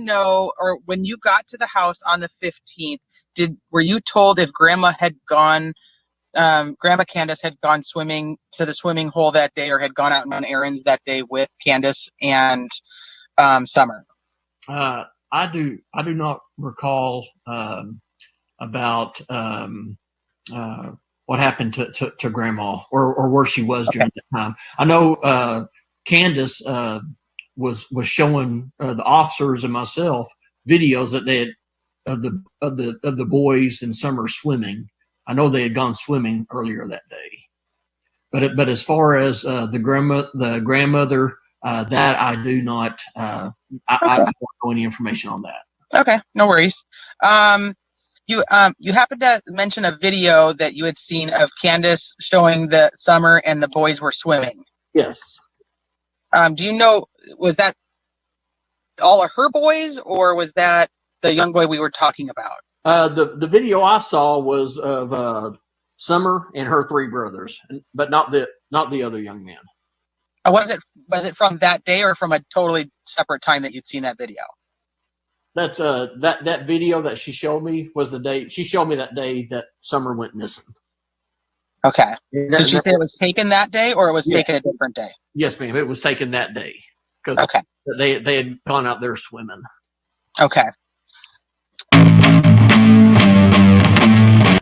know, or when you got to the house on the 15th, were you told if Grandma Candace had gone swimming to the swimming hole that day, or had gone out and run errands that day with Candace and Summer? I do not recall about what happened to Grandma or where she was during that time. I know Candace was showing the officers and myself videos that they had of the boys and Summer swimming. I know they had gone swimming earlier that day, but as far as the grandmother, that I do not. I don't know any information on that. Okay, no worries. You happened to mention a video that you had seen of Candace showing the Summer and the boys were swimming. Yes. Do you know, was that all of her boys, or was that the young boy we were talking about? The video I saw was of Summer and her three brothers, but not the other young man. Was it from that day or from a totally separate time that you'd seen that video? That's that video that she showed me was the day she showed me that day that Summer went missing. Okay. Did she say it was taken that day, or it was taken a different day? Yes, ma'am. It was taken that day because they had gone out there swimming. Okay.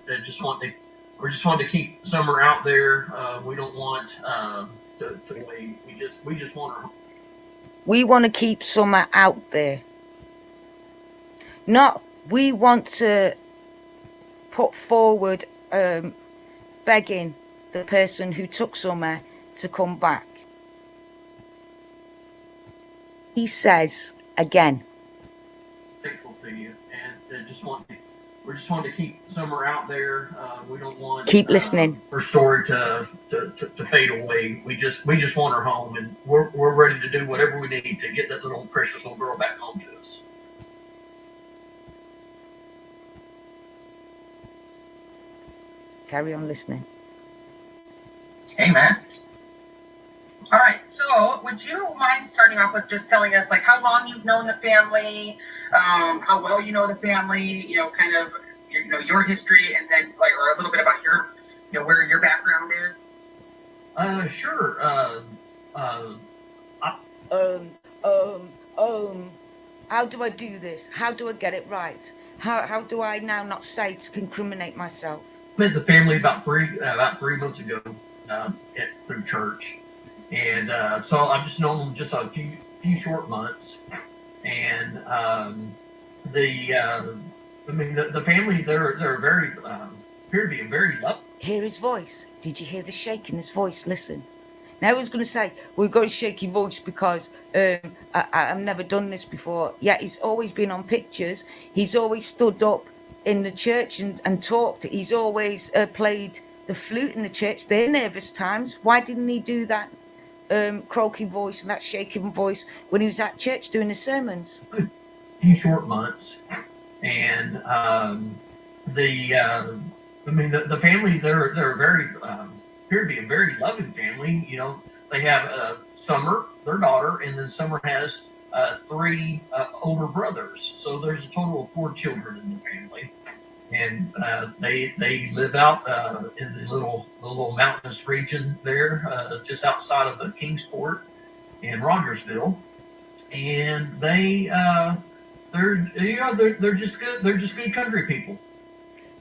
We just want to keep Summer out there. We don't want we just want her. We want to keep Summer out there. We want to put forward begging the person who took Summer to come back. He says again. Faithful to you, and we just want to keep Summer out there. We don't want keep listening. Her story to fade away. We just want her home, and we're ready to do whatever we need to get that little precious little girl back home to us. Carry on listening. Amen. All right. So, would you mind starting off with just telling us, like, how long you've known the family, how well you know the family, kind of, your history, and then, like, or a little bit about your, where your background is? Sure. How do I do this? How do I get it right? How do I now not say to incriminate myself? Met the family about 3 months ago through church, and so I've just known them just a few short months, and the family they're very appear to be very loving. Hear his voice. Did you hear the shake in his voice? Listen. Now I was going to say we've got a shaky voice because I've never done this before. Yeah, he's always been on pictures. He's always stood up in the church and talked. He's always played the flute in the church. They're nervous times. Why didn't he do that croaking voice and that shaking voice when he was at church doing the sermons? A few short months, and the family they're very appear to be a very loving family. They have Summer, their daughter, and then Summer has 3 older brothers. So there's a total of 4 children in the family, and they live out in the little mountainous region there, just outside of the Kingsport in Rogersville, and they're just good. They're just good country people.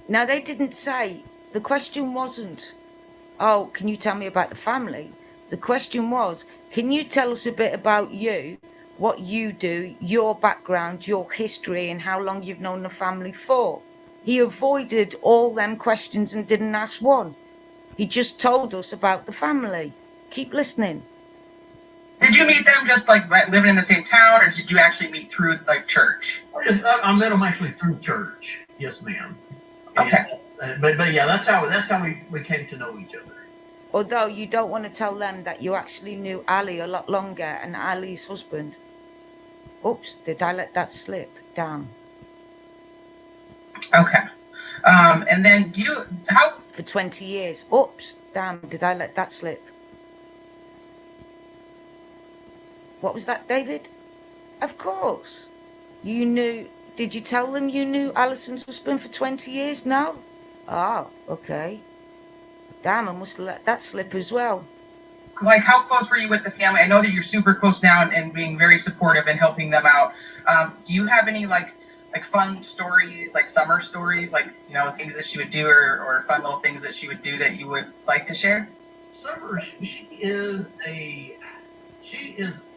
Now they didn't say. The question wasn't, "Oh, can you tell me about the family?" The question was, "Can you tell us a bit about you, what you do, your background, your history, and how long you've known the family for?" He avoided all them questions and didn't ask one. He just told us about the family. Keep listening. Did you meet them just like living in the same town, or did you actually meet through like church? I met them actually through church. Yes, ma'am. Okay. But yeah, that's how we came to know each other. Although you don't want to tell them that you actually knew Ali a lot longer and Ali's husband. Oops, did I let that slip? Damn. Okay. And then how? For 20 years. Oops, damn, did I let that slip? What was that, David? Of course. You knew, did you tell them you knew Alison's husband for 20 years now? Oh, okay. Damn, I must have let that slip as well. Like, how close were you with the family? I know that you're super close now and being very supportive and helping them out. Do you have any like fun stories, like summer stories, like, you know, things that she would do, or fun little things that she would do that you would like to share? Summer, she is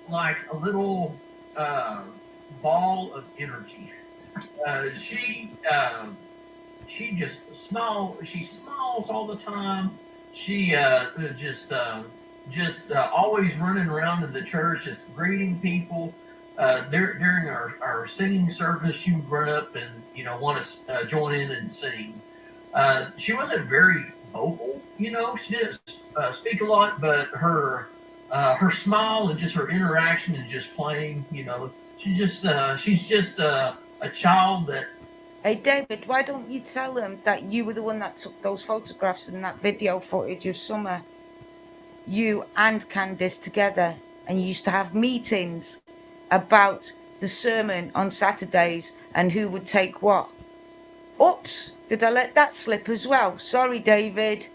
like a little uh, ball of energy. Uh, she she just smiles. She smiles all the time. She just always running around in the church, just greeting people. During our singing service, she would run up and want to join in and sing. She wasn't very vocal, She didn't speak a lot, but her smile and just her interaction and just playing, she's just a child that. Hey, David, why don't you tell them that you were the one that took those photographs and that video footage of Summer, you and Candus together, and you used to have meetings about the sermon on Saturdays and who would take what? Oops, did I let that slip as well? Sorry, David.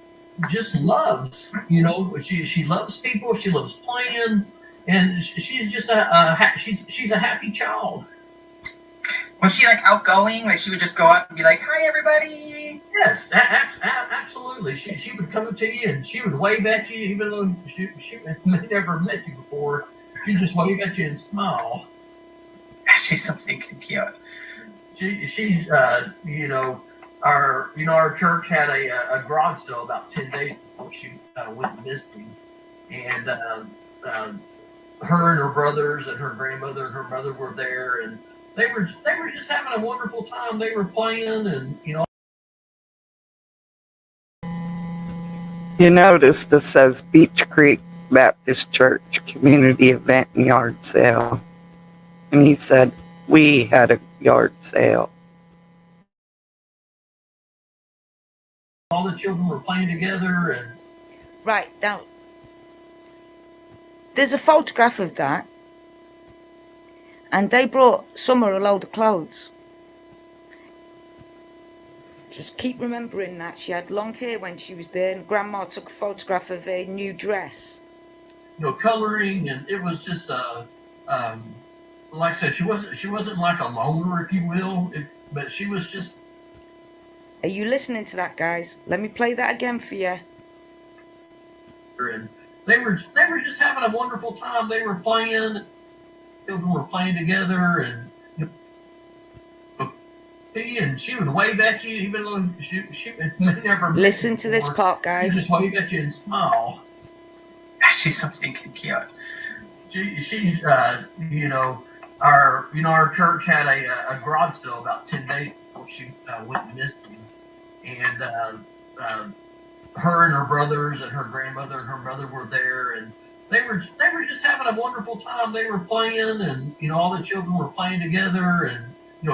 Just loves, she loves people, she loves playing, and she's just she's a happy child. Was she like outgoing? Like she would just go up and be like, "Hi, everybody." Yes, absolutely. She would come up to you and she would wave at you, even though she never met you before. She'd just wave at you and smile. She's so stinking cute. She's our church had a garage sale about 10 days before she went missing, and her and her brothers and her grandmother and her mother were there, and they were just having a wonderful time. They were playing, and You notice this says Beach Creek Baptist Church community event and yard sale. And he said, we had a yard sale. all the children were playing together. And Right, now, there's a photograph of that, and they brought Summer a load of clothes. Just keep remembering that she had long hair when she was there, and Grandma took a photograph of a new dress. Coloring, and it was just like I said, she wasn't like a loner, if you will, but she was just. Are you listening to that, guys? Let me play that again for you. And they were just having a wonderful time. They were playing. Children were playing together, and she would wave at you, even though she never. Listen to this part, guys. She just wave at you and smile. She's so stinking cute. She's our church had a garage sale about 10 days before she went missing, and her and her brothers and her grandmother and her mother were there, and they were just having a wonderful time. They were playing, and all the children were playing together, and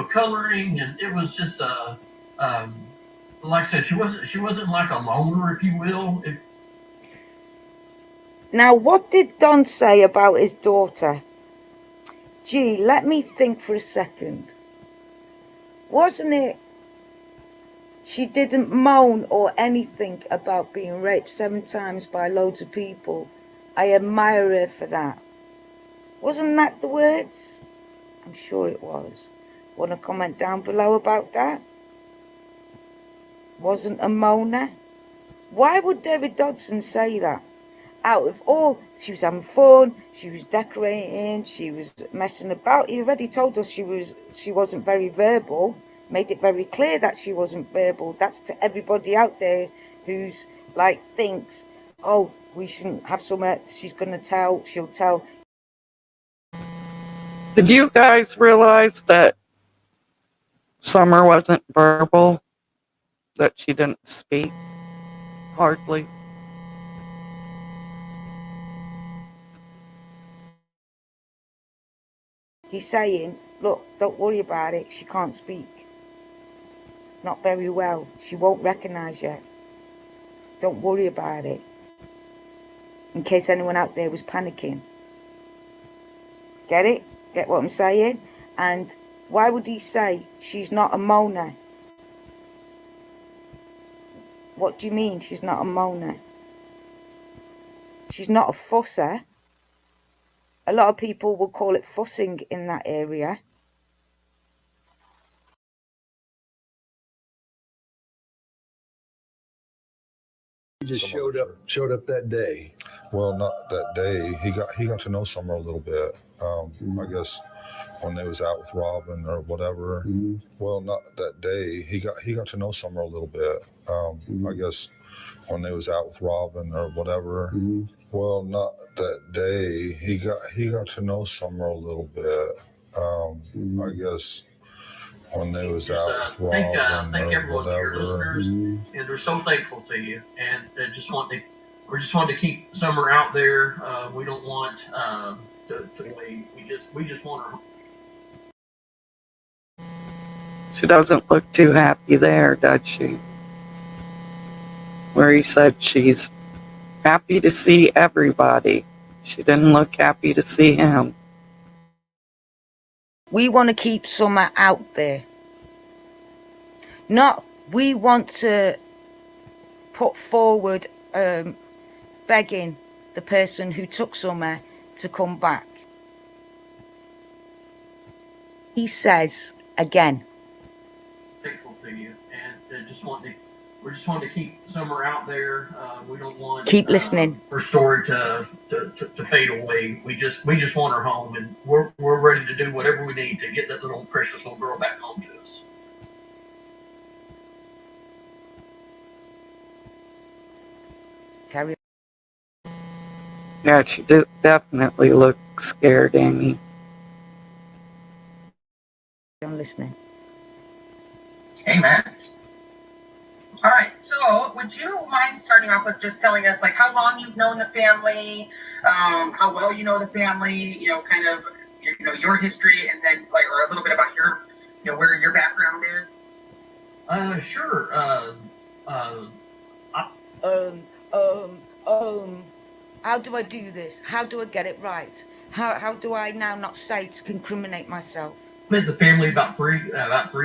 coloring, and it was just like I said, she wasn't like a loner, if you will. Now, what did Don say about his daughter? Gee, let me think for a second. Wasn't it she didn't moan or anything about being raped 7 times by loads of people? I admire her for that. Wasn't that the words? I'm sure it was. Want to comment down below about that? Wasn't a moaner? Why would David Dodson say that? Out of all, she was having fun, she was decorating, she was messing about. He already told us she wasn't very verbal, made it very clear that she wasn't verbal. That's to everybody out there who's like thinks, oh, we shouldn't have somewhere she's gonna tell, she'll tell. Did you guys realize that Summer wasn't verbal? That she didn't speak? Hardly. He's saying, look, don't worry about it, she can't speak. Not very well, she won't recognise yet. Don't worry about it. In case anyone out there was panicking. Get it? Get what I'm saying? And Why would he say she's not a moaner? What do you mean she's not a moaner? She's not a fusser. A lot of people will call it fussing in that area. He just showed up that day. Well, not that day. He got to know Summer a little bit. I guess when they was out with Robin or whatever. Well, not that day. He got to know Summer a little bit. I guess when they was out with Robin or whatever. Well, not that day. He got to know Summer a little bit. I guess when they was out with Robin thank or everyone to your whatever. listeners, and we're so thankful to you. And we just want to keep Summer out there. We don't want to leave. We just want her. She doesn't look too happy there, does she? Where he said she's happy to see everybody. She didn't look happy to see him. We want to keep Summer out there. We want to put forward begging the person who took Summer to come back. He says again. Thankful to you, and we just want to keep Summer out there. We don't want Keep listening. Her story to fade away. We just want her home, and we're ready to do whatever we need to get that little precious little girl back home to us. Carry on. Yeah, she definitely looked scared, Amy. I'm listening. Amen. All right. So, would you mind starting off with just telling us, like, how long you've known the family, how well you know the family, kind of, your history, and then, like, or a little bit about your, where your background is? Sure. How do I do this? How do I get it right? How do I now not say to incriminate myself? Met the family about 3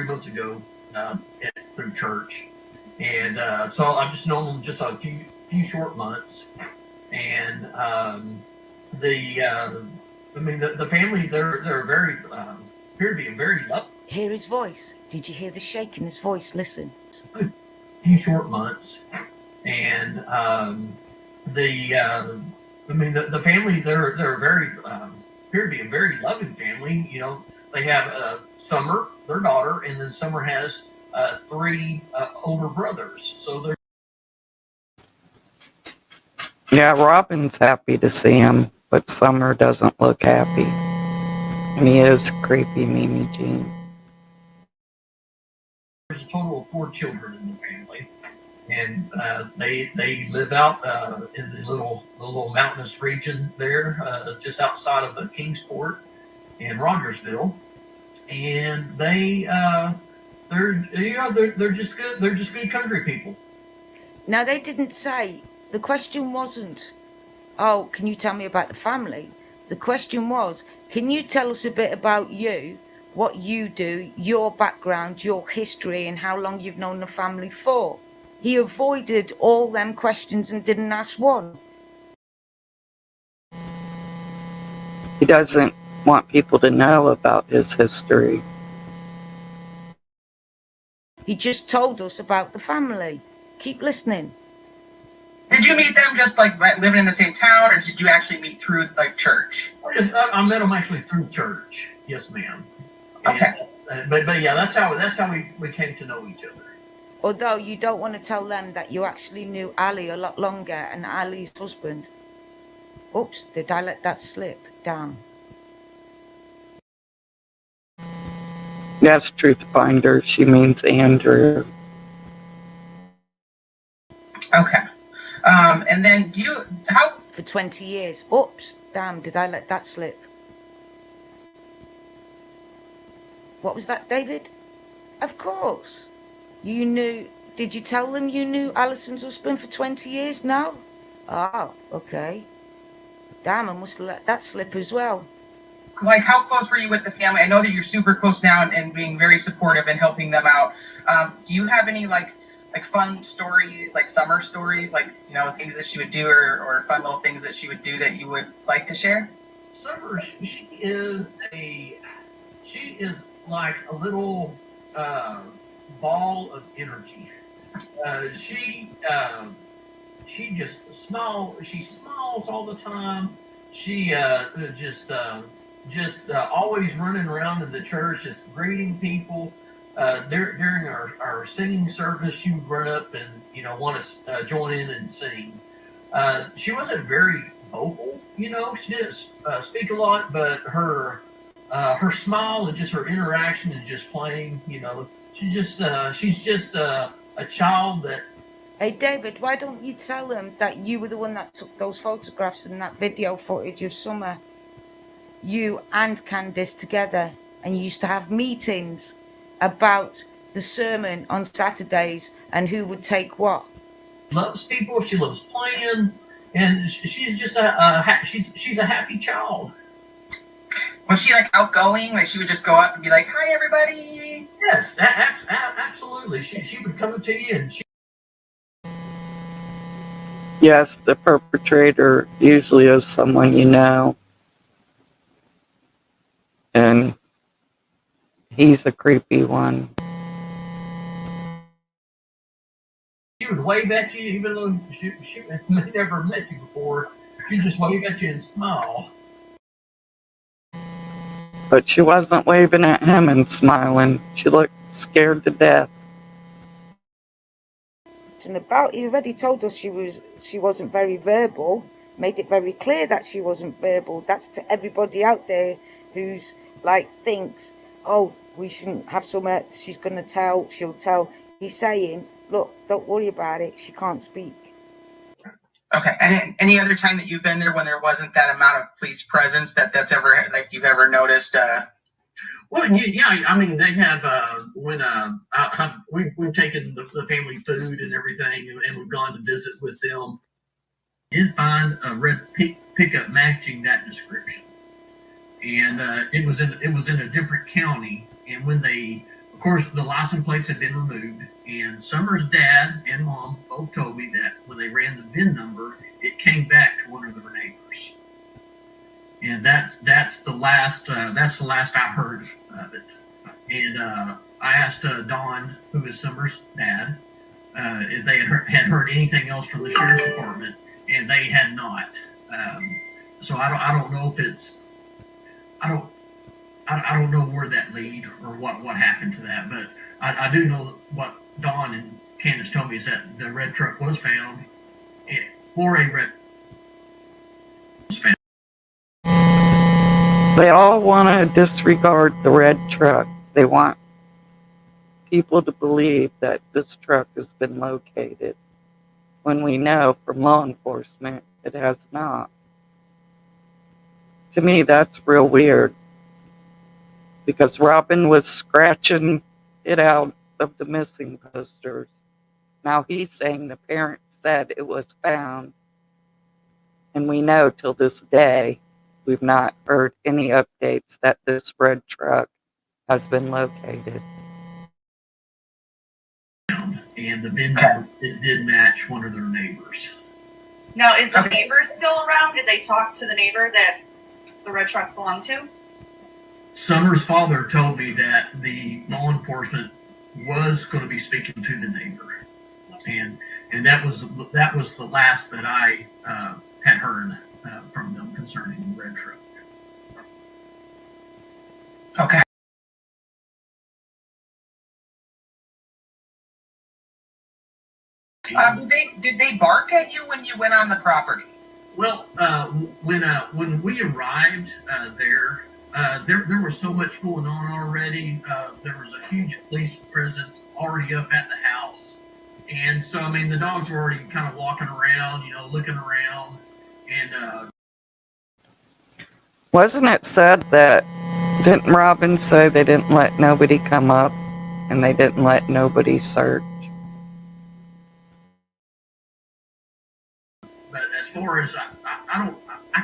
months ago through church, and so I've just known them just a few short months, and the family they're very appear to be very loving. Hear his voice. Did you hear the shake in his voice? Listen. A few short months, and the family they're very appear to be a very loving family. They have Summer, their daughter, and then Summer has 3 older brothers. So they're. Yeah, Robin's happy to see him, but Summer doesn't look happy. And he is creepy, Mimi Jean. There's a total of 4 children in the family, and they live out in the little mountainous region there, just outside of Kingsport and Rogersville, and they're just good. They're just good country people. Now, they didn't say, the question wasn't, oh, can you tell me about the family? The question was, can you tell us a bit about you, what you do, your background, your history, and how long you've known the family for? He avoided all them questions and didn't ask one. He doesn't want people to know about his history. He just told us about the family. Keep listening. Did you meet them just, like, living in the same town, or did you actually meet through, like, church? I met them actually through church. Yes, ma'am. Okay. But yeah, that's how we came to know each other. Although you don't want to tell them that you actually knew Ali a lot longer and Ali's husband. Oops, did I let that slip? Damn. Yes, Truth Finder, she means Andrew. Okay. And then For 20 years. Oops, damn, did I let that slip? What was that, David? Of course. Did you tell them you knew Alison's husband for 20 years now? Oh, okay. Damn, I must have let that slip as well. like how close were you with the family? I know that you're super close now and being very supportive and helping them out. Do you have any like fun stories, like summer stories, like things that she would do or fun little things that she would do that you would like to share? Summer, she is like a little ball of energy. She just she smiles all the time. She just always running around in the church, just greeting people. During our singing service, she would run up and want to join in and sing. She wasn't very vocal, she didn't speak a lot, but her smile and just her interaction and just playing, she's just a child that. Hey David, why don't you tell them that you were the one that took those photographs and that video footage of Summer, you and Candus together, and you used to have meetings about the sermon on Saturdays and who would take what? Loves people, she loves playing, and she's just she's a happy child. Was she like outgoing? Like she would just go up and be like, "Hi, everybody." Yes, absolutely. She would come up to you and Yes, the perpetrator usually is someone you know. And he's a creepy one. she would wave at you, even though she never met you before. She'd just wave at you and smile. But she wasn't waving at him and smiling. She looked scared to death. And about, he already told us she wasn't very verbal, made it very clear that she wasn't verbal. That's to everybody out there who's like thinks, oh, we shouldn't have Summer, she's gonna tell, she'll tell. He's saying, look, don't worry about it, she can't speak. Okay. And any other time that you've been there when there wasn't that amount of police presence that's ever like you've ever noticed? Well, yeah. I mean, they have when we've taken the family food and everything, and we've gone to visit with them. Did find a red pickup matching that description, and it was in a different county. And when of course, the license plates had been removed, and Summer's dad and mom both told me that when they ran the VIN number, it came back to one of their neighbors. And that's the last I heard of it. And I asked Don, who is Summer's dad, if they had heard anything else from the sheriff's department, and they had not. So I don't know if it's I don't know where that lead or what happened to that, but I do know what Don and Candus told me is that the red truck was found, or a red was found. They all want to disregard the red truck. They want people to believe that this truck has been located, when we know from law enforcement it has not. To me, that's real weird, because Robin was scratching it out of the missing posters. Now he's saying the parents said it was found, and we know till this day we've not heard any updates that this red truck has been located. And the VIN number, it did match one of their neighbors. Now, is the neighbor still around? Did they talk to the neighbor that the red truck belonged to? Summer's father told me that the law enforcement was going to be speaking to the neighbor, and that was the last that I had heard from them concerning the red truck. Okay. Did they bark at you when you went on the property? Well, when we arrived there was so much going on already. There was a huge police presence already up at the house, and so I mean the dogs were already kind of walking around, looking around, and Wasn't it said that, didn't Robin say they didn't let nobody come up and they didn't let nobody search? But as far as I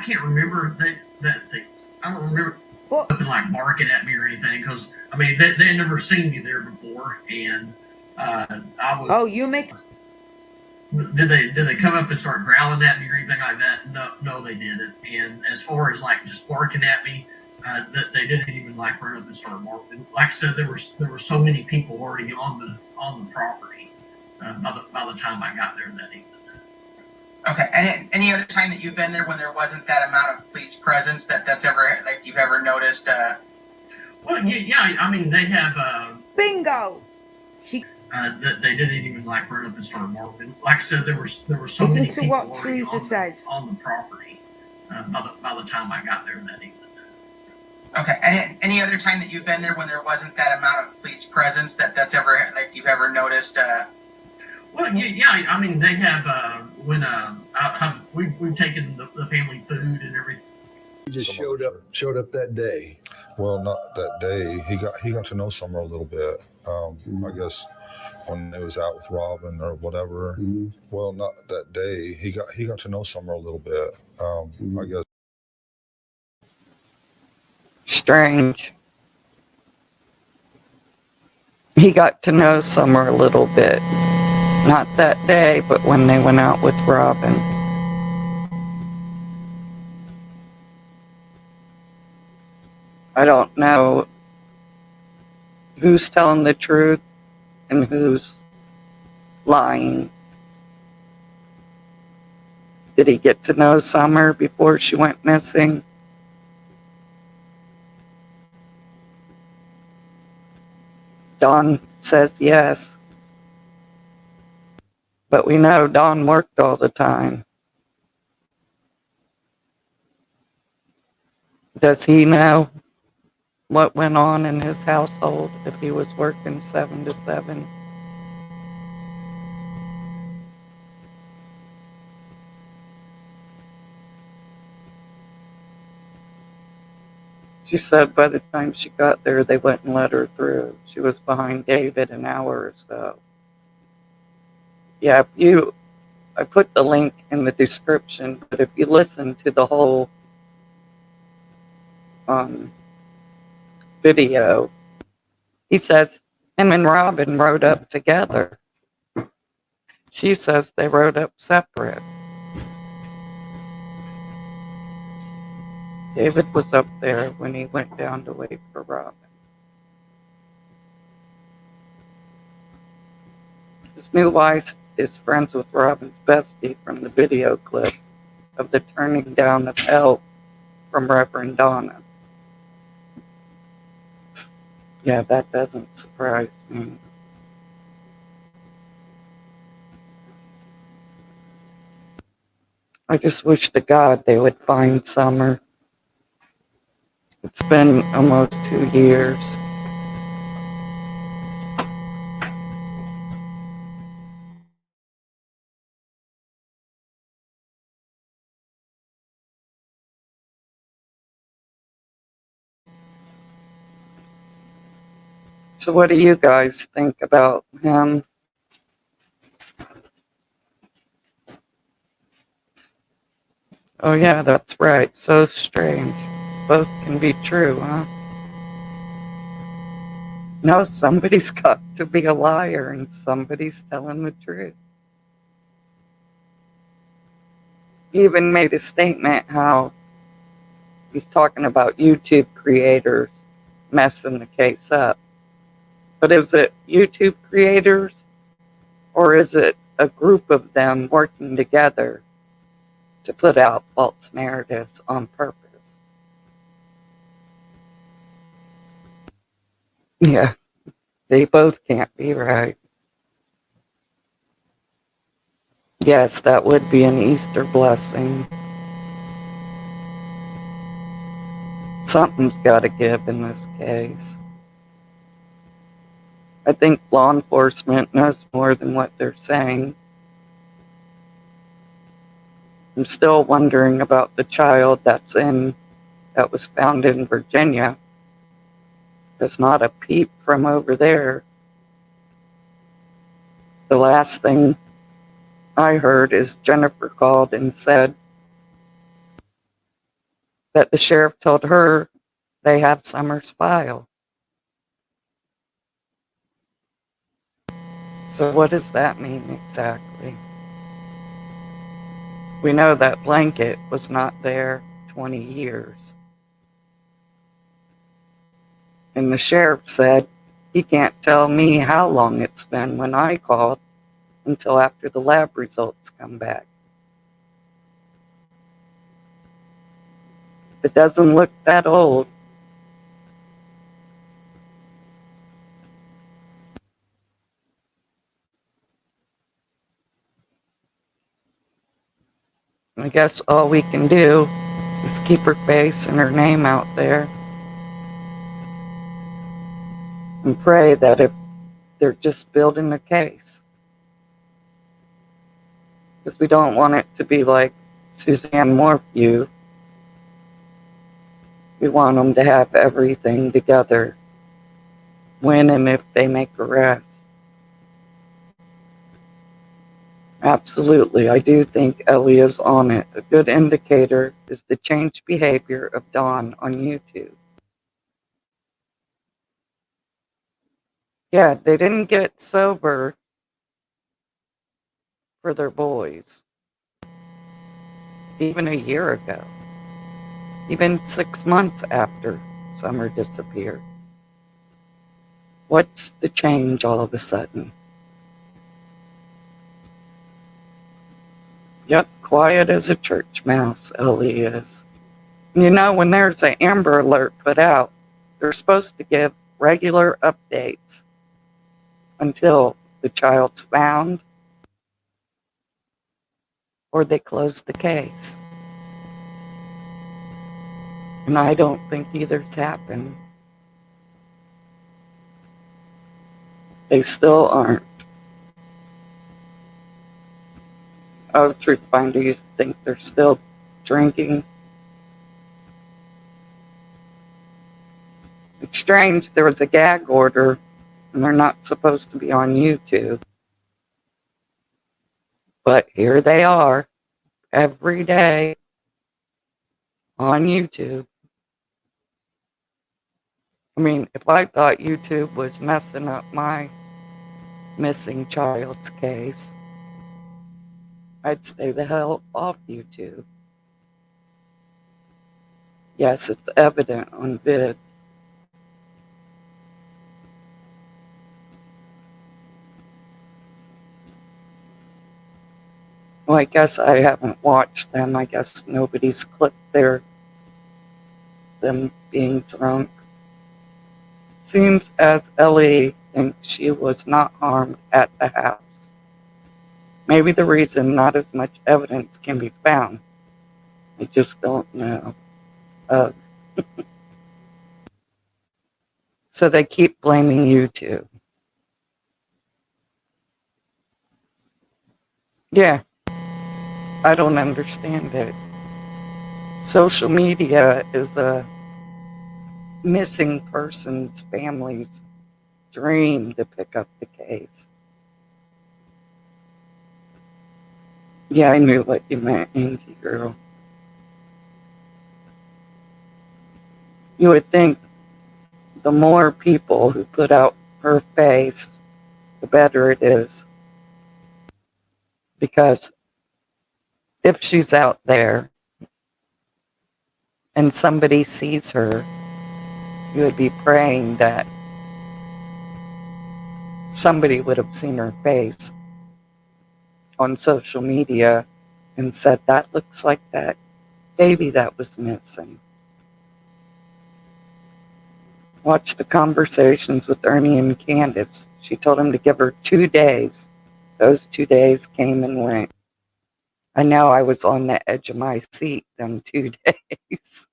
can't remember that thing. I don't remember. But nothing like barking at me or anything, because I mean they had never seen me there before, and I was. oh, you make Did they come up and start growling at me or anything like that? No, they didn't. And as far as like just barking at me, they didn't even like run up and start barking. Like I said, there were so many people already on the property by the time I got there that evening. Okay, and any other time that you've been there when there wasn't that amount of police presence that's ever like you've ever noticed? Well, yeah. I mean, they have. bingo. She They didn't even like run up and start barking. Like I said, there were so listen many to people what already Teresa says. on the property by the time I got there that evening. Okay, and any other time that you've been there when there wasn't that amount of police presence that's ever like you've ever noticed? Well, yeah. I mean, they have when we've taken the family food and everything. He just showed up that day. Well, not that day. He got to know Summer a little bit. I guess when they was out with Robin or whatever. Well, not that day. He got to know Summer a little bit. I guess. Strange. He got to know Summer a little bit. Not that day, but when they went out with Robin. I don't know who's telling the truth and who's lying. Did he get to know Summer before she went missing? Dawn says yes. But we know Dawn worked all the time. Does he know what went on in his household if he was working 7 to 7? She said by the time she got there, they wouldn't let her through. She was behind David an hour or so. Yeah, I put the link in the description, but if you listen to the whole video, he says him and Robin rode up together. She says they rode up separate. David was up there when he went down to wait for Robin. His new wife is friends with Robin's bestie from the video clip of the turning down of help from Reverend Donna. Yeah, that doesn't surprise me. I just wish to God they would find Summer. It's been almost 2 years. So what do you guys think about him? Oh yeah, that's right. So strange. Both can be true, huh? No, somebody's got to be a liar and somebody's telling the truth. He even made a statement how he's talking about YouTube creators messing the case up. But is it YouTube creators or is it a group of them working together to put out false narratives on purpose? Yeah, they both can't be right. Yes, that would be an Easter blessing. Something's got to give in this case. I think law enforcement knows more than what they're saying. I'm still wondering about the child that was found in Virginia. There's not a peep from over there. The last thing I heard is Jennifer called and said that the sheriff told her they have Summer's file. So what does that mean exactly? We know that blanket was not there 20 years. And the sheriff said he can't tell me how long it's been when I called until after the lab results come back. It doesn't look that old. I guess all we can do is keep her face and her name out there and pray that if they're just building a case, because we don't want it to be like Suzanne Morphew. We want them to have everything together when and if they make arrests. Absolutely, I do think Ellie is on it. A good indicator is the changed behavior of Dawn on YouTube. Yeah, they didn't get sober for their boys. Even a year ago. Even 6 months after Summer disappeared. What's the change all of a sudden? Yep, quiet as a church mouse, Ellie is. You know, when there's an Amber Alert put out, they're supposed to give regular updates until the child's found or they close the case. And I don't think either's happened. They still aren't. Oh, Truth Finder, you think they're still drinking? It's strange, there was a gag order and they're not supposed to be on YouTube. But here they are, every day on YouTube. I mean, if I thought YouTube was messing up my missing child's case, I'd stay the hell off YouTube. Yes, it's evident on vid. Well, I guess I haven't watched them. I guess nobody's clipped them being drunk. Seems as Ellie thinks she was not harmed at the house. Maybe the reason not as much evidence can be found. I just don't know. So they keep blaming YouTube. Yeah, I don't understand it. Social media is a missing person's family's dream to pick up the case. Yeah, I knew what you meant, Angie girl. You would think the more people who put out her face, the better it is. Because if she's out there and somebody sees her, you would be praying that somebody would have seen her face on social media and said, that looks like that baby that was missing. Watch the conversations with Ernie and Candus. She told him to give her 2 days. Those 2 days came and went. I know I was on the edge of my seat them 2 days.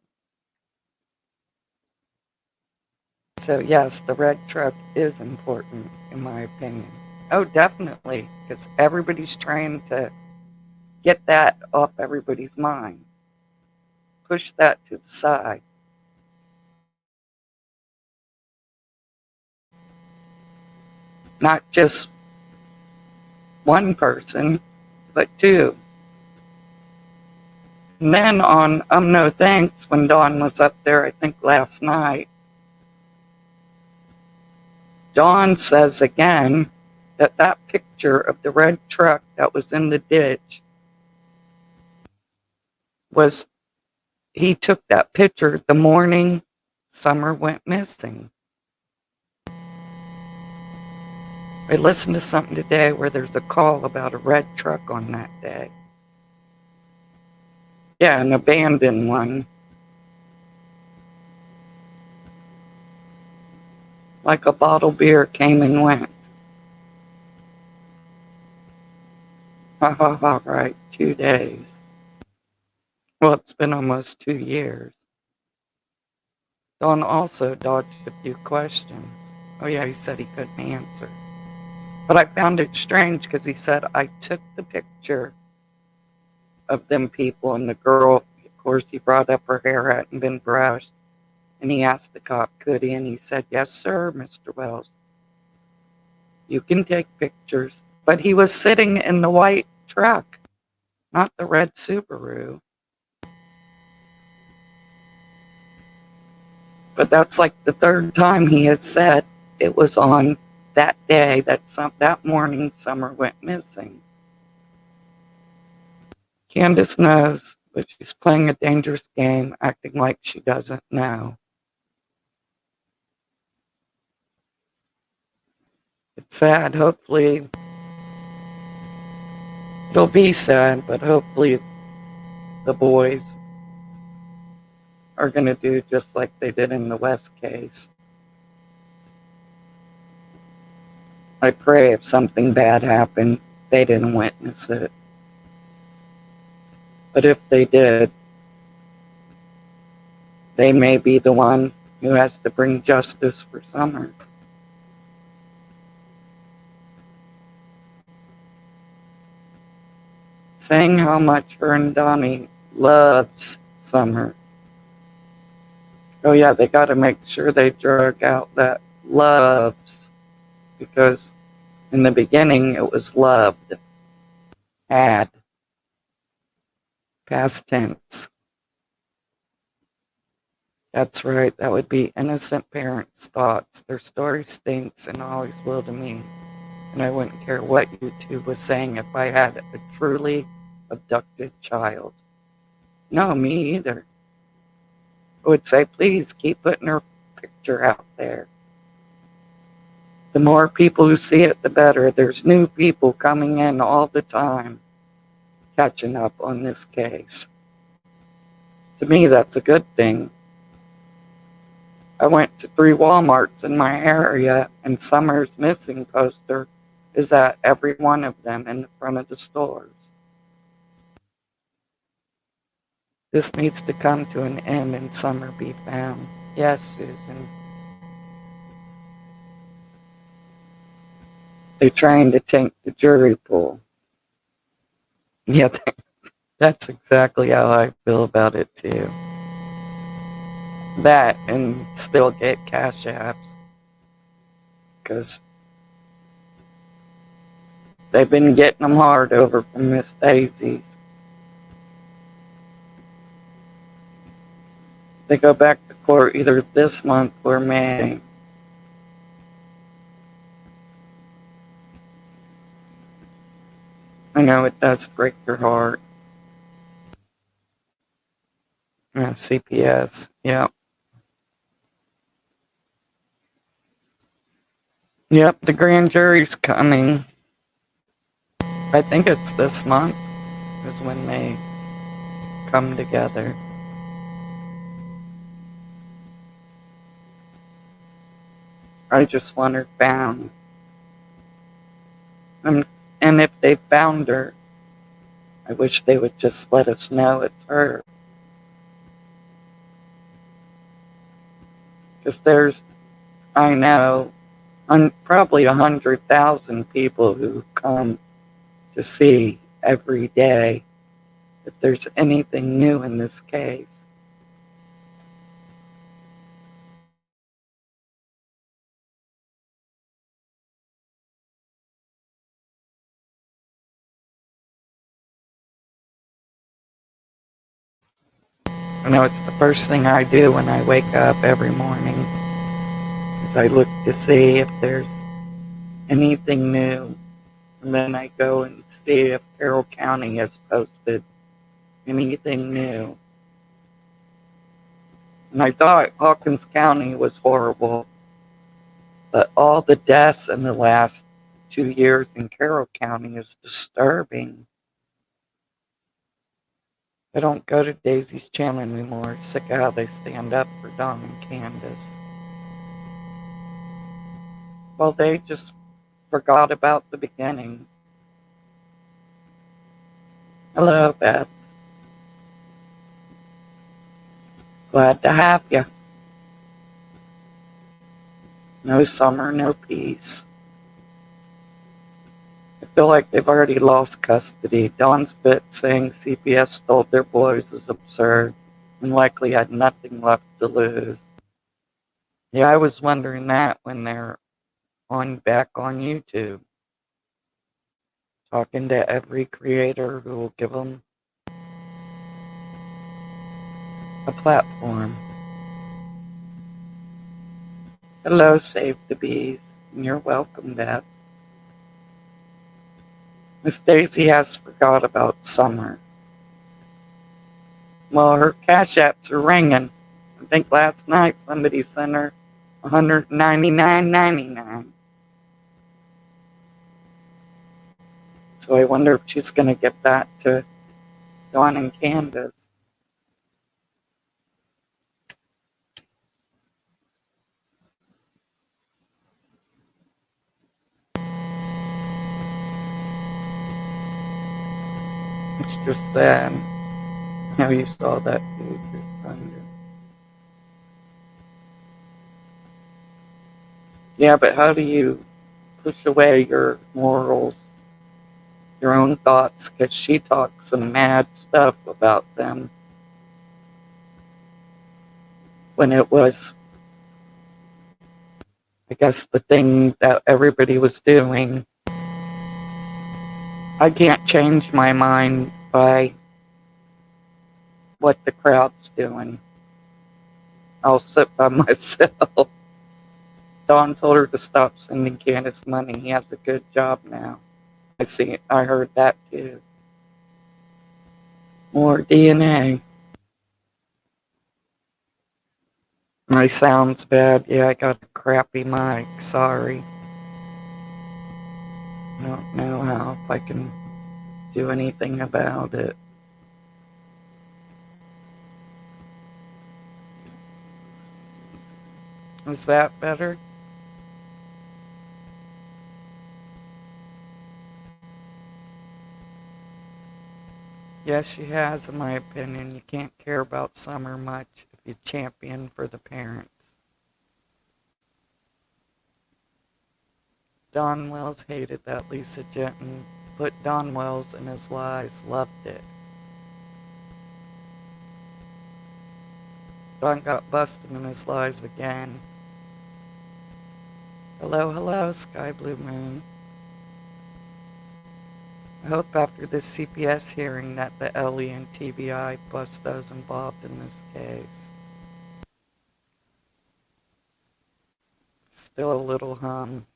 So yes, the red truck is important, in my opinion. Oh, definitely, because everybody's trying to get that off everybody's mind. Push that to the side. Not just one person, but two. And then on No Thanks, when Dawn was up there, I think last night, Dawn says again that that picture of the red truck that was in the ditch was, he took that picture the morning Summer went missing. I listened to something today where there's a call about a red truck on that day. Yeah, an abandoned one. Like a bottle beer came and went. Ha ha ha, right, 2 days. Well, it's been almost 2 years. Don also dodged a few questions. Oh yeah, he said he couldn't answer. But I found it strange because he said, I took the picture of them people and the girl, of course, he brought up her hair hadn't been brushed. And he asked the cop, could he? And he said, yes, sir, Mr. Wells. You can take pictures. But he was sitting in the white truck, not the red Subaru. But that's like the third time he has said it was on that day, that morning Summer went missing. Candus knows, but she's playing a dangerous game, acting like she doesn't know. It's sad. Hopefully, it'll be sad, but hopefully the boys are going to do just like they did in the West case. I pray if something bad happened, they didn't witness it. But if they did, they may be the one who has to bring justice for Summer. Saying how much her and Donnie loves Summer. Oh yeah, they got to make sure they drag out that loves, because in the beginning it was loved, had, past tense. That's right, that would be innocent parents' thoughts. Their story stinks and always will to me. And I wouldn't care what YouTube was saying if I had a truly abducted child. No, me either. I would say, please keep putting her picture out there. The more people who see it, the better. There's new people coming in all the time, catching up on this case. To me, that's a good thing. I went to 3 Walmarts in my area, and Summer's missing poster is at every one of them in the front of the stores. This needs to come to an end and Summer be found. Yes, Susan. They're trying to tank the jury pool. Yeah, that's exactly how I feel about it too. That and still get cash apps. Because they've been getting them hard over from Miss Daisy's. They go back to court either this month or May. I know it does break your heart. Yeah, CPS. Yep. Yep, the grand jury's coming. I think it's this month is when they come together. I just want her found. And if they found her, I wish they would just let us know it's her. Because there's, I know, probably 100,000 people who come to see every day if there's anything new in this case. I know it's the first thing I do when I wake up every morning, is I look to see if there's anything new. And then I go and see if Carroll County has posted anything new. And I thought Hawkins County was horrible, but all the deaths in the last 2 years in Carroll County is disturbing. I don't go to Daisy's channel anymore. Sick of how they stand up for Don and Candace. Well, they just forgot about the beginning. Hello, Beth. Glad to have you. No summer, no peace. I feel like they've already lost custody. Don's bit saying CPS stole their boys is absurd and likely had nothing left to lose. Yeah, I was wondering that when they're back on YouTube, talking to every creator who will give them a platform. Hello, Save the Bees. You're welcome, Beth. Miss Daisy has forgot about summer. Well, her cash apps are ringing. I think last night somebody sent her $199.99. So I wonder if she's going to get that to Dawn and Candace. It's just sad how you saw that dude just under. Yeah, but how do you push away your morals, your own thoughts? Because she talks some mad stuff about them when it was, I guess, the thing that everybody was doing. I can't change my mind by what the crowd's doing. I'll sit by myself. Dawn told her to stop sending Candace money. He has a good job now. I heard that too. More DNA. My sound's bad. Yeah, I got a crappy mic. Sorry. I don't know how if I can do anything about it. Is that better? Yes, she has, in my opinion. You can't care about Summer much if you champion for the parents. Don Wells hated that Lisa Jensen put Don Wells in his lies. Loved it. Don got busted in his lies again. Hello, hello, Sky Blue Moon. I hope after this CPS hearing that the LE and TBI bust those involved in this case. Still a little hum.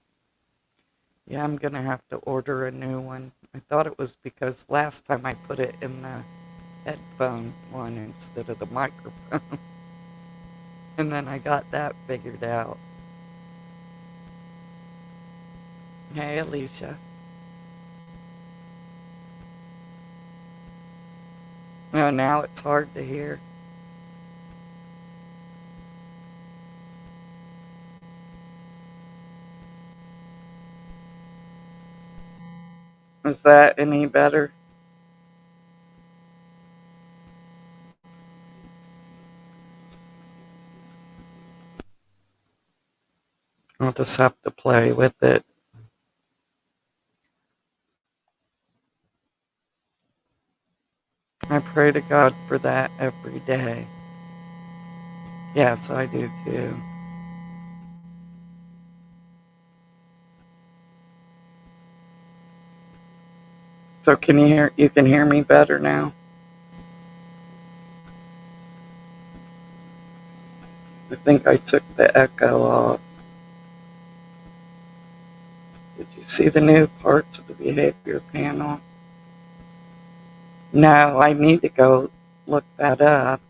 Yeah, I'm gonna have to order a new one. I thought it was because last time I put it in the headphone one instead of the microphone. And then I got that figured out. Hey, Alicia. Oh, now it's hard to hear. Is that any better? I'll just have to play with it. I pray to God for that every day. Yes, I do too. So you can hear me better now? think I took the echo off. Did you see the new parts of the behavior panel? No, I need to go look that up.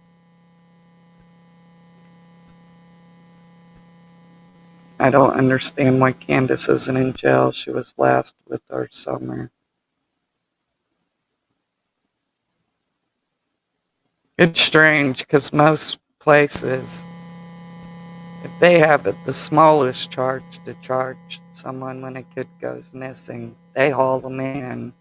I don't understand why Candus isn't in jail. She was last with our summer. It's strange because most places, if they have the smallest charge to charge someone when a kid goes missing, they haul them in.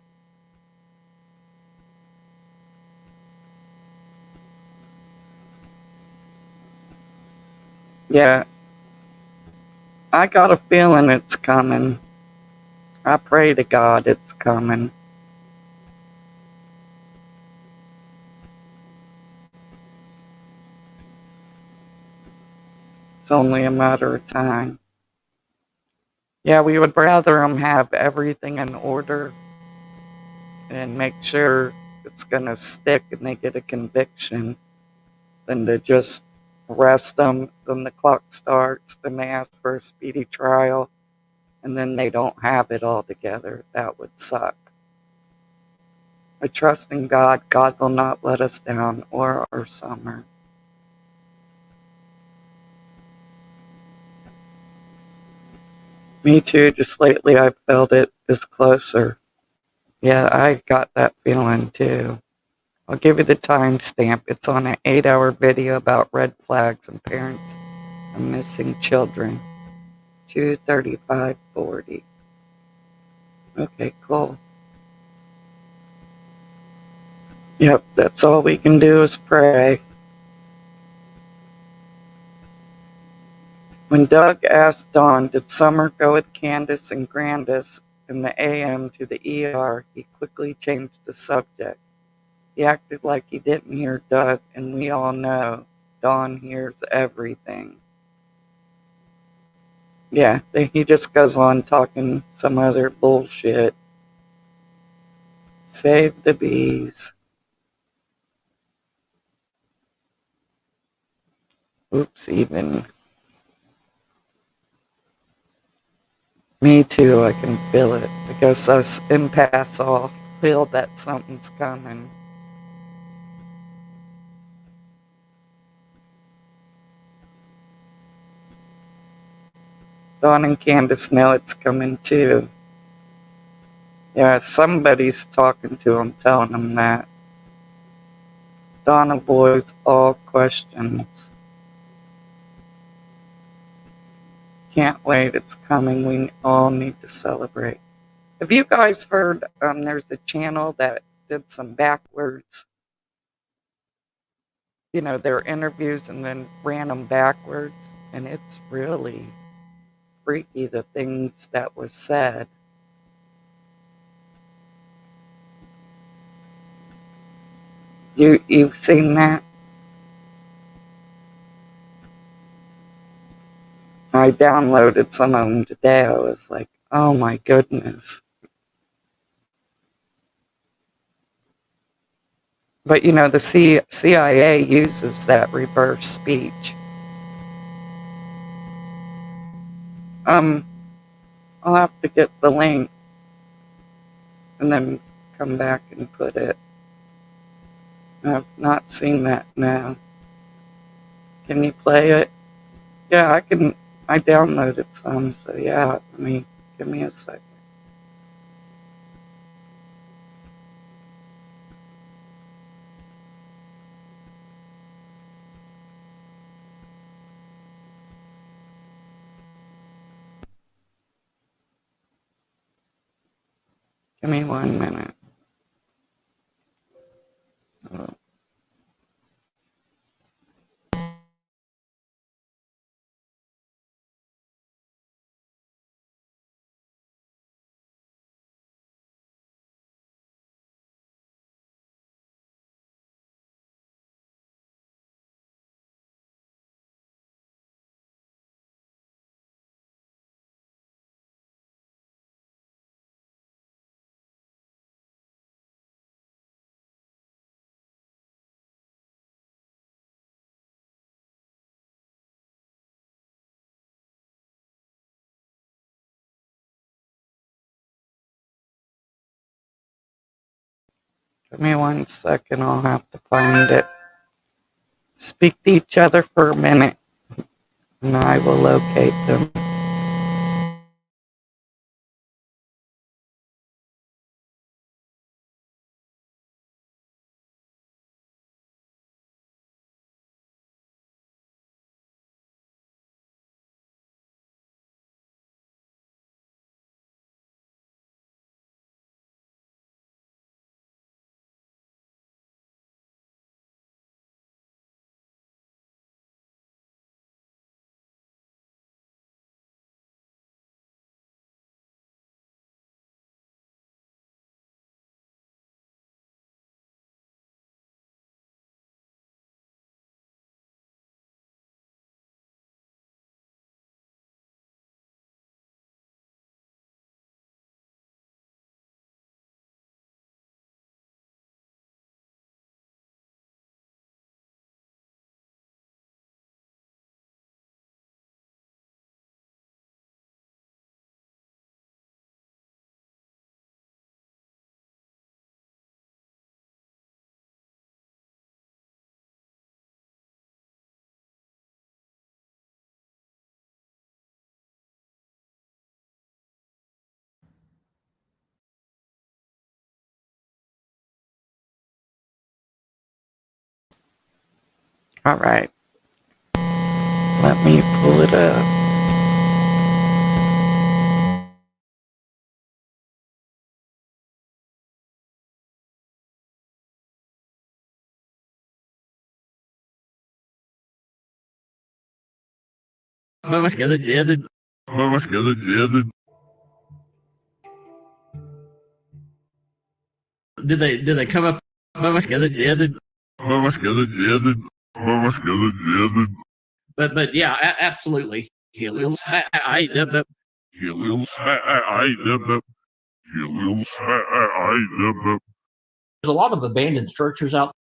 Yeah, I got a feeling it's coming. I pray to God it's coming. It's only a matter of time. Yeah, we would rather them have everything in order and make sure it's going to stick and they get a conviction than to just arrest them, then the clock starts, then they ask for a speedy trial, and then they don't have it all together. That would suck. I trust in God. God will not let us down or our summer. Me too. Just lately I've felt it is closer. Yeah, I got that feeling too. I'll give you the timestamp. It's on an 8-hour video about red flags and parents and missing children. 2:35:40. Okay, cool. Yep, that's all we can do is pray. When Doug asked Dawn, did Summer go with Candus and Grandis in the AM to the ER, he quickly changed the subject. He acted like he didn't hear Doug, and we all know Dawn hears everything. Yeah, then he just goes on talking some other bullshit. Save the bees. Oops, even. Me too, I can feel it. I guess us empaths all feel that something's coming. Dawn and Candace know it's coming too. Yeah, somebody's talking to them, telling them that. Dawn avoids all questions. Can't wait, it's coming. We all need to celebrate. Have you guys heard there's a channel that did some backwards, their interviews and then ran them backwards? And it's really freaky, the things that were said. You've seen that? I downloaded some of them today. I was like, oh my goodness. But the CIA uses that reverse speech. I'll have to get the link and then come back and put it. I've not seen that now. Can you play it? Yeah, I can. I downloaded some, so yeah. Give me a second. Give me 1 minute. Oh. Give me 1 second, I'll have to find it. Speak to each other for a minute, and I will locate them. All right, let me pull it up. Did they come up? But yeah, absolutely. There's a lot of abandoned structures out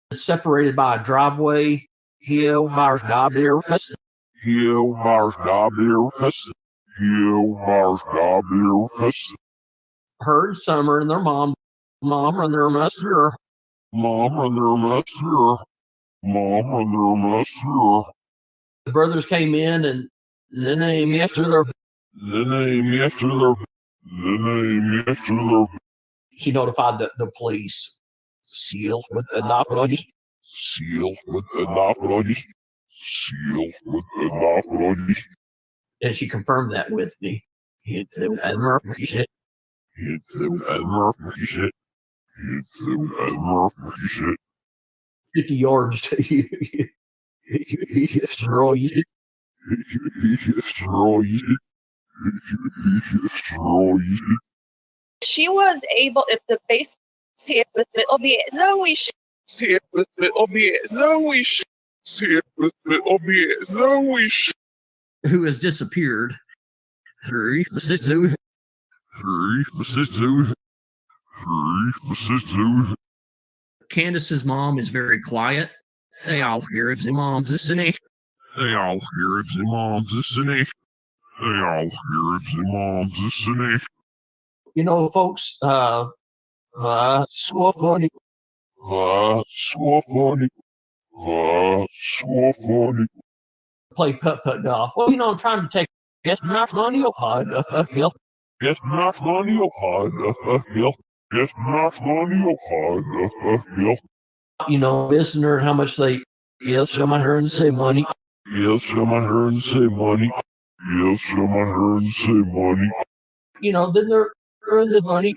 it's separated by a driveway, hill, Mars her and Summer and their mom run their mess here. The brothers came in and the name after their she notified the police. Sealed with a knife on you. And she confirmed that with me. It's shit. 50 yards to you. She was able, if the base see it with little bit, Zoe, Who has disappeared. Candace's mom is very quiet. They all hear if the mom's listening. You know, folks, so funny. Play putt-putt golf. Well, you know, I'm trying to take guess not money or hill. You know, listener, how much they some I heard and say money. You know, then they're earn the money.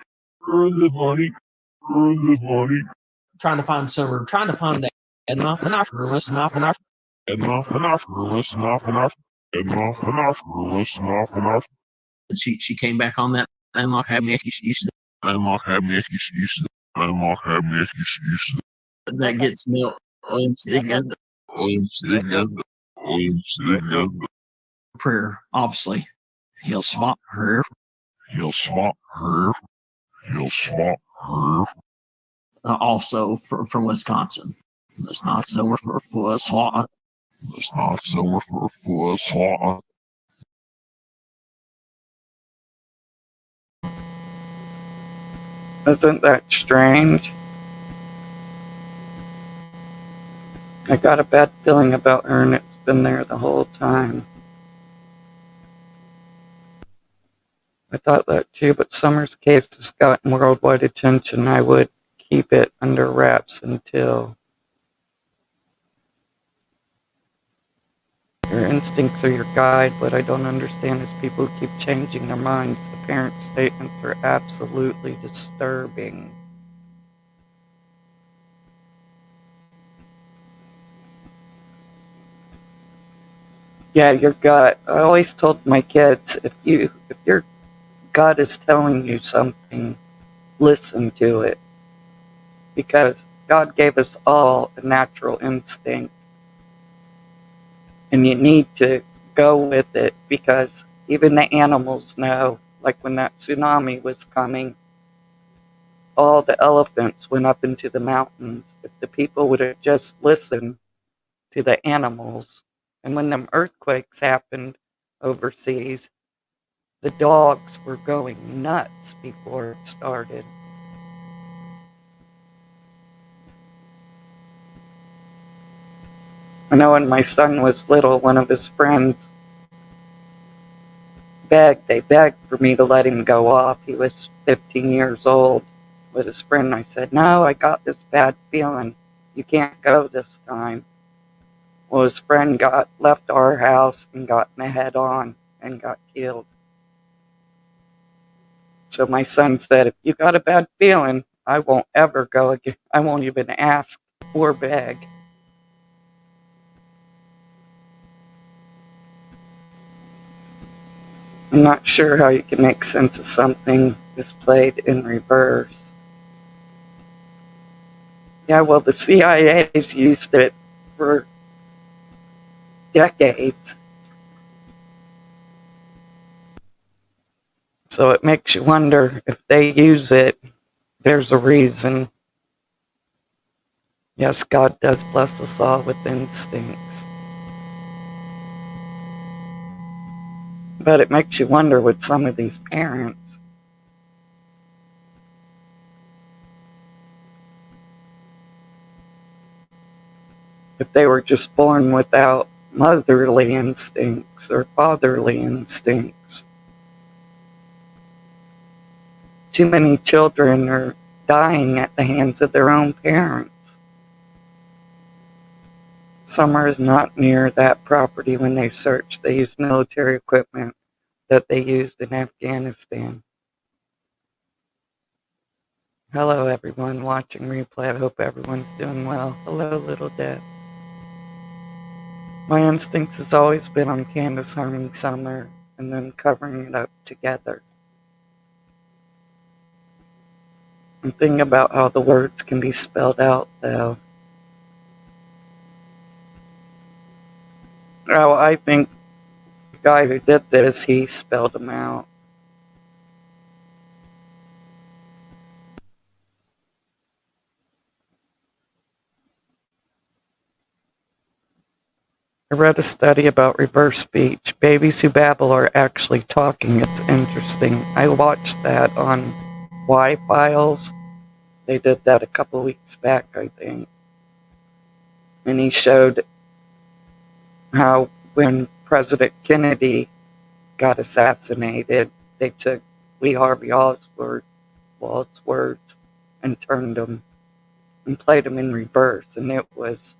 Trying to find summer, trying to find that and not she came back on that and like had me that gets milk. Prayer, obviously. He'll swap her. Also from Wisconsin. That's not somewhere for a slot. Isn't that strange? I got a bad feeling about her, and it's been there the whole time. I thought that too, but Summer's case has gotten worldwide attention. I would keep it under wraps until your instincts are your guide. What I don't understand is people who keep changing their minds. The parents' statements are absolutely disturbing. Yeah, your gut. I always told my kids, if your gut is telling you something, listen to it. Because God gave us all a natural instinct. And you need to go with it, because even the animals know, like when that tsunami was coming, all the elephants went up into the mountains. If the people would have just listened to the animals, and when them earthquakes happened overseas, the dogs were going nuts before it started. I know when my son was little, one of his friends they begged for me to let him go off. He was 15 years old with his friend. I said, no, I got this bad feeling. You can't go this time. Well, his friend left our house and got in a head on and got killed. So my son said, if you got a bad feeling, I won't ever go again. I won't even ask or beg. I'm not sure how you can make sense of something that's played in reverse. Yeah, well, the CIA's used it for decades. So it makes you wonder, if they use it, there's a reason. Yes, God does bless us all with instincts. But it makes you wonder with some of these parents. If they were just born without motherly instincts or fatherly instincts. Too many children are dying at the hands of their own parents. Summer is not near that property when they searched. They used military equipment that they used in Afghanistan. Hello, everyone watching replay. I hope everyone's doing well. Hello, little Deb. My instincts has always been on Candus harming Summer and then covering it up together. I'm thinking about how the words can be spelled out, though. Oh, I think the guy who did this, he spelled them out. I read a study about reverse speech. Babies who babble are actually talking. It's interesting. I watched that on Y-Files. They did that a couple weeks back, I think. And he showed how when President Kennedy got assassinated, they took Lee Harvey Oswald's words and turned them and played them in reverse. And it was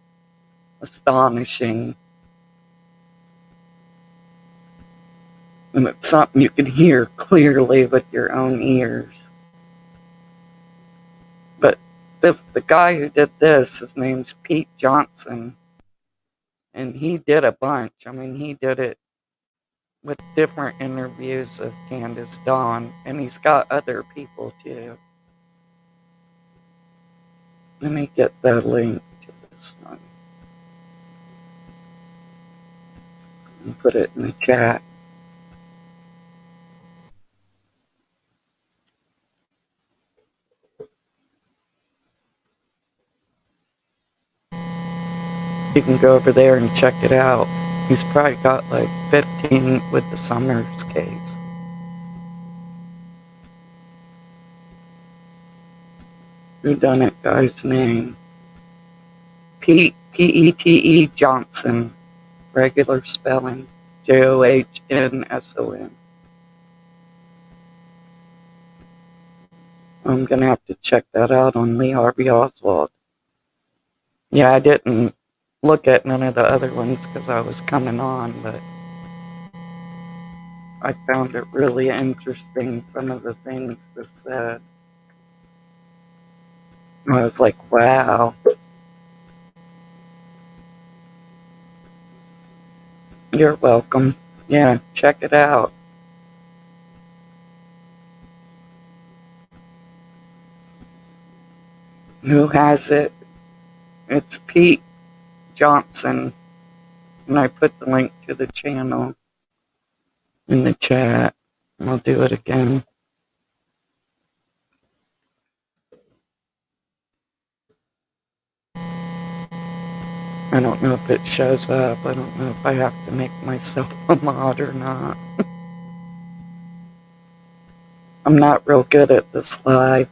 astonishing. And it's something you can hear clearly with your own ears. But the guy who did this, his name's Pete Johnson, and he did a bunch. I mean, he did it with different interviews of Candace Dawn, and he's got other people too. Let me get the link to this one and put it in the chat. You can go over there and check it out. He's probably got like 15 with the Summers case. whodunit guy's name? P-E-T-E Johnson. Regular spelling. Johnsson. I'm going to have to check that out on Lee Harvey Oswald. Yeah, I didn't look at none of the other ones because I was coming on, but I found it really interesting, some of the things they said. I was like, wow. You're welcome. Yeah, check it out. Who has it? It's Pete Johnson. And I put the link to the channel in the chat. I'll do it again. I don't know if it shows up. I don't know if I have to make myself a mod or not. I'm not real good at this live.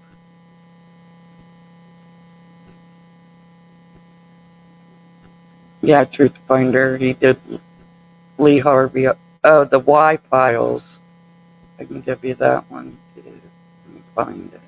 Yeah, Truth Finder, he did Lee Harvey. Oh, the Y files. I can give you that one too. Let me find it.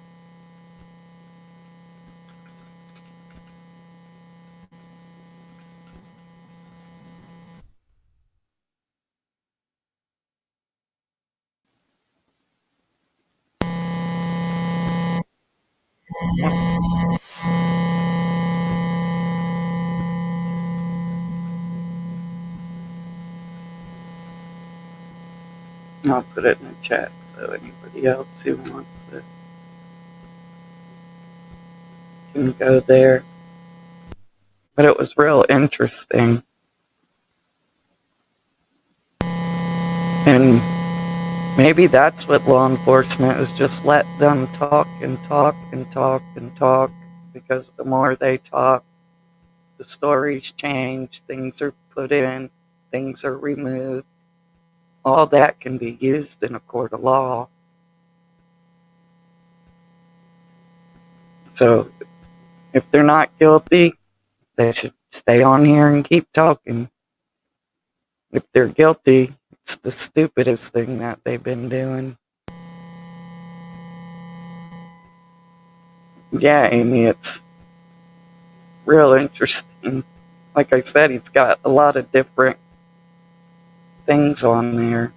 I'll put it in the chat so anybody else who wants it can go there. But it was real interesting. And maybe that's what law enforcement is, just let them talk and talk and talk and talk, because the more they talk, the stories change, things are put in, things are removed. All that can be used in a court of law. So if they're not guilty, they should stay on here and keep talking. If they're guilty, it's the stupidest thing that they've been doing. Yeah, Amy, it's real interesting. Like I said, he's got a lot of different things on there.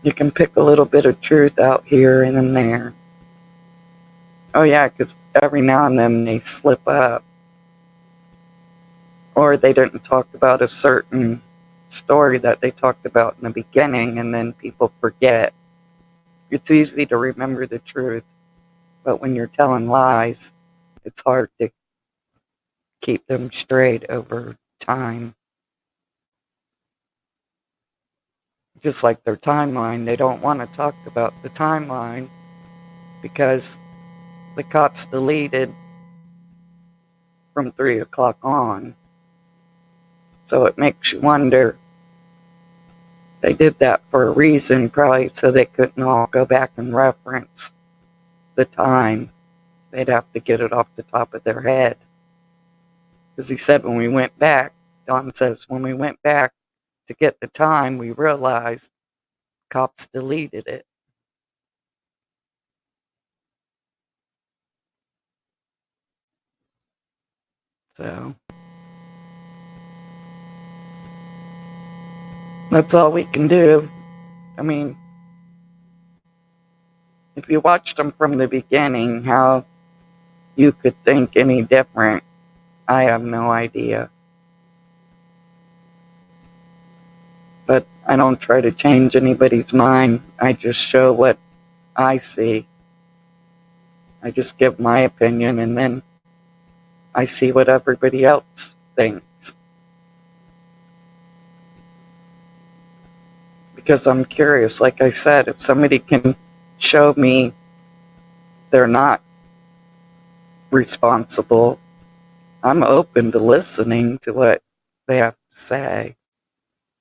You can pick a little bit of truth out here and then there. Oh yeah, because every now and then they slip up. Or they didn't talk about a certain story that they talked about in the beginning, and then people forget. It's easy to remember the truth, but when you're telling lies, it's hard to keep them straight over time. Just like their timeline, they don't want to talk about the timeline because the cops deleted from 3 o'clock on. So it makes you wonder, they did that for a reason, probably so they couldn't all go back and reference the time. They'd have to get it off the top of their head. Because he said when we went back, Don says, when we went back to get the time, we realized cops deleted it. So that's all we can do. I mean, if you watched them from the beginning, how you could think any different, I have no idea. But I don't try to change anybody's mind. I just show what I see. I just give my opinion, and then I see what everybody else thinks. Because I'm curious, like I said, if somebody can show me they're not responsible, I'm open to listening to what they have to say.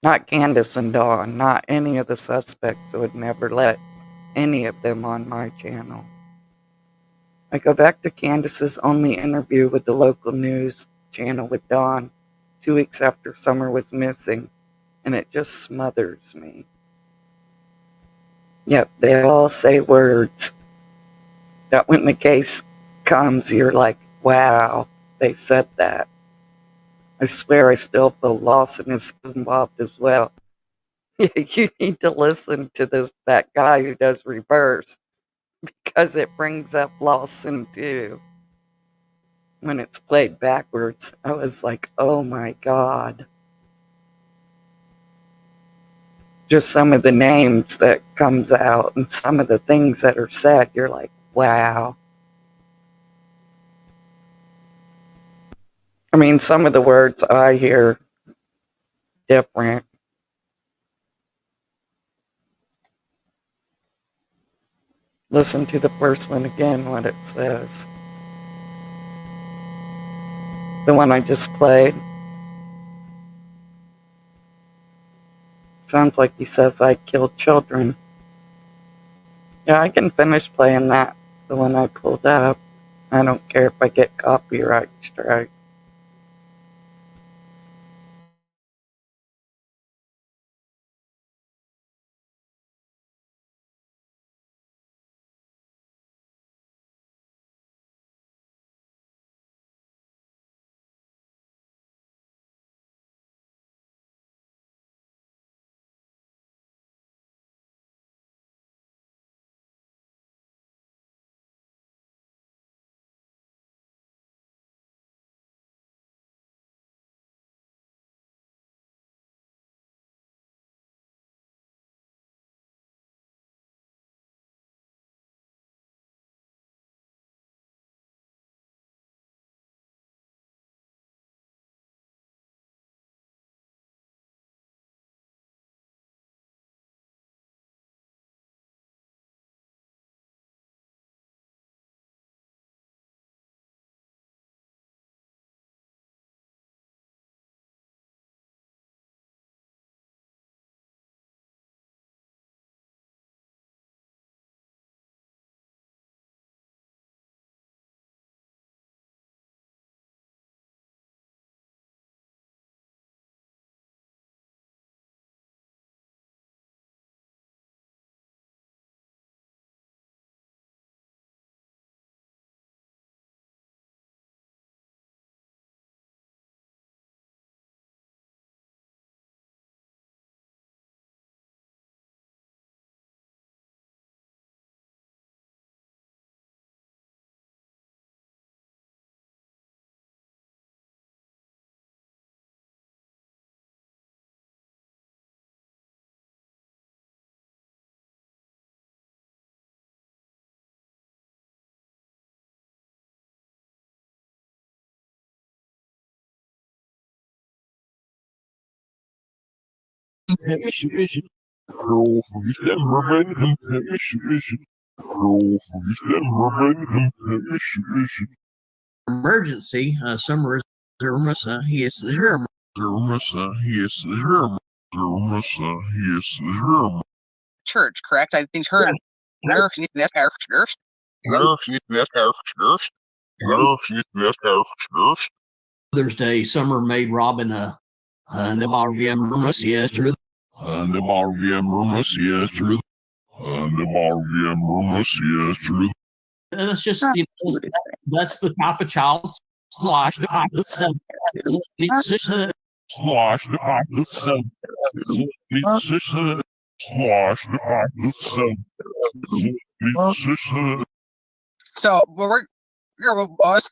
Not Candus and Dawn, not any of the suspects. I would never let any of them on my channel. I go back to Candace's only interview with the local news channel with Dawn 2 weeks after Summer was missing, and it just smothers me. Yep, they all say words that when the case comes, you're like, wow, they said that. I swear I still feel Lawson is involved as well. You need to listen to that guy who does reverse, because it brings up Lawson too. When it's played backwards, I was like, oh my God. Just some of the names that comes out and some of the things that are said, you're like, wow. I mean, some of the words I hear different. Listen to the first one again, what it says. The one I just played. Sounds like he says I killed children. Yeah, I can finish playing that, the one I pulled up. I don't care if I get copyright strike. Emergency, Summer is he is here. Church, correct? I think her. Mother's Day, Summer made Robin a that's just, you know, that's the top of child slosh. So, we're boss.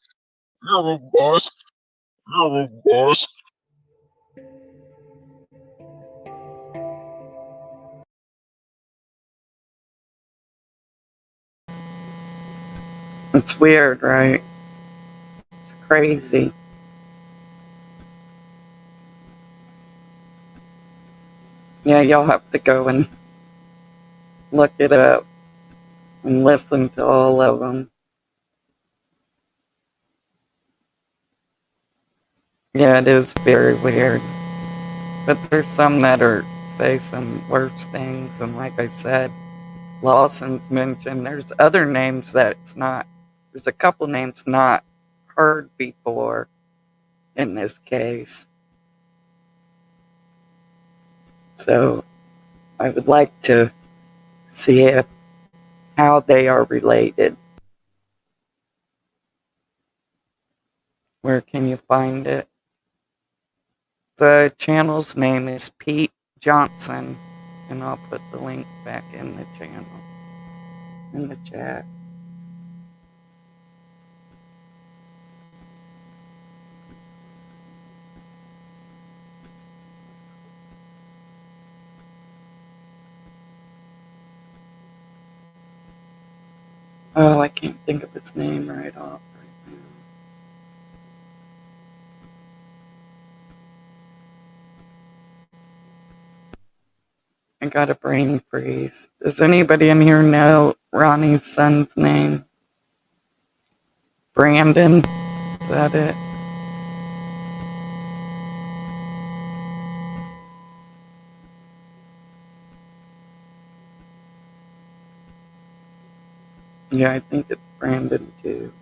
It's weird, right? It's crazy. Yeah, y'all have to go and look it up and listen to all of them. Yeah, it is very weird. But there's some that say some worse things, and like I said, Lawson's mentioned. There's other names that's not There's a couple names not heard before in this case. So I would like to see how they are related. Where can you find it? The channel's name is Pete Johnson, and I'll put the link back in the channel, in the chat. Oh, I can't think of his name right off right now. I got a brain freeze. Does anybody in here know Ronnie's son's name? Brandon? Is that it? Yeah, I think it's Brandon too.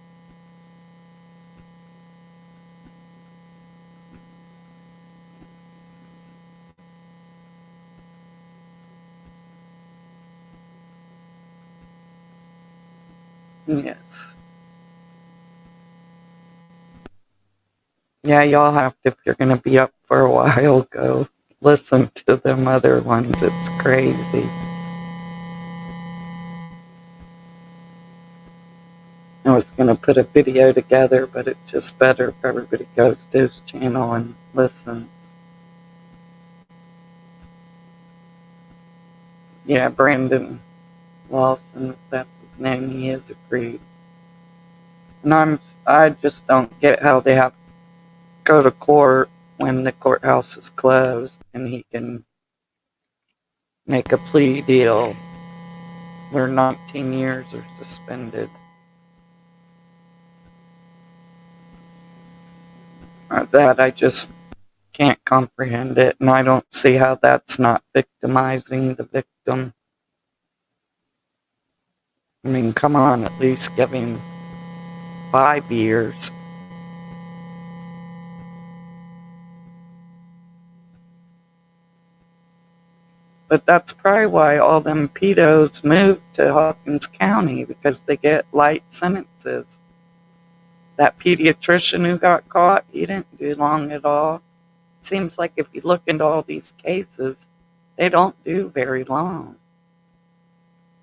Yes. Yeah, y'all have to, if you're going to be up for a while, go listen to them other ones. It's crazy. I was going to put a video together, but it's just better if everybody goes to his channel and listens. Yeah, Brandon Lawson, if that's his name, he is a creep. And I just don't get how they have to go to court when the courthouse is closed and he can make a plea deal where 19 years are suspended. That I just can't comprehend it, and I don't see how that's not victimizing the victim. I mean, come on, at least give him 5 years. But that's probably why all them pedos moved to Hawkins County, because they get light sentences. That pediatrician who got caught, he didn't do long at all. Seems like if you look into all these cases, they don't do very long.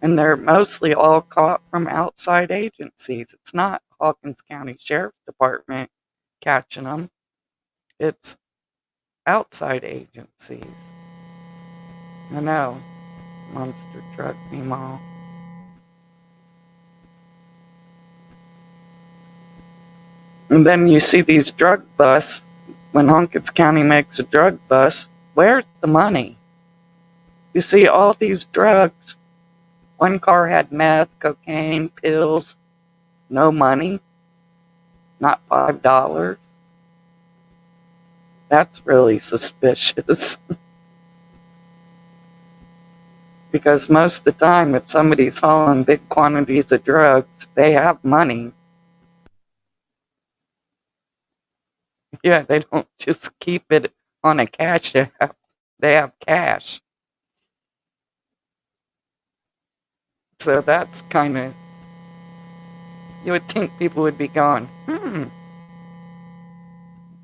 And they're mostly all caught from outside agencies. It's not Hawkins County Sheriff's Department catching them. It's outside agencies. I know. Monster truck me all. And then you see these drug busts. When Hawkins County makes a drug bust, where's the money? You see all these drugs. One car had meth, cocaine, pills. No money. Not $5. That's really suspicious. Because most of the time, if somebody's hauling big quantities of drugs, they have money. Yeah, they don't just keep it on a cash app. They have cash. So that's kind of, you would think people would be going,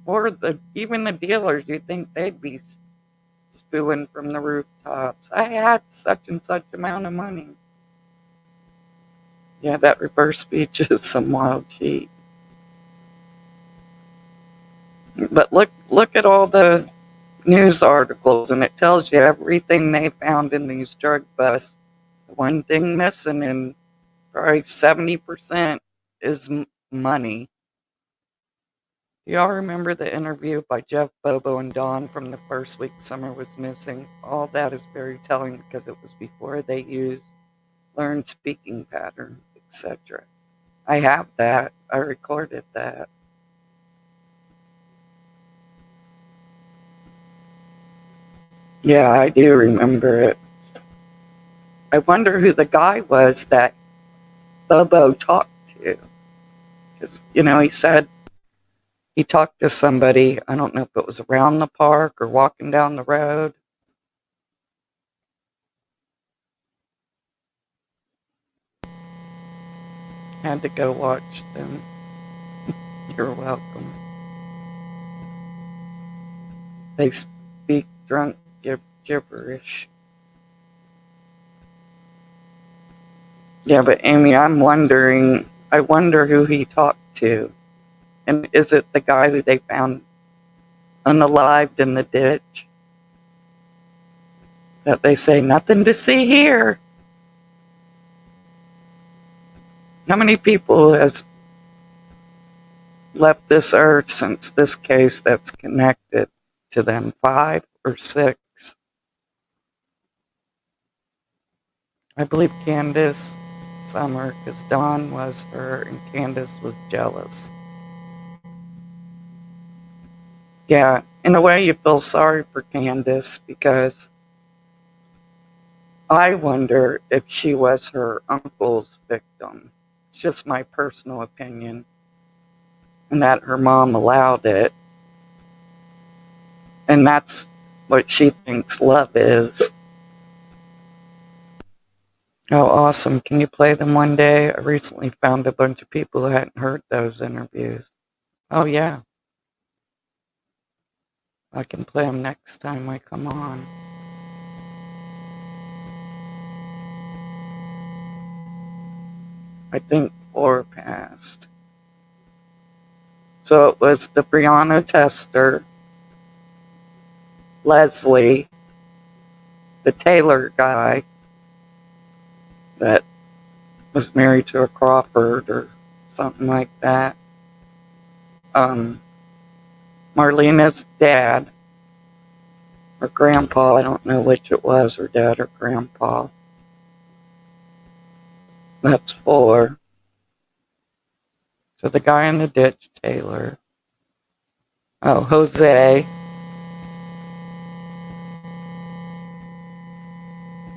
Or even the dealers, you'd think they'd be spewing from the rooftops. I had such and such amount of money. Yeah, that reverse speech is some wild shit. But look at all the news articles, and it tells you everything they found in these drug busts. One thing missing, and probably 70% is money. Y'all remember the interview by Jeff Bobo and Dawn from the first week Summer was missing? All that is very telling because it was before they used learned speaking patterns, etc. I have that. I recorded that. Yeah, I do remember it. I wonder who the guy was that Bobo talked to. He said he talked to somebody, I don't know if it was around the park or walking down the road. Had to go watch them. You're welcome. They speak drunk gibberish. Yeah, but Amy, I wonder who he talked to. And is it the guy who they found unalived in the ditch? That they say, nothing to see here. How many people has left this earth since this case that's connected to them? 5 or 6? I believe Candace Summer, because Dawn was her and Candace was jealous. Yeah, in a way you feel sorry for Candace because I wonder if she was her uncle's victim. It's just my personal opinion. And that her mom allowed it. And that's what she thinks love is. Oh, awesome. Can you play them one day? I recently found a bunch of people who hadn't heard those interviews. Oh, yeah. I can play them next time I come on. I think 4 passed. So it was the Brianna Tester, Leslie, the Taylor guy that was married to a Crawford or something like that. Marlena's dad, or grandpa, I don't know which it was, her dad or grandpa. That's 4. So the guy in the ditch, Taylor. Oh, Jose.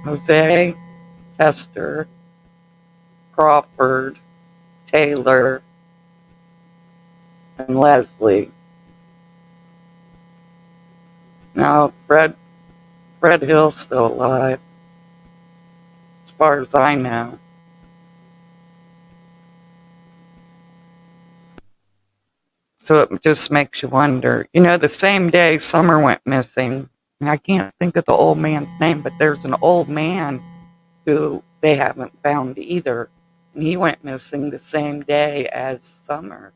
Jose, Tester, Crawford, Taylor, and Leslie. Now, Fred Hill's still alive, as far as I know. So it just makes you wonder. The same day Summer went missing, and I can't think of the old man's name, but there's an old man who they haven't found either. And he went missing the same day as Summer.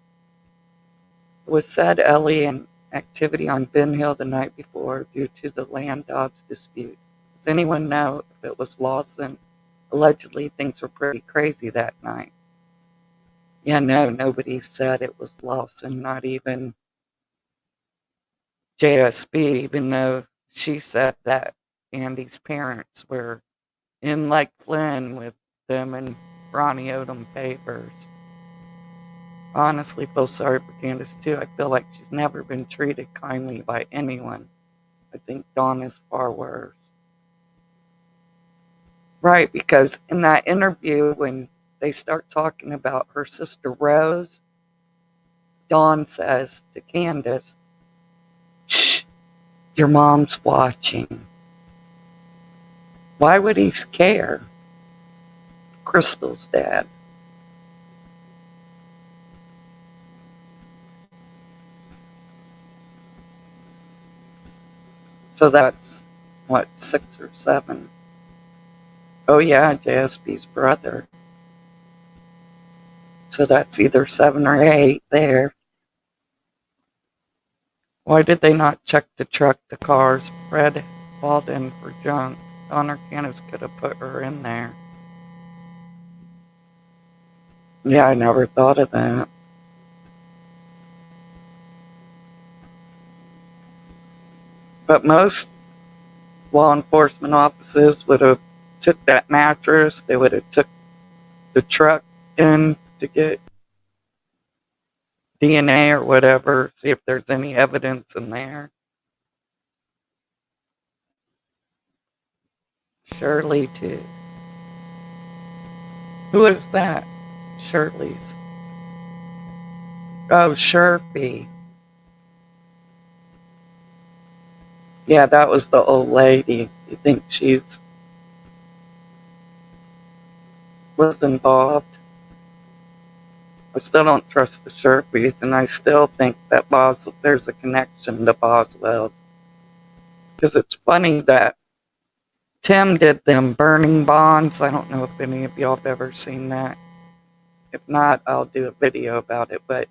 It was said Ellie and activity on Ben Hill the night before due to the land dogs dispute. Does anyone know if it was Lawson? Allegedly, things were pretty crazy that night. Yeah, no, nobody said it was Lawson, not even JSB, even though she said that Andy's parents were in Lake Flynn with them and Ronnie owed them favors. Honestly, feel sorry for Candace too. I feel like she's never been treated kindly by anyone. I think Dawn is far worse. Right, because in that interview, when they start talking about her sister Rose, Dawn says to Candace, "Shh, your mom's watching." Why would he care? Crystal's dad. So that's, what, 6 or 7? Oh yeah, JSB's brother. So that's either 7 or 8 there. Why did they not check the truck, the cars? Fred hauled in for junk. Don or Candace could have put her in there. Yeah, I never thought of that. But most law enforcement offices would have took that mattress. They would have took the truck in to get DNA or whatever, see if there's any evidence in there. Shirley, too. Who is that? Shirley's. Oh, Sherpy. Yeah, that was the old lady. You think she's was involved? I still don't trust the Sherpies, and I still think that there's a connection to Boswell's. Because it's funny that Tim did them burning bonds. I don't know if any of y'all have ever seen that. If not, I'll do a video about it. But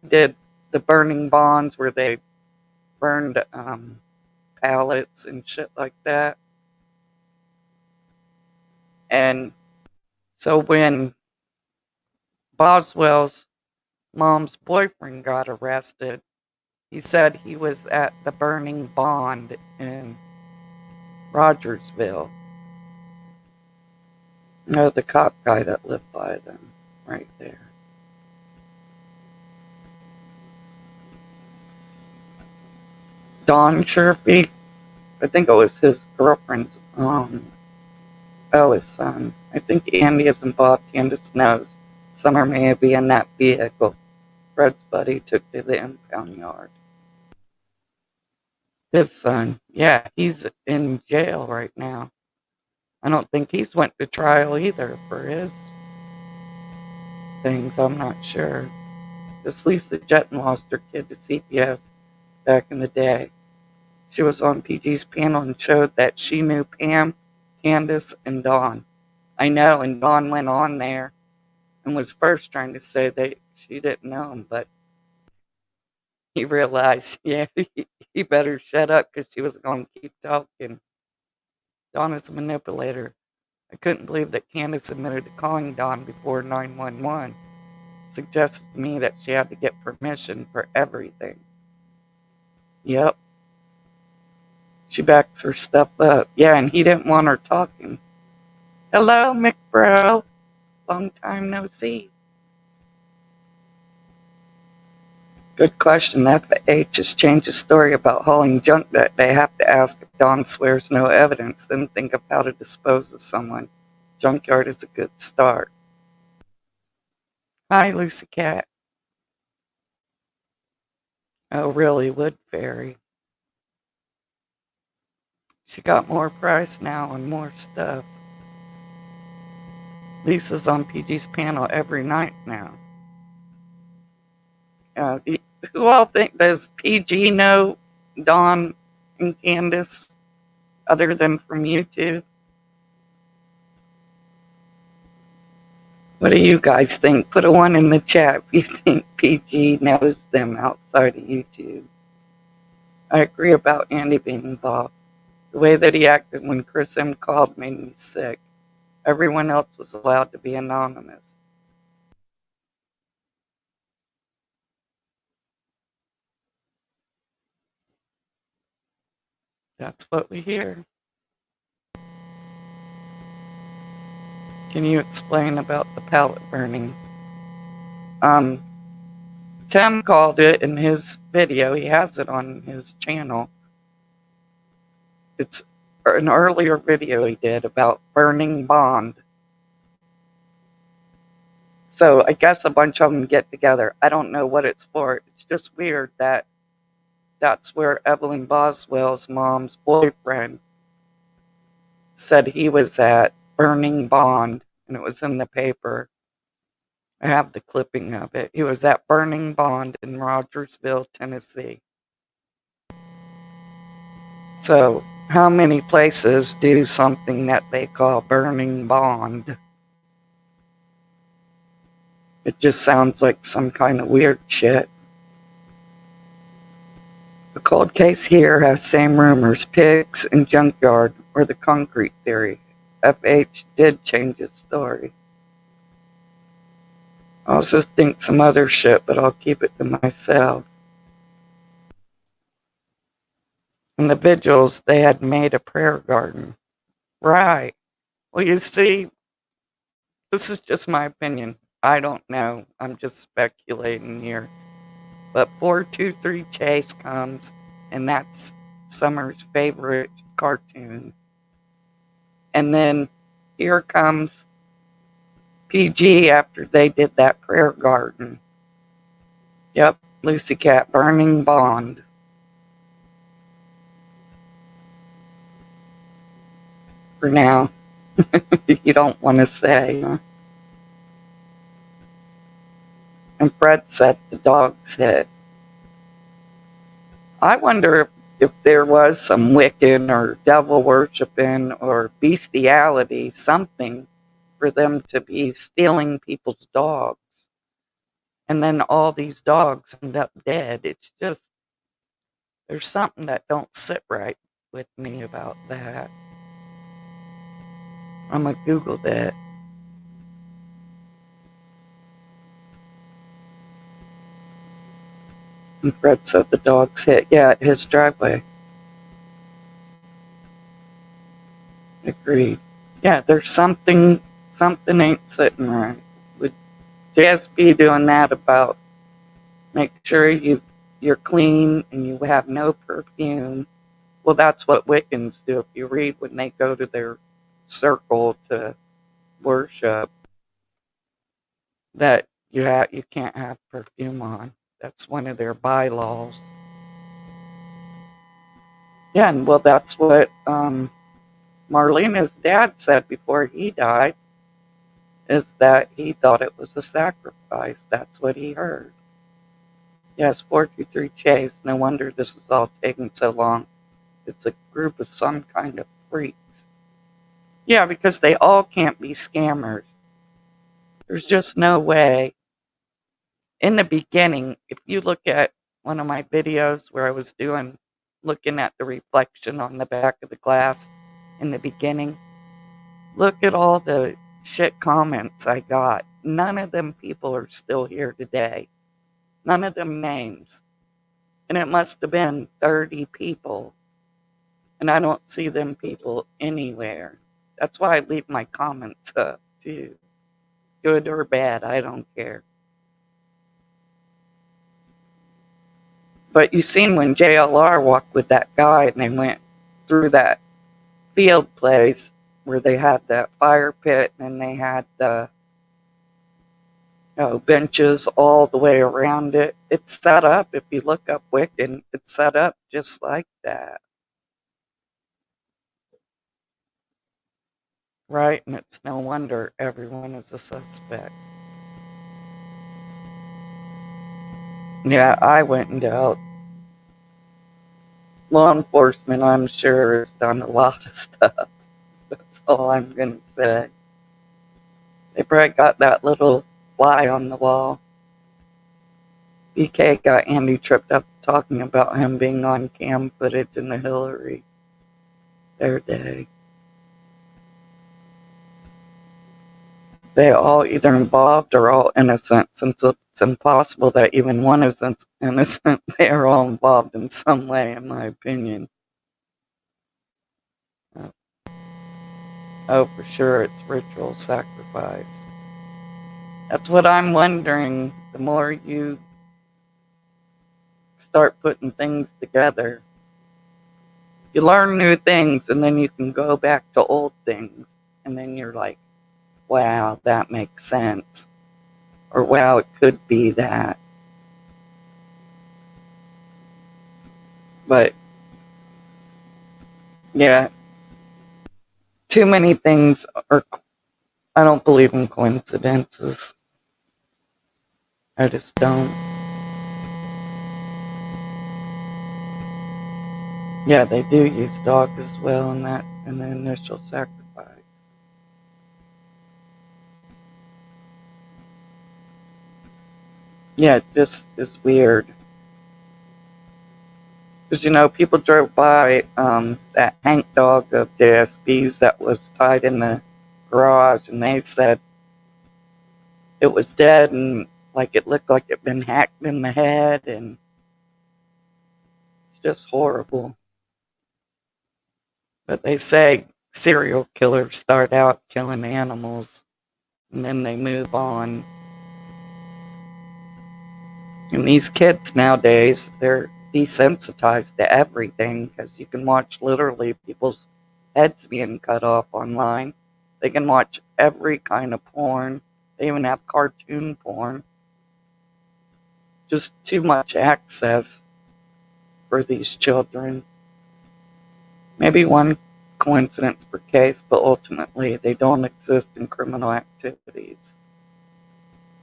did the burning bonds where they burned pallets and shit like that. And so when Boswell's mom's boyfriend got arrested, he said he was at the burning bond in Rogersville. No, the cop guy that lived by them, right there. Don Sherfy, I think it was his girlfriend's, his son. I think Andy is involved. Candus knows. Summer may be in that vehicle Fred's buddy took to the impound yard. His son, yeah, he's in jail right now. I don't think he's went to trial either for his things. I'm not sure. This Lisa Jetton lost her kid to CPS back in the day. She was on PG's panel and showed that she knew Pam, Candace, and Dawn. I know, and Dawn went on there and was first trying to say that she didn't know him, but he realized, yeah, he better shut up because she was going to keep talking. Dawn is a manipulator. I couldn't believe that Candace admitted to calling Dawn before 911. Suggested to me that she had to get permission for everything. Yep. She backs her stuff up. Yeah, and he didn't want her talking. Hello, McBro. Long time no see. Good question. FH has changed the story about hauling junk that they have to ask if Dawn swears no evidence, then think of how to dispose of someone. Junkyard is a good start. Hi, Lucy Cat. Oh, really? Wood Fairy. She got more price now and more stuff. Lisa's on PG's panel every night now. Who all think, does PG know Dawn and Candace other than from YouTube? What do you guys think? Put a 1 in the chat if you think PG knows them outside of YouTube. I agree about Andy being involved. The way that he acted when Chris M called made me sick. Everyone else was allowed to be anonymous. That's what we hear. Can you explain about the pallet burning? Tim called it in his video. He has it on his channel. It's an earlier video he did about burning bond. So I guess a bunch of them get together. I don't know what it's for. It's just weird that that's where Evelyn Boswell's mom's boyfriend said he was at, burning bond, and it was in the paper. I have the clipping of it. He was at burning bond in Rogersville, Tennessee. So how many places do something that they call burning bond? It just sounds like some kind of weird shit. The cold case here has same rumors, pigs and junkyard, or the concrete theory. FH did change his story. I also think some other shit, but I'll keep it to myself. In the vigils, they had made a prayer garden. Right. Well, you see, this is just my opinion. I don't know. I'm just speculating here. But 423 Chase comes, and that's Summer's favorite cartoon. And then here comes PG after they did that prayer garden. Yep, Lucy Cat, Burning Bond. For now. You don't want to say, huh? And Fred said the dog's hit. I wonder if there was some Wiccan or devil worshiping or bestiality, something for them to be stealing people's dogs. And then all these dogs end up dead. It's just, there's something that don't sit right with me about that. I'm going to Google that. And Fred said the dog's hit. Yeah, at his driveway. Agreed. Yeah, there's something ain't sitting right. Would just be doing that about make sure you're clean and you have no perfume. Well, that's what Wiccans do. If you read when they go to their circle to worship, that you can't have perfume on. That's one of their bylaws. Yeah, and well, that's what Marlena's dad said before he died, is that he thought it was a sacrifice. That's what he heard. Yes, 423 Chase. No wonder this is all taking so long. It's a group of some kind of freaks. Yeah, because they all can't be scammers. There's just no way. In the beginning, if you look at one of my videos where I was looking at the reflection on the back of the glass in the beginning, look at all the shit comments I got. None of them people are still here today. None of them names. And it must have been 30 people. And I don't see them people anywhere. That's why I leave my comments up, too. Good or bad, I don't care. But you seen when JLR walked with that guy and they went through that field place where they had that fire pit and they had the benches all the way around it. It's set up, if you look up Wiccan, it's set up just like that. Right? And it's no wonder everyone is a suspect. Yeah, I went and out. Law enforcement, I'm sure, has done a lot of stuff. That's all I'm going to say. They probably got that little fly on the wall. BK got Andy tripped up talking about him being on cam footage in the Hillary their day. They all either involved or all innocent, since it's impossible that even one is innocent. They are all involved in some way, in my opinion. Oh, for sure, it's ritual sacrifice. That's what I'm wondering. The more you start putting things together, you learn new things, and then you can go back to old things, and then you're like, wow, that makes sense. Or wow, it could be that. But yeah, too many things are, I don't believe in coincidences. I just don't. Yeah, they do use dogs as well in the initial sacrifice. Yeah, it just is weird. Because, people drove by that Hank dog of JSB's that was tied in the garage, and they said it was dead and like it looked like it'd been hacked in the head, and it's just horrible. But they say serial killers start out killing animals and then they move on. And these kids nowadays, they're desensitized to everything because you can watch literally people's heads being cut off online. They can watch every kind of porn. They even have cartoon porn. just too much access for these children. Maybe one coincidence per case, but ultimately they don't exist in criminal activities.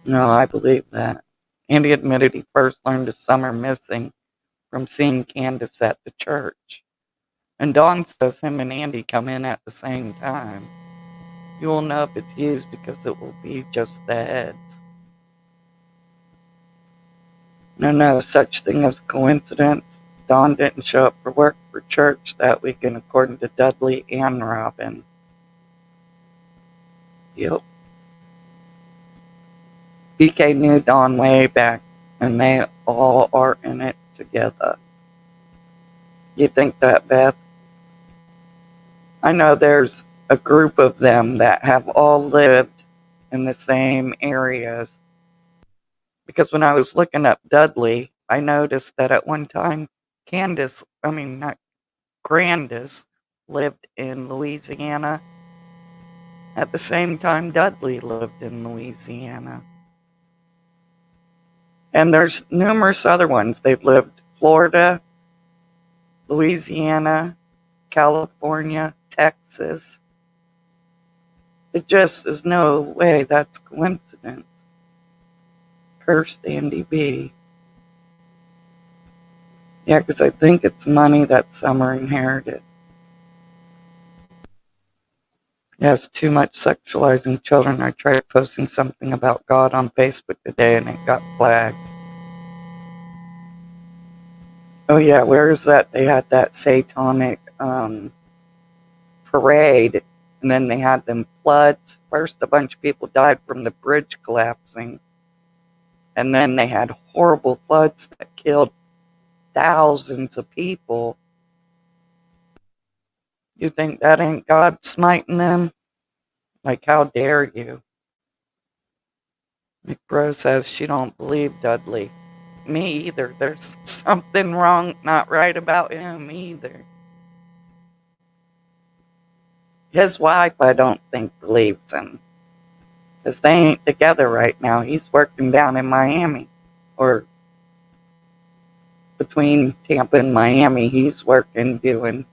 No, I believe that. Andy admitted he first learned of Summer missing from seeing Candus at the church. And Dawn says him and Andy come in at the same time. You will know if it's used because it will be just the heads. No such thing as coincidence. Dawn didn't show up for work for church that weekend, according to Dudley and Robin. Yep. BK knew Dawn way back, and they all are in it together. You think that, Beth? I know there's a group of them that have all lived in the same areas. Because when I was looking up Dudley, I noticed that at one time, Grandis lived in Louisiana. At the same time, Dudley lived in Louisiana. And there's numerous other ones. They've lived Florida, Louisiana, California, Texas. It just is no way that's coincidence. Cursed Andy B. Yeah, because I think it's money that Summer inherited. Yes, too much sexualizing children. I tried posting something about God on Facebook today and it got flagged. Oh yeah, where is that? They had that satanic parade, and then they had them floods. First, a bunch of people died from the bridge collapsing, and then they had horrible floods that killed thousands of people. You think that ain't God smiting them? Like, how dare you? McBro says she don't believe Dudley. Me either. There's something wrong, not right about him either. His wife, I don't think, believes him. Because they ain't together right now. He's working down in Miami. Or between Tampa and Miami, he's working doing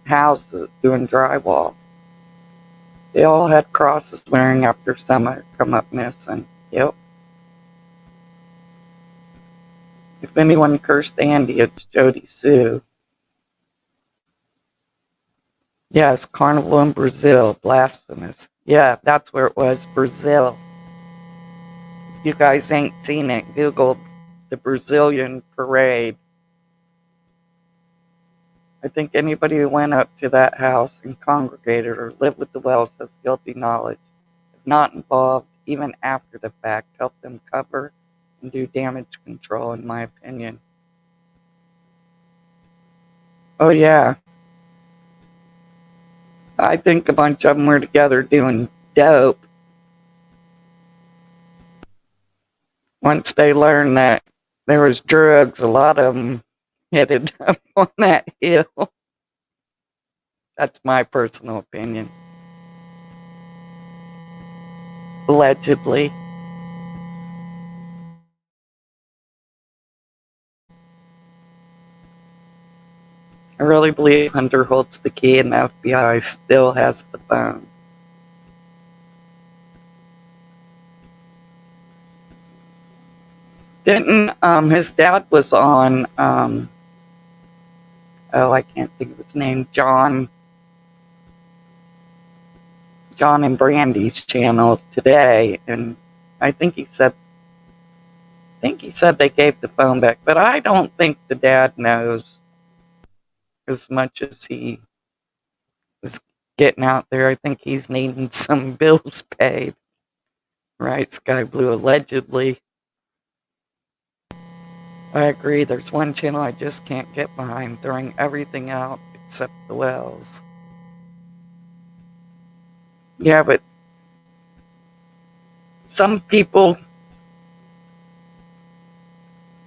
houses, doing drywall. They all had crosses wearing after Summer come up missing. Yep. If anyone cursed Andy, it's Jody Sue. Yes, Carnival in Brazil. Blasphemous. Yeah, that's where it was, Brazil. If you guys ain't seen it, Google the Brazilian parade. I think anybody who went up to that house and congregated or lived with the Wells has guilty knowledge. If not involved, even after the fact, help them cover and do damage control, in my opinion. Oh yeah. I think a bunch of them were together doing dope. Once they learned that there was drugs, a lot of them headed up on that hill. That's my personal opinion. Allegedly. I really believe Hunter holds the key and the FBI still has the phone. Didn't, his dad was on, I can't think of his name, John and Brandy's channel today, and I think he said they gave the phone back, but I don't think the dad knows as much as he is getting out there. I think he's needing some bills paid. Right, Sky Blue, allegedly. I agree, there's one channel I just can't get behind, throwing everything out except the Wells. Yeah, but some people,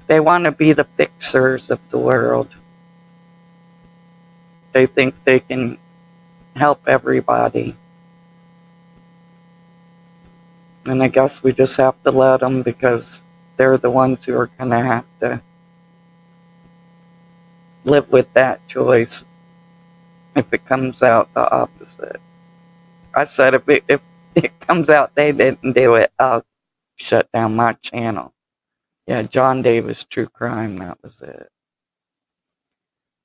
they want to be the fixers of the world. They think they can help everybody. And I guess we just have to let them, because they're the ones who are going to have to live with that choice if it comes out the opposite. I said if it comes out they didn't do it, I'll shut down my channel. Yeah, John Davis True Crime, that was it.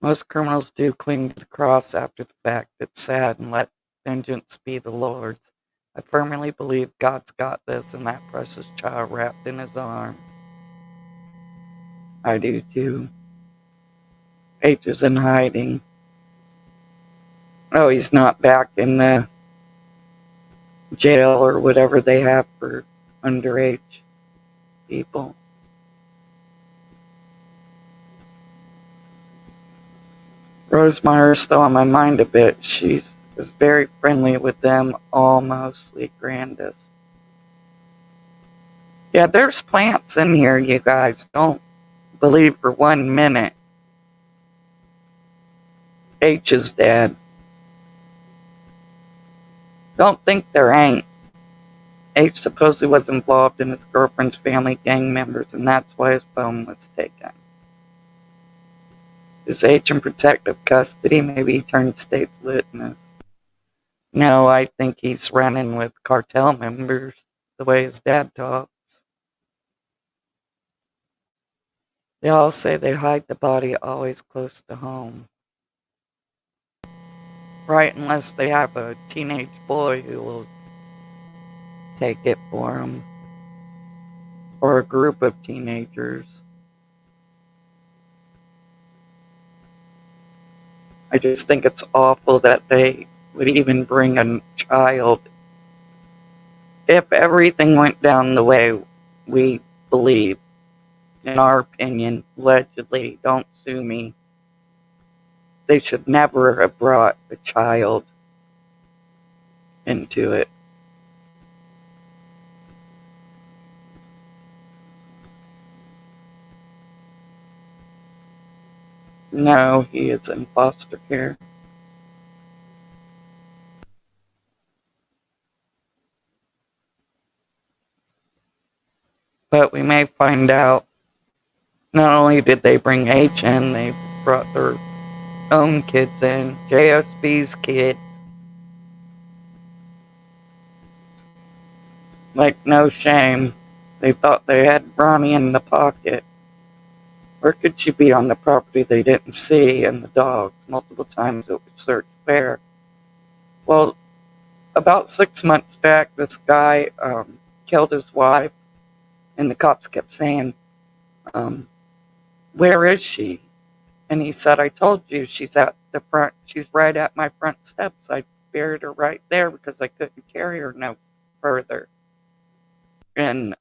Most criminals do cling to the cross after the fact. It's sad, and let vengeance be the Lord's. I firmly believe God's got this and that precious child wrapped in his arms. I do too. H is in hiding. Oh, he's not back in the jail or whatever they have for underage people. Rosemeyer's still on my mind a bit. She is very friendly with them, all mostly Grandis. Yeah, there's plants in here, you guys. Don't believe for 1 minute H is dead. Don't think there ain't. H supposedly was involved in his girlfriend's family gang members, and that's why his phone was taken. Is H in protective custody? Maybe he turned state's witness. No, I think he's running with cartel members, the way his dad talks. They all say they hide the body always close to home. Right, unless they have a teenage boy who will take it for them. Or a group of teenagers. I just think it's awful that they would even bring a child. If everything went down the way we believe, in our opinion, allegedly, don't sue me, they should never have brought a child into it. No, he is in foster care. But we may find out, not only did they bring H in, they brought their own kids in. JSB's kid. Like, no shame. They thought they had Ronnie in the pocket. Where could she be on the property they didn't see? And the dogs. Multiple times it was searched there. Well, about 6 months back, this guy killed his wife. And the cops kept saying, where is she? And he said, I told you she's at the front. She's right at my front steps. I buried her right there because I couldn't carry her no further. And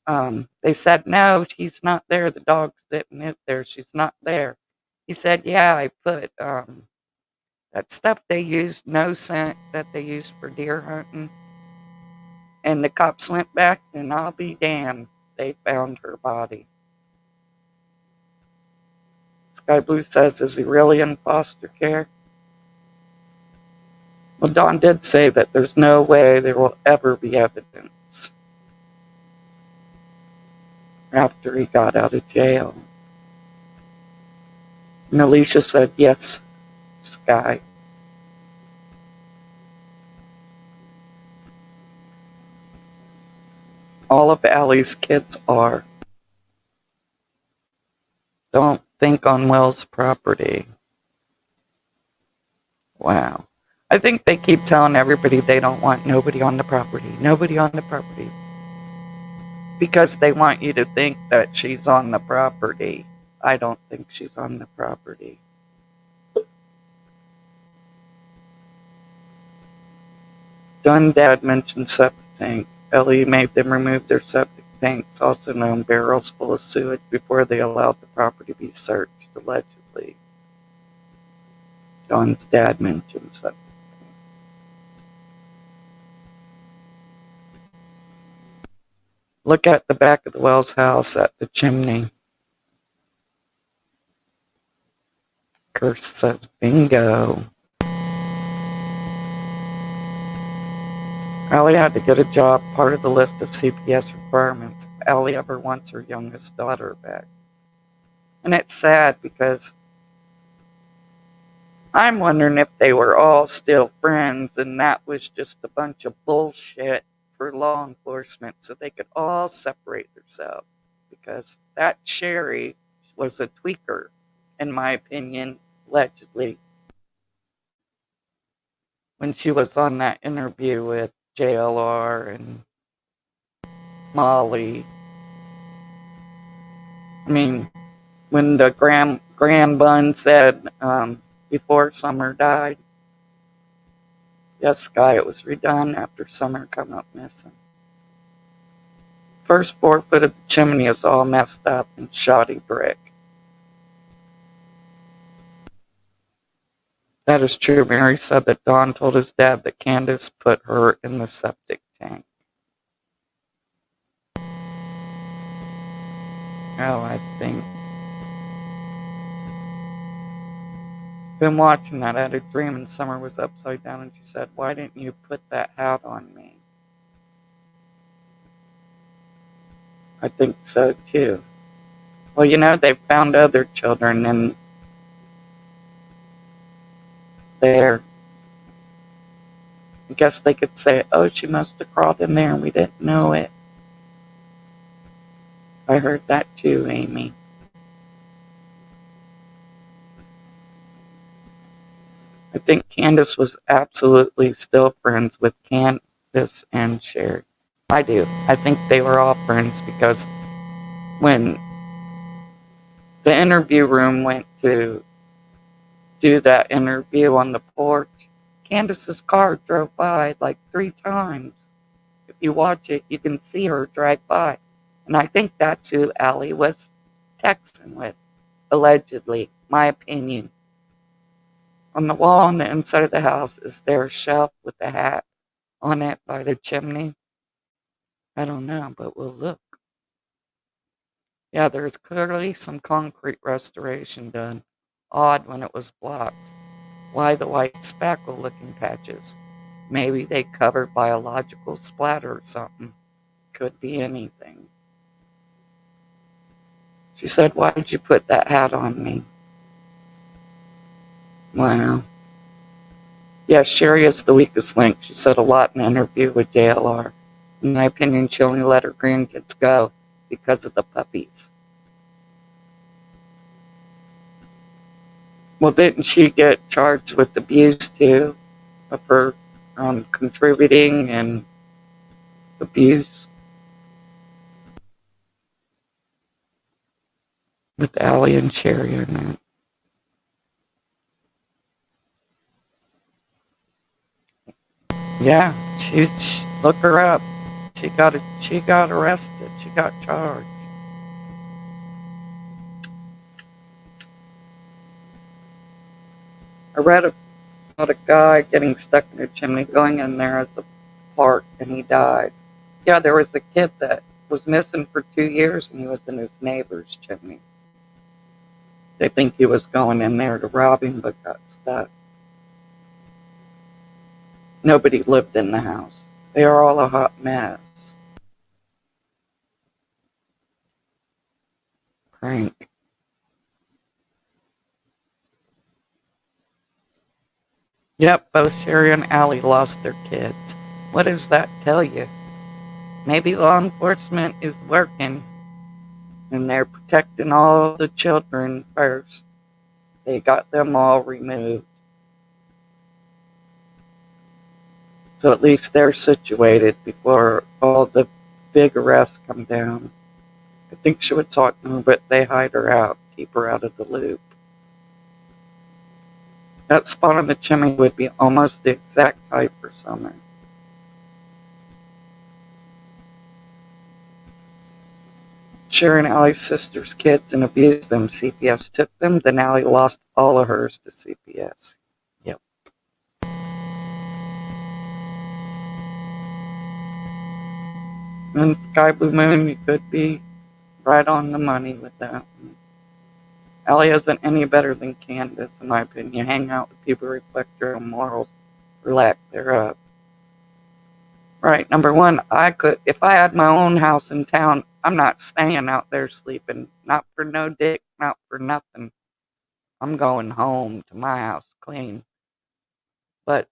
they said, no, she's not there. The dogs didn't live there. She's not there. He said, yeah, I put that stuff they used, no scent, that they used for deer hunting. And the cops went back, and I'll be damned, they found her body. Sky Blue says, is he really in foster care? Well, Don did say that there's no way there will ever be evidence after he got out of jail. And Alicia said, yes, Sky. All of Allie's kids are. Don't think on Will's property. Wow. I think they keep telling everybody they don't want nobody on the property. Nobody on the property. Because they want you to think that she's on the property. I don't think she's on the property. Dunn dad mentioned septic tank. Ellie made them remove their septic tanks, also known barrels full of sewage, before they allowed the property to be searched, allegedly. Don's dad mentioned septic tank. Look at the back of the Wells house at the chimney. Curse says bingo. Allie had to get a job, part of the list of CPS requirements. Allie ever wants her youngest daughter back. And it's sad because I'm wondering if they were all still friends and that was just a bunch of bullshit for law enforcement so they could all separate themselves. Because that Sherry was a tweaker, in my opinion, allegedly. When she was on that interview with JLR and Molly. I mean, when the grand bun said before Summer died, yes, Sky, it was redone after Summer come up missing. First 4 foot of the chimney is all messed up and shoddy brick. That is true. Mary said that Don told his dad that Candus put her in the septic tank. Oh, I think. Been watching that. I had a dream and Summer was upside down and she said, "Why didn't you put that hat on me?" I think so too. Well, you know, they found other children and there. I guess they could say, "Oh, she must have crawled in there and we didn't know it." I heard that too, Amy. I think Candus was absolutely still friends with Candus and Sherry. I do. I think they were all friends because when the interview room went to do that interview on the porch, Candus's car drove by like 3 times. If you watch it, you can see her drive by. And I think that's who Allie was texting with, allegedly, my opinion. On the wall on the inside of the house is there a shelf with a hat on it by the chimney. I don't know, but we'll look. Yeah, there's clearly some concrete restoration done. Odd when it was blocked. Why the white spackle looking patches? Maybe they covered biological splatter or something. Could be anything. She said, "Why did you put that hat on me?" Wow. Yeah, Sherry is the weakest link. She said a lot in the interview with JLR. In my opinion, she only let her grandkids go because of the puppies. Well, didn't she get charged with abuse too? Of her contributing and abuse? With Allie and Sherry or not? Yeah, she look her up. She got arrested. She got charged. I read about a guy getting stuck in a chimney, going in there as a part, and he died. Yeah, there was a kid that was missing for 2 years, and he was in his neighbor's chimney. They think he was going in there to rob him, but got stuck. Nobody lived in the house. They are all a hot mess. Prank. Yep, both Sherry and Allie lost their kids. What does that tell you? Maybe law enforcement is working and they're protecting all the children first. They got them all removed. So at least they're situated before all the big arrests come down. I think she would talk to her, but they hide her out, keep her out of the loop. That spot on the chimney would be almost the exact height for Summer. Sherry and Allie's sister's kids and abused them. CPS took them, then Allie lost all of hers to CPS. Yep. And Sky Blue Moon, you could be right on the money with that one. Allie isn't any better than Candus, in my opinion. Hang out with people who reflect your own morals or lack thereof. Right, number one, if I had my own house in town, I'm not staying out there sleeping. Not for no dick, not for nothing. I'm going home to my house clean. But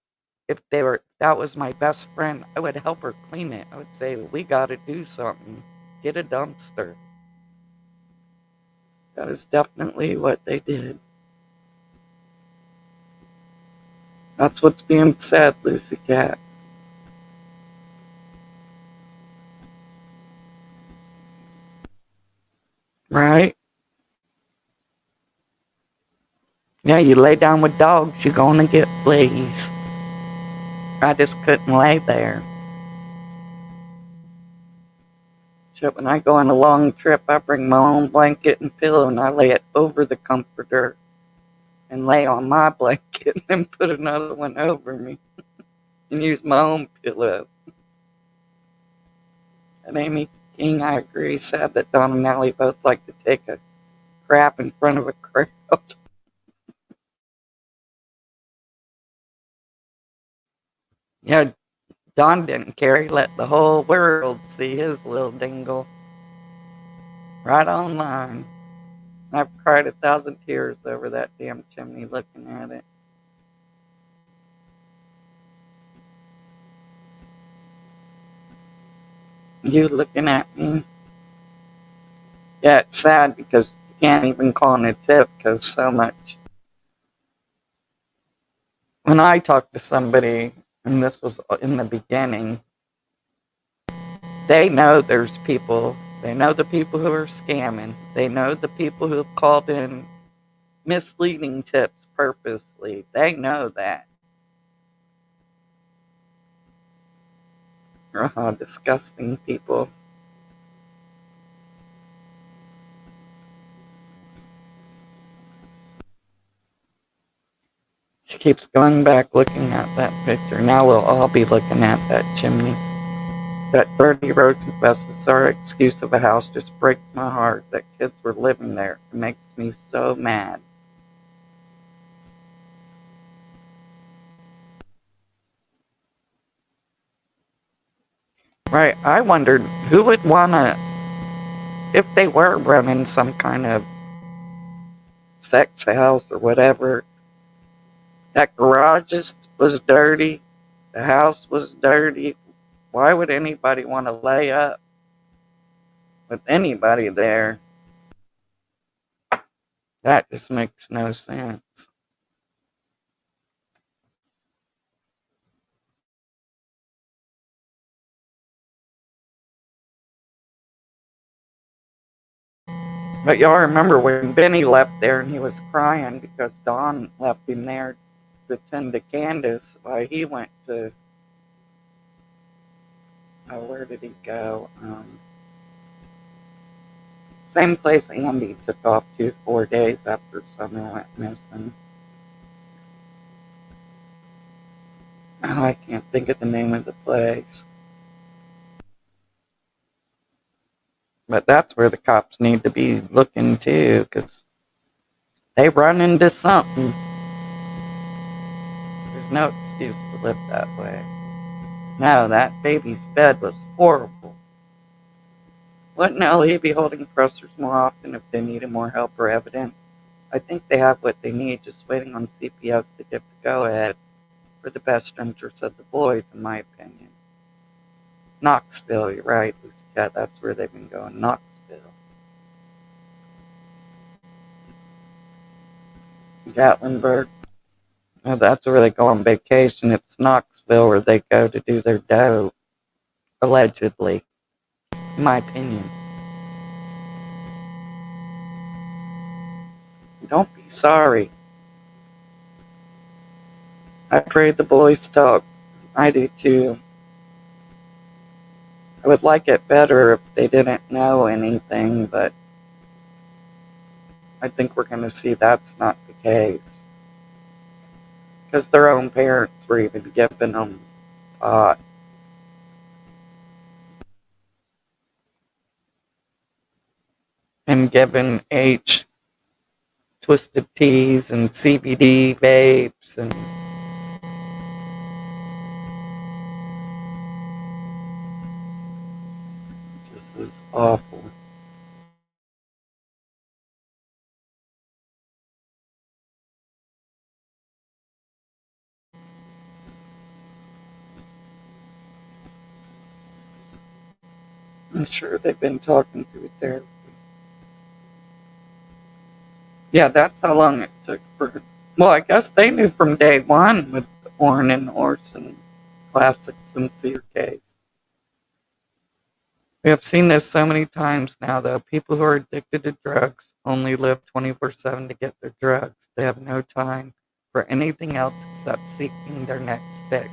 if that was my best friend, I would help her clean it. I would say, we got to do something. Get a dumpster. That is definitely what they did. That's what's being said, Lucy Cat. Right? Yeah, you lay down with dogs, you're going to get fleas. I just couldn't lay there. So when I go on a long trip, I bring my own blanket and pillow and I lay it over the comforter and lay on my blanket and then put another one over me and use my own pillow. And Amy King, I agree, said that Don and Allie both like to take a crap in front of a crowd. Yeah, Don didn't care. He let the whole world see his little dingle right online. I've cried 1,000 tears over that damn chimney looking at it. You looking at me? Yeah, it's sad because you can't even call it a tip because so much. When I talk to somebody, and this was in the beginning, they know there's people. They know the people who are scamming. They know the people who have called in misleading tips purposely. They know that. Disgusting people. She keeps going back looking at that picture. Now we'll all be looking at that chimney. That 30-row confesses our excuse of a house just breaks my heart that kids were living there. It makes me so mad. Right, I wondered who would want to, if they were running some kind of sex house or whatever, that garage was dirty, the house was dirty. Why would anybody want to lay up with anybody there? That just makes no sense. But y'all remember when Benny left there and he was crying because Don left him there to attend to Candus while he went to, where did he go? Same place Andy took off to 4 days after Summer went missing. Oh, I can't think of the name of the place. But that's where the cops need to be looking too, because they run into something. There's no excuse to live that way. No, that baby's bed was horrible. Wouldn't Ellie be holding pressers more often if they needed more help or evidence? I think they have what they need, just waiting on CPS to give the go-ahead for the best interests of the boys, in my opinion. Knoxville, you're right, Lucy Cat, that's where they've been going, Knoxville. Gatlinburg. Oh, that's where they go on vacation. It's Knoxville where they go to do their dope, allegedly, in my opinion. Don't be sorry. I pray the boys talk. I do too. I would like it better if they didn't know anything, but I think we're going to see that's not the case. Because their own parents were even giving them pot. And giving H twisted teas and CBD vapes and this is awful. I'm sure they've been talking to a therapist. Yeah, that's how long it took for. Well, I guess they knew from day one with Orrin and Orson, classic sincere case. We have seen this so many times now, though. People who are addicted to drugs only live 24/7 to get their drugs. They have no time for anything else except seeking their next fix.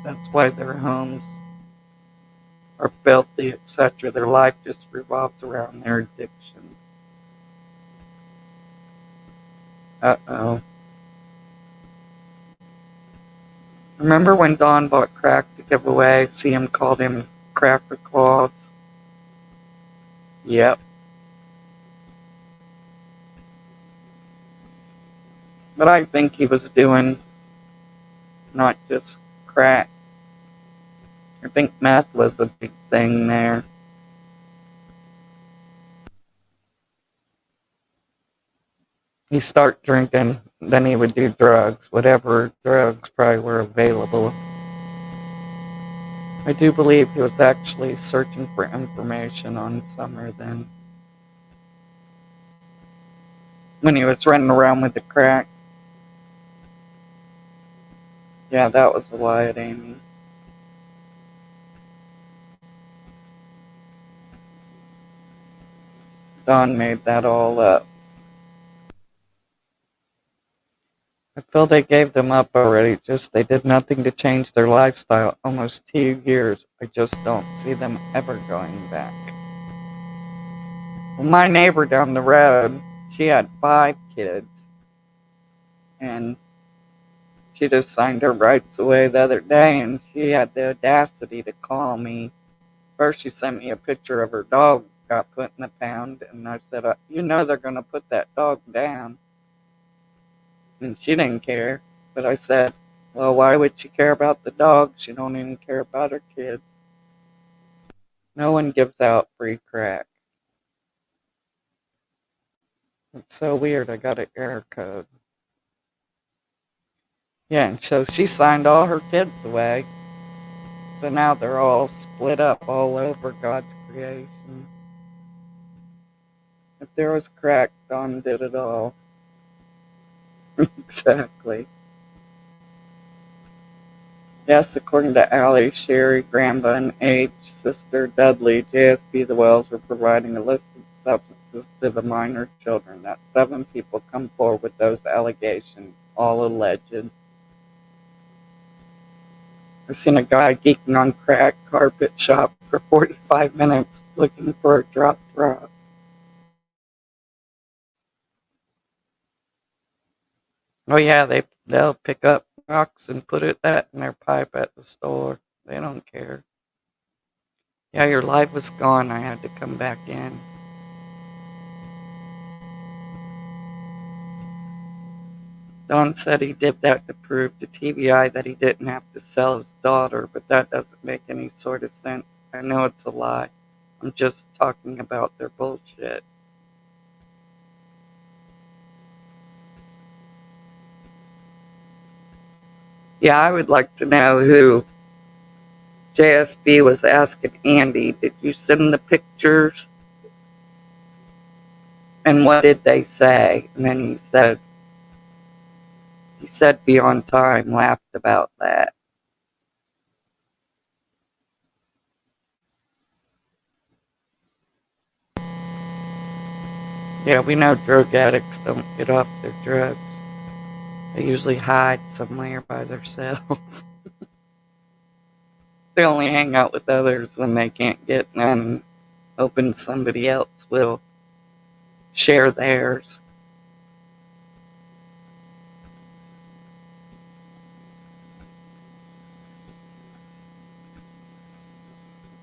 That's why their homes are filthy, etc. Their life just revolves around their addiction. Uh-oh. Remember when Don bought crack to give away? CM called him Cracker Claus. Yep. But I think he was doing not just crack. I think meth was a big thing there. He'd start drinking, then he would do drugs, whatever drugs probably were available. I do believe he was actually searching for information on Summer then. When he was running around with the crack. Yeah, that was a lie at Amy. Don made that all up. I feel they gave them up already, just they did nothing to change their lifestyle. Almost 2 years. I just don't see them ever going back. Well, my neighbor down the road, she had 5 kids. And she just signed her rights away the other day, and she had the audacity to call me. First, she sent me a picture of her dog got put in the pound, and I said, you know they're going to put that dog down. And she didn't care. But I said, well, why would she care about the dog? She don't even care about her kids. No one gives out free crack. It's so weird. I got an error code. Yeah, and so she signed all her kids away. So now they're all split up all over God's creation. If there was crack, Don did it all. Exactly. Yes, according to Allie, Sherry, Grandpa, and H, Sister Dudley, JSB, the Wells were providing illicit substances to the minor children. That 7 people come forward with those allegations, all alleged. I've seen a guy geeking on crack carpet shop for 45 minutes looking for a dropped rock. Oh yeah, they'll pick up rocks and put that in their pipe at the store. They don't care. Yeah, your life was gone. I had to come back in. Don said he did that to prove to TBI that he didn't have to sell his daughter, but that doesn't make any sort of sense. I know it's a lie. I'm just talking about their bullshit. Yeah, I would like to know who JSB was asking Andy, did you send the pictures? And what did they say? And then he said be on time, laughed about that. Yeah, we know drug addicts don't get off their drugs. They usually hide somewhere by themselves. They only hang out with others when they can't get none, and hoping somebody else will share theirs.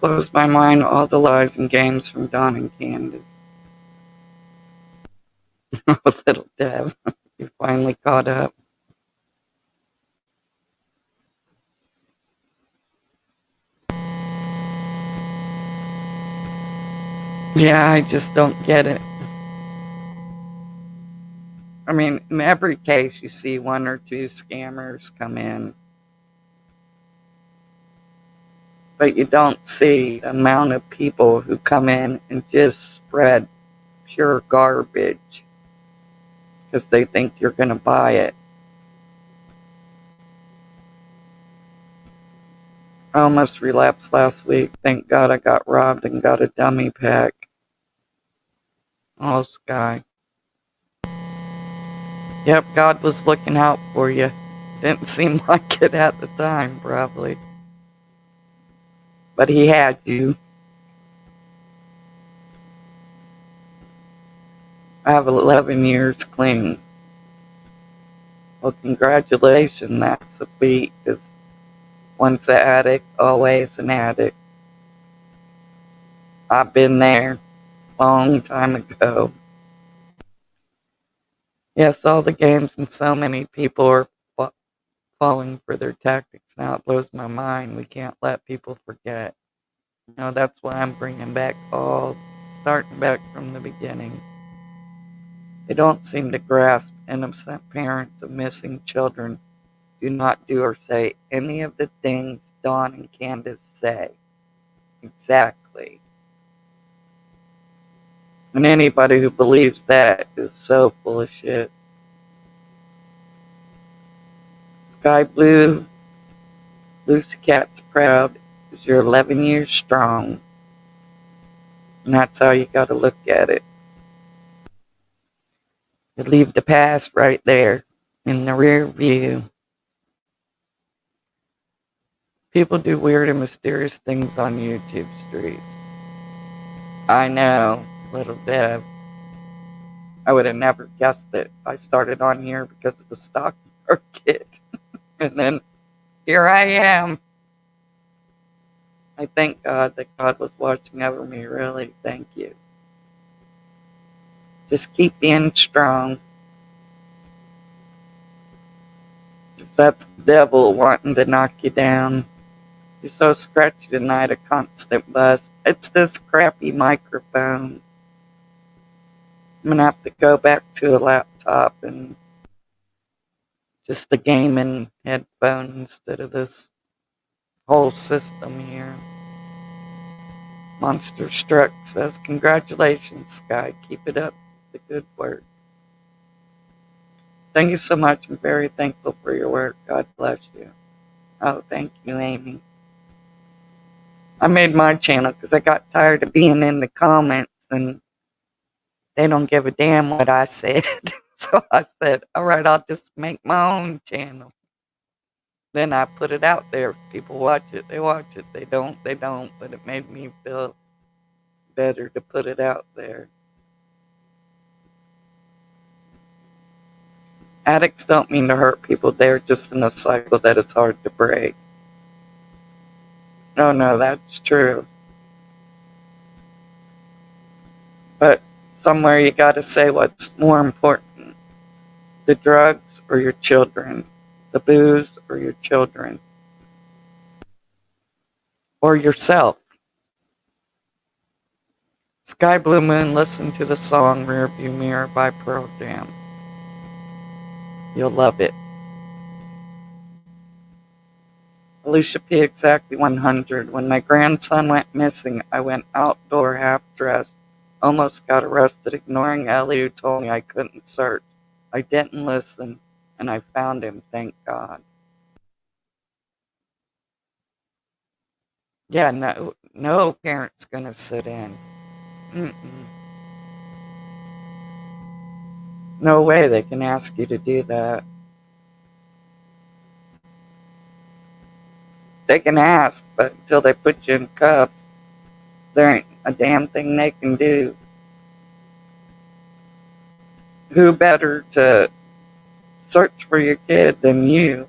Blows my mind, all the lies and games from Don and Candus. Little Deb, you finally caught up. Yeah, I just don't get it. I mean, in every case, you see 1 or 2 scammers come in. but you don't see the amount of people who come in and just spread pure garbage because they think you're going to buy it. I almost relapsed last week. Thank God I got robbed and got a dummy pack. Oh, Sky. Yep, God was looking out for you. Didn't seem like it at the time, probably. But he had you. I have 11 years clean. Well, congratulations, that's a feat, because once an addict, always an addict. I've been there a long time ago. Yes, all the games and so many people are falling for their tactics now. It blows my mind. We can't let people forget. You know, that's why I'm bringing back starting back from the beginning. They don't seem to grasp innocent parents of missing children do not do or say any of the things Dawn and Candus say. Exactly. And anybody who believes that is so full of shit. Sky Blue, Lucy Cat's proud because you're 11 years strong. And that's how you gotta look at it. You leave the past right there in the rear view. People do weird and mysterious things on YouTube streets. I know, little Deb. I would have never guessed it. I started on here because of the stock market. And then here I am. I thank God that God was watching over me, really. Thank you. Just keep being strong. If that's the devil wanting to knock you down. You're so scratchy tonight, a constant buzz. It's this crappy microphone. I'm going to have to go back to a laptop and just a gaming headphone instead of this whole system here. Monster Struck says, congratulations, Sky. Keep it up. The good work. Thank you so much. I'm very thankful for your work. God bless you. Oh, thank you, Amy. I made my channel because I got tired of being in the comments and they don't give a damn what I said. So I said, all right, I'll just make my own channel. Then I put it out there. If people watch it, they watch it. They don't, they don't. But it made me feel better to put it out there. Addicts don't mean to hurt people. They're just in a cycle that is hard to break. No, that's true. But somewhere you got to say what's more important. The drugs or your children. The booze or your children. Or yourself. Sky Blue Moon, listen to the song Rearview Mirror by Pearl Jam. You'll love it. Alicia P. Exactly 100. When my grandson went missing, I went outdoor half-dressed. Almost got arrested ignoring Ellie who told me I couldn't search. I didn't listen, and I found him, thank God. Yeah, no parent's gonna sit in. Mm-mm. No way they can ask you to do that. They can ask, but until they put you in cuffs, there ain't a damn thing they can do. Who better to search for your kid than you?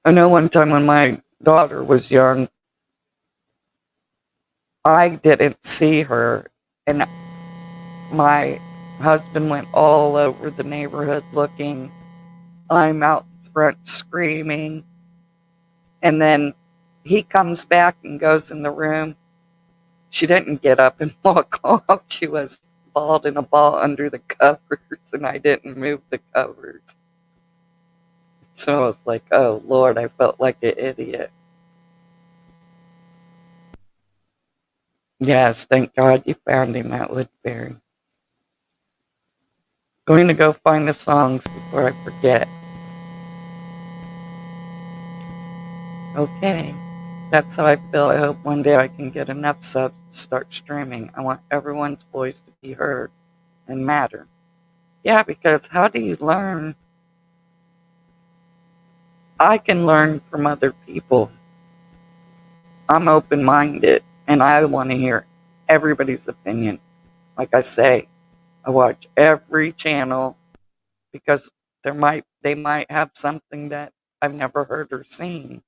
I know one time when my daughter was young, I didn't see her, and my husband went all over the neighborhood looking. I'm out front screaming, and then he comes back and goes in the room. She didn't get up and walk off. She was balled in a ball under the covers, and I didn't move the covers. So I was like, oh, Lord, I felt like an idiot. Yes, thank God you found him at Woodbury. Going to go find the songs before I forget. Okay. That's how I feel. I hope one day I can get enough subs to start streaming. I want everyone's voice to be heard and matter. Yeah, because how do you learn? I can learn from other people. I'm open minded and I want to hear everybody's opinion. Like I say, I watch every channel because they might have something that I've never heard or seen.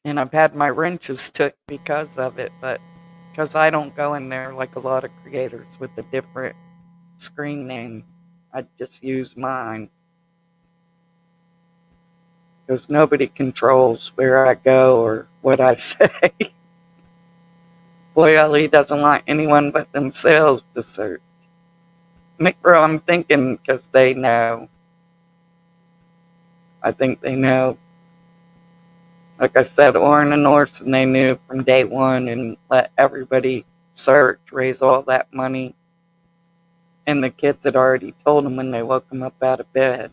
And I've had my wrenches took because of it, but because I don't go in there like a lot of creators with a different screen name, I just use mine because nobody controls where I go or what I say. Boy, Ali doesn't want anyone but themselves to search. Micro, I'm thinking because they know. I think they know. Like I said, Orrin and Orson, they knew from day one and let everybody search, raise all that money. And the kids had already told them when they woke them up out of bed.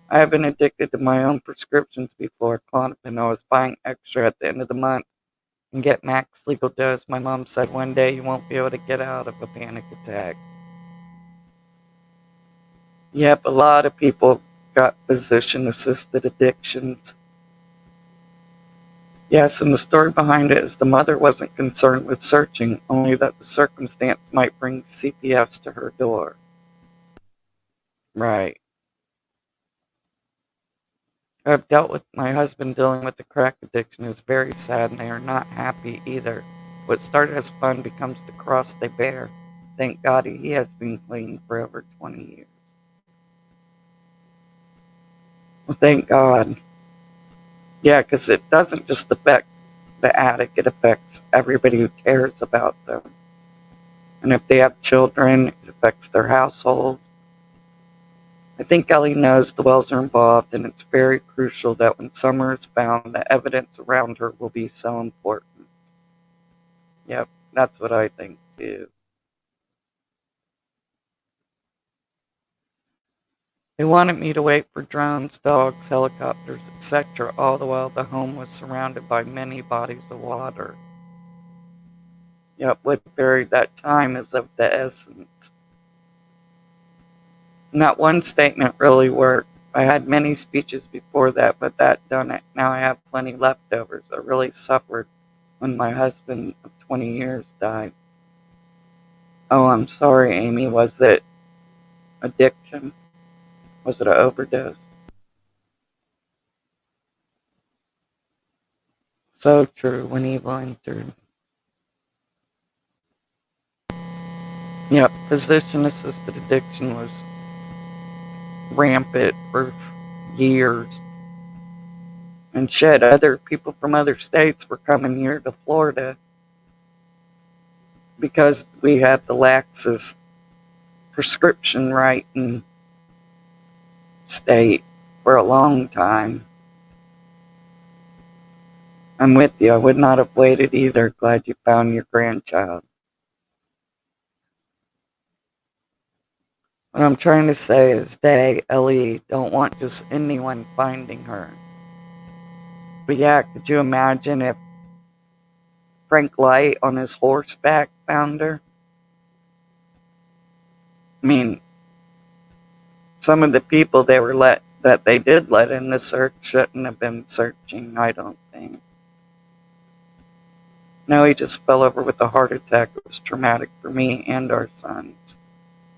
I have been addicted to my own prescriptions before Klonopin. I was buying extra at the end of the month and get max legal dose. My mom said one day you won't be able to get out of a panic attack. Yep, a lot of people got physician-assisted addictions. Yes, and the story behind it is the mother wasn't concerned with searching, only that the circumstance might bring CPS to her door. Right. I've dealt with my husband dealing with the crack addiction. Is very sad, and they are not happy either. What started as fun becomes the cross they bear. Thank God he has been clean for over 20 years. Well, thank God. Yeah, because it doesn't just affect the addict, it affects everybody who cares about them. And if they have children, it affects their household. I think Ellie knows the Wells are involved, and it's very crucial that when Summer is found, the evidence around her will be so important. Yep, that's what I think too. They wanted me to wait for drones, dogs, helicopters, etc., all the while the home was surrounded by many bodies of water. Yep, Woodbury, that time is of the essence. And that one statement really worked. I had many speeches before that, but that done it. Now I have plenty leftovers. I really suffered when my husband of 20 years died. Oh, I'm sorry, Amy. Was it addiction? Was it an overdose? So true, when evil entered. Yep, physician-assisted addiction was rampant for years. And shit, other people from other states were coming here to Florida because we had the laxest prescription writing state for a long time. I'm with you. I would not have waited either. Glad you found your grandchild. What I'm trying to say is they, Ellie, don't want just anyone finding her. But yeah, could you imagine if Frank Light on his horseback found her? I mean, some of the people that they did let in the search shouldn't have been searching, I don't think. No, he just fell over with a heart attack. It was traumatic for me and our sons.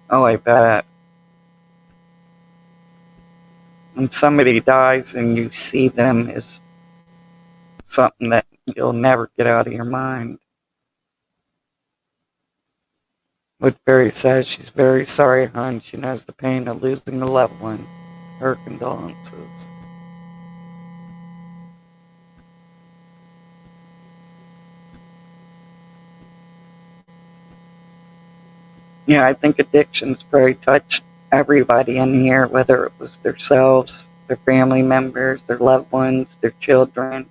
Oh, I bet. When somebody dies and you see them is something that you'll never get out of your mind. Woodbury says she's very sorry, hon. She knows the pain of losing a loved one. Her condolences. Yeah, I think addictions probably touched everybody in here, whether it was themselves, their family members, their loved ones, their children.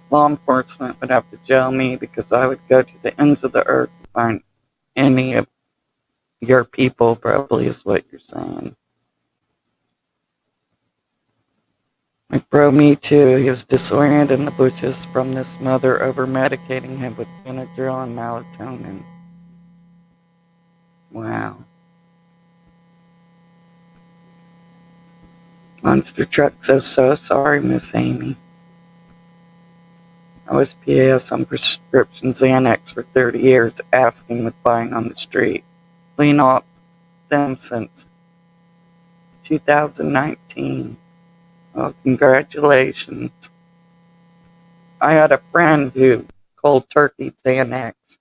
law enforcement would have to jail me because I would go to the ends of the earth to find any of your people, probably is what you're saying. Like, bro, me too. He was disoriented in the bushes from this mother over-medicating him with Benadryl and melatonin. Wow. Monster Truck says, so sorry, Miss Amy. I was PAS on prescription Xanax for 30 years, asking with buying on the street. Clean off them since 2019. Well, congratulations. I had a friend who cold turkey Xanax,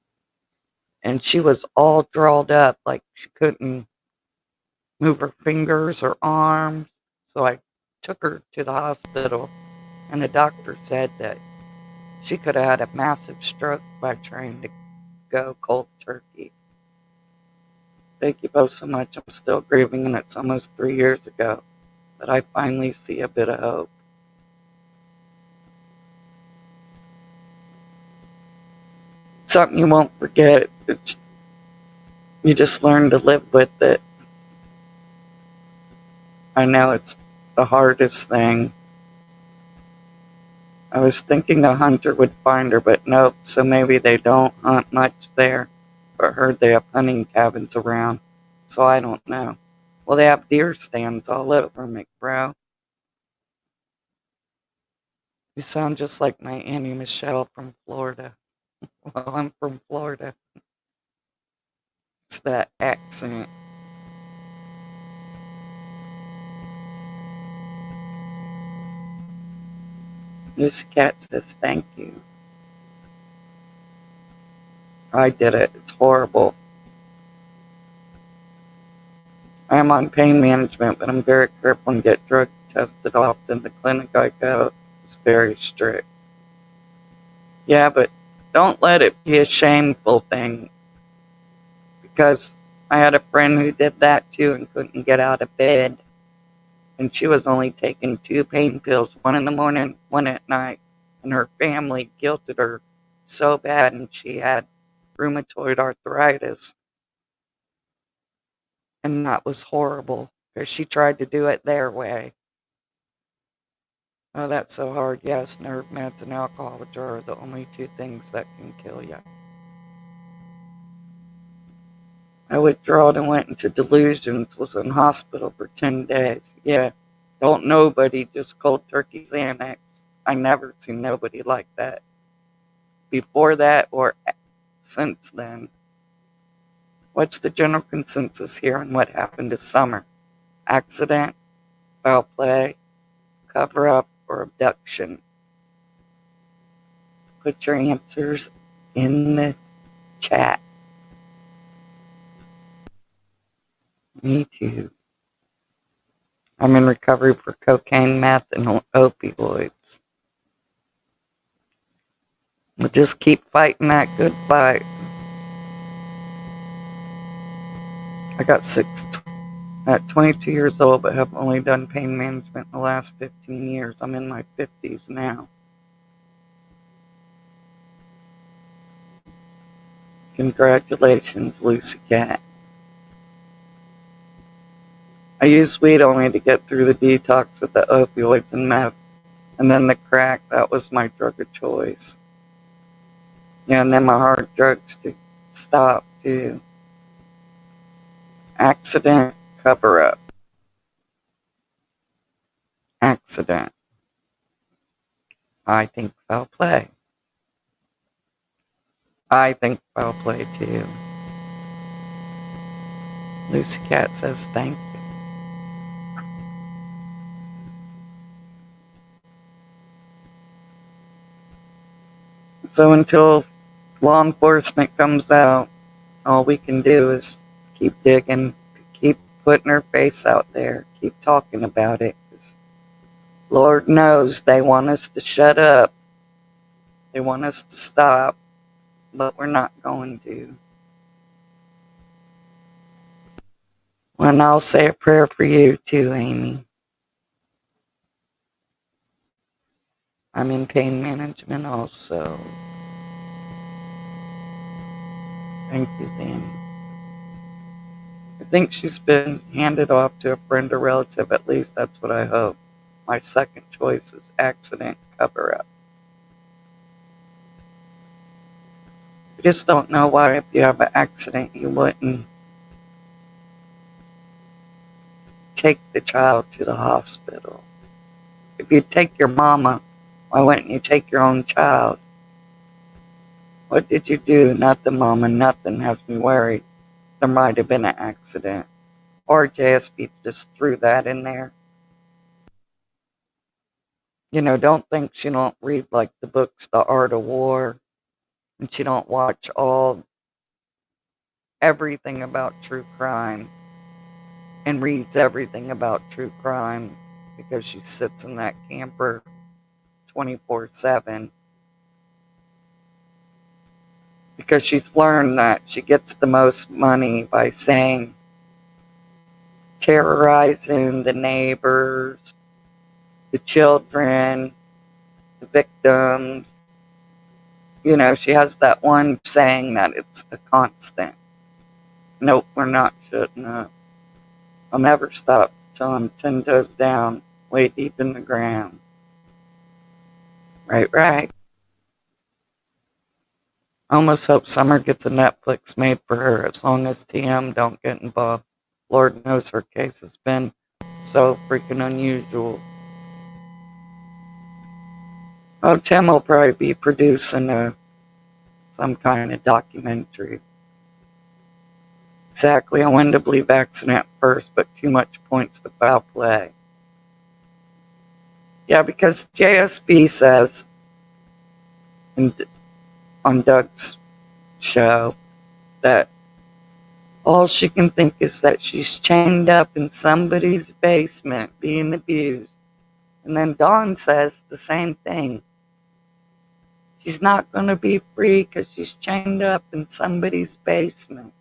and she was all drawled up, like she couldn't move her fingers or arms. So I took her to the hospital, and the doctor said that she could have had a massive stroke by trying to go cold turkey. Thank you both so much. I'm still grieving, and it's almost 3 years ago, but I finally see a bit of hope. Something you won't forget. You just learn to live with it. I know it's the hardest thing. I was thinking a hunter would find her, but nope, so maybe they don't hunt much there. But heard they have hunting cabins around, so I don't know. Well, they have deer stands all over, McBro. You sound just like my Auntie Michelle from Florida. Well, I'm from Florida. It's that accent. This cat says thank you. I did it. It's horrible. I am on pain management, but I'm very careful and get drug tested often. The clinic I go is very strict. Yeah, but don't let it be a shameful thing, because I had a friend who did that too and couldn't get out of bed. And she was only taking 2 pain pills, one in the morning, one at night. And her family guilted her so bad, and she had rheumatoid arthritis. And that was horrible because she tried to do it their way. Oh, that's so hard. Yes, nerve meds and alcohol, which are the only 2 things that can kill you. I withdrawed and went into delusions, was in hospital for 10 days. Yeah, don't nobody just cold turkey Xanax. I never seen nobody like that. Before that or since then. What's the general consensus here on what happened this summer? Accident, foul play, cover up, or abduction? Put your answers in the chat. Me too. I'm in recovery for cocaine, meth, and opioids. We'll just keep fighting that good fight. I got 6 at 22 years old, but have only done pain management in the last 15 years. I'm in my 50s now. Congratulations, Lucy Cat. I used weed only to get through the detox with the opioids and meth, and then the crack. That was my drug of choice. Yeah, and then my hard drugs to stop too. Accident, cover up. Accident. I think foul play. I think foul play too. Lucy Cat says thank you. So until law enforcement comes out, all we can do is keep digging, keep putting our face out there, keep talking about it. 'Cause Lord knows they want us to shut up. They want us to stop, but we're not going to. And I'll say a prayer for you too, Amy. I'm in pain management also. Thank you, Zanny. I think she's been handed off to a friend or relative, at least that's what I hope. My second choice is accident cover-up. I just don't know why if you have an accident you wouldn't take the child to the hospital. If you take your mama, why wouldn't you take your own child? What did you do? Nothing, Mama, nothing. Has me worried. There might have been an accident. Or JSB just threw that in there. You know, don't think she don't read like the books, The Art of War, and she don't watch everything about true crime and reads everything about true crime because she sits in that camper 24/7. Because she's learned that she gets the most money by saying, terrorizing the neighbors, the children, the victims. You know, she has that one saying that it's a constant. Nope, we're not shutting up. I'll never stop till I'm 10 toes down, way deep in the ground. Right, right. I almost hope Summer gets a Netflix made for her as long as TM don't get involved. Lord knows her case has been so freaking unusual. Oh, Tim will probably be producing some kind of documentary. Exactly, I wanted to believe accident first, but too much points to foul play. Yeah, because JSB says on Doug's show that all she can think is that she's chained up in somebody's basement being abused. And then Dawn says the same thing. She's not going to be free because she's chained up in somebody's basement.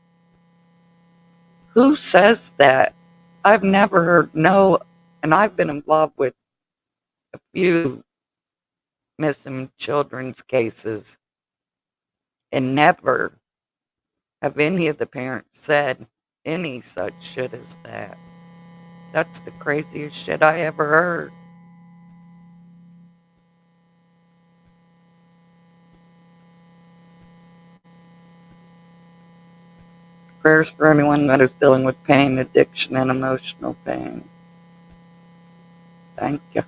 Who says that? I've never heard no, and I've been involved with a few missing children's cases, and never have any of the parents said any such shit as that. That's the craziest shit I ever heard. Prayers for anyone that is dealing with pain, addiction, and emotional pain. Thank you.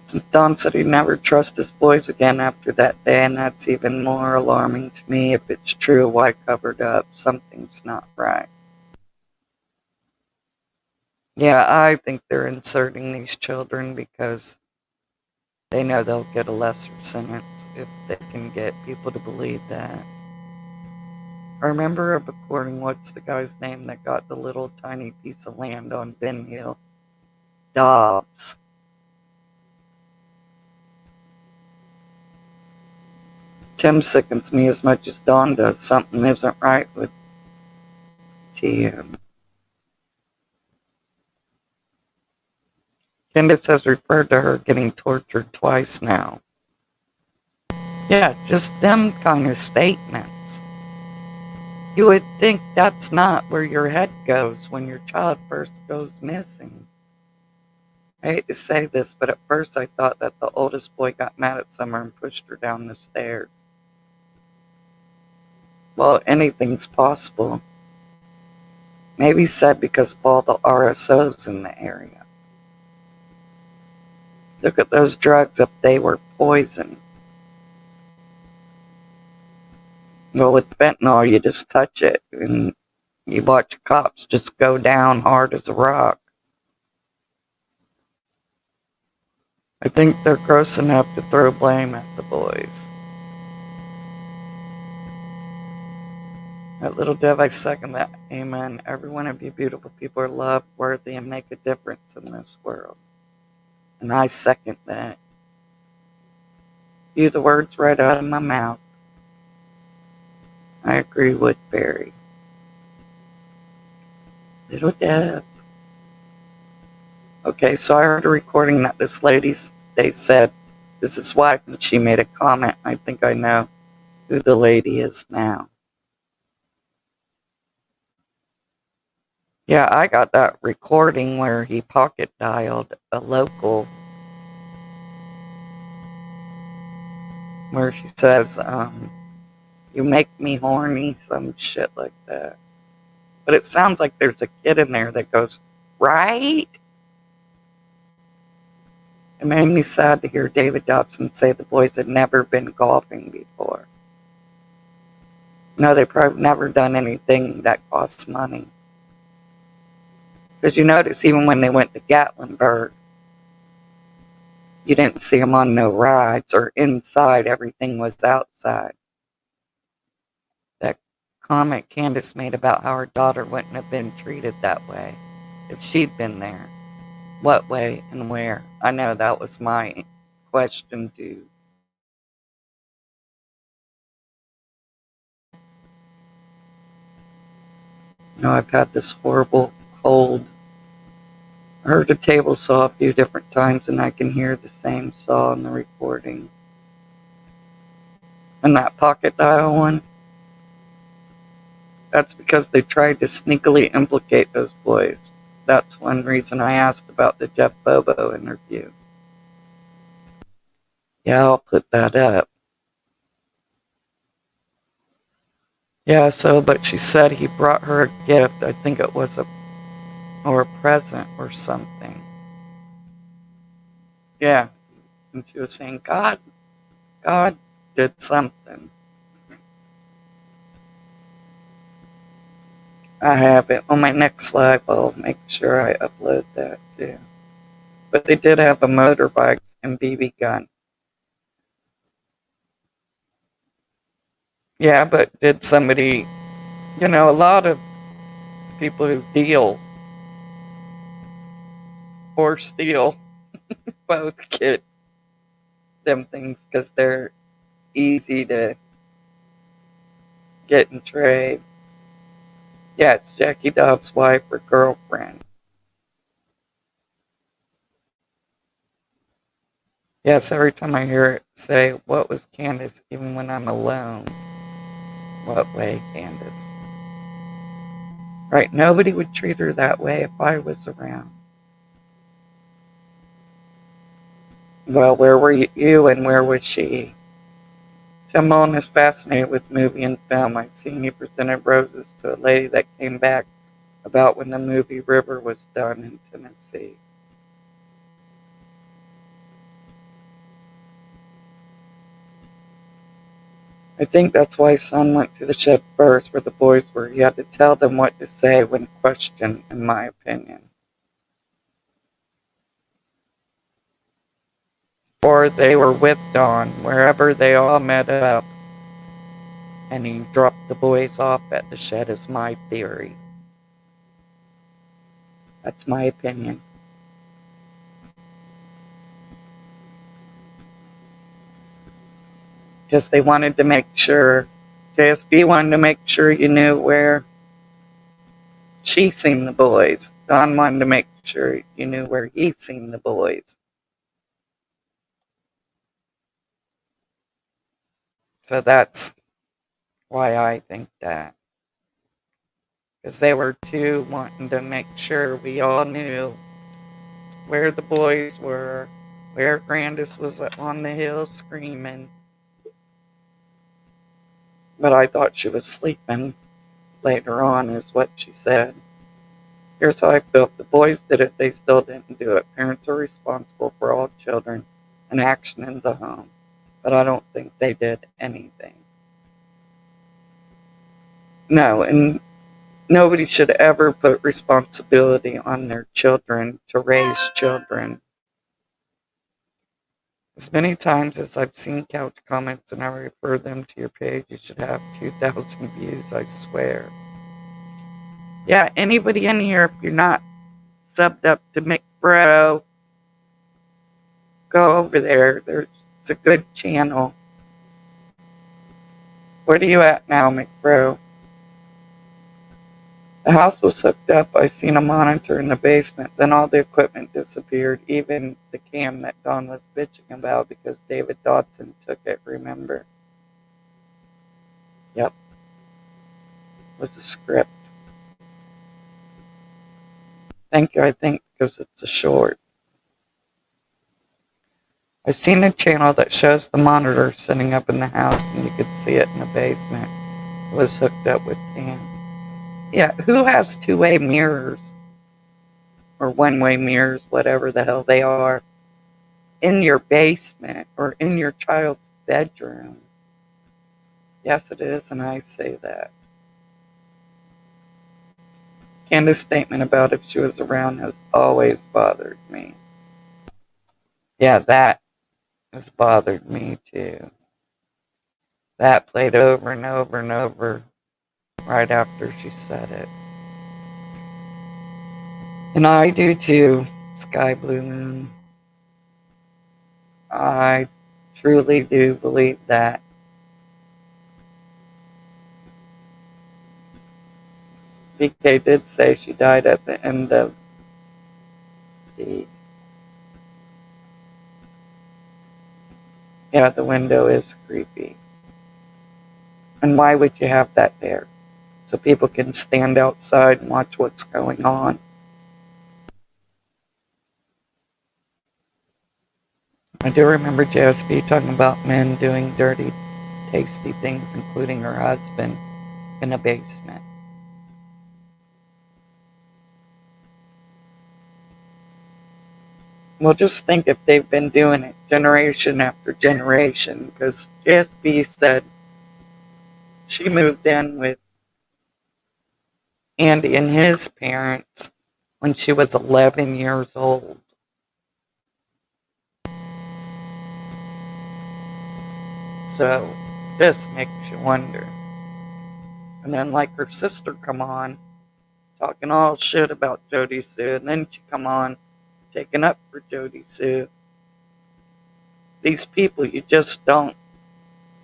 Since Don said he'd never trust his boys again after that day, and that's even more alarming to me. If it's true, why covered up? Something's not right. Yeah, I think they're inserting these children because they know they'll get a lesser sentence if they can get people to believe that. I remember recording, what's the guy's name that got the little tiny piece of land on Ben Hill? Dobbs. Tim sickens me as much as Dawn does. Something isn't right with TM. Candace has referred to her getting tortured twice now. Yeah, just them kind of statements. You would think that's not where your head goes when your child first goes missing. I hate to say this, but at first I thought that the oldest boy got mad at Summer and pushed her down the stairs. Well, anything's possible. Maybe said because of all the RSOs in the area. Look at those drugs, if they were poison. Well, with fentanyl, you just touch it and you watch cops just go down hard as a rock. I think they're gross enough to throw blame at the boys. That little Dev, I second that. Amen. Every one of you beautiful people are loved, worthy, and make a difference in this world. And I second that. You the words right out of my mouth. I agree with Barry. Little Dev. Okay, so I heard a recording that this lady, they said, this is wife, and she made a comment. I think I know who the lady is now. Yeah, I got that recording where he pocket dialed a local where she says, you make me horny, some shit like that. But it sounds like there's a kid in there that goes, right? It made me sad to hear David Dobson say the boys had never been golfing before. No, they've probably never done anything that costs money. Because you notice even when they went to Gatlinburg, you didn't see them on no rides or inside. Everything was outside. That comment Candace made about how her daughter wouldn't have been treated that way if she'd been there. What way and where? I know that was my question too. You know, I've had this horrible cold. I heard the table saw a few different times and I can hear the same saw in the recording. And that pocket dial one, that's because they tried to sneakily implicate those boys. That's one reason I asked about the Jeff Bobo interview. Yeah, I'll put that up. Yeah, so, but she said he brought her a gift. I think it was a present or something. Yeah, and she was saying, God did something. I have it on my next live. I'll make sure I upload that too. But they did have a motorbike and BB gun. Yeah, but did somebody, a lot of people who deal or steal both get them things because they're easy to get and trade. Yeah, it's Jackie Dobbs' wife or girlfriend. Yes, every time I hear it say, what was Candace, even when I'm alone? What way, Candace? Right, nobody would treat her that way if I was around. Well, where were you and where was she? Timon is fascinated with movie and film. I've seen you presented roses to a lady that came back about when the movie River was done in Tennessee. I think that's why Son went to the shed first, where the boys were. He had to tell them what to say when questioned, in my opinion. Or they were with Dawn, wherever they all met up, and he dropped the boys off at the shed, is my theory. That's my opinion. Because they wanted to make sure, JSB wanted to make sure you knew where she seen the boys. Don wanted to make sure you knew where he seen the boys. So that's why I think that. Because they were too wanting to make sure we all knew where the boys were, where Grandis was on the hill screaming. But I thought she was sleeping later on, is what she said. Here's how I feel. If the boys did it, they still didn't do it. Parents are responsible for all children and action in the home. But I don't think they did anything. No, and nobody should ever put responsibility on their children to raise children. As many times as I've seen couch comments and I refer them to your page, you should have 2,000 views, I swear. Yeah, anybody in here, if you're not subbed up to McBro, go over there. It's a good channel. What are you at now, McBro? The house was hooked up. I seen a monitor in the basement. Then all the equipment disappeared, even the cam that Dawn was bitching about because David Dodson took it, remember? Yep. It was a script. Thank you, I think, because it's a short. I've seen a channel that shows the monitor sitting up in the house and you could see it in the basement. It was hooked up with cam. Yeah, who has two-way mirrors? Or one-way mirrors, whatever the hell they are, in your basement or in your child's bedroom? Yes, it is, and I say that. Candus' statement about if she was around has always bothered me. Yeah, that has bothered me too. That played over and over and over right after she said it. And I do too, Sky Blue Moon. I truly do believe that. BK did say she died at the end of the... Yeah, the window is creepy. And why would you have that there? So people can stand outside and watch what's going on. I do remember JSB talking about men doing dirty, tasty things, including her husband, in a basement. Well, just think if they've been doing it generation after generation, because JSB said she moved in with Andy and his parents when she was 11 years old. So this makes you wonder. And then like her sister come on talking all shit about Jody Sue, and then she come on taking up for Jody Sue. These people you just don't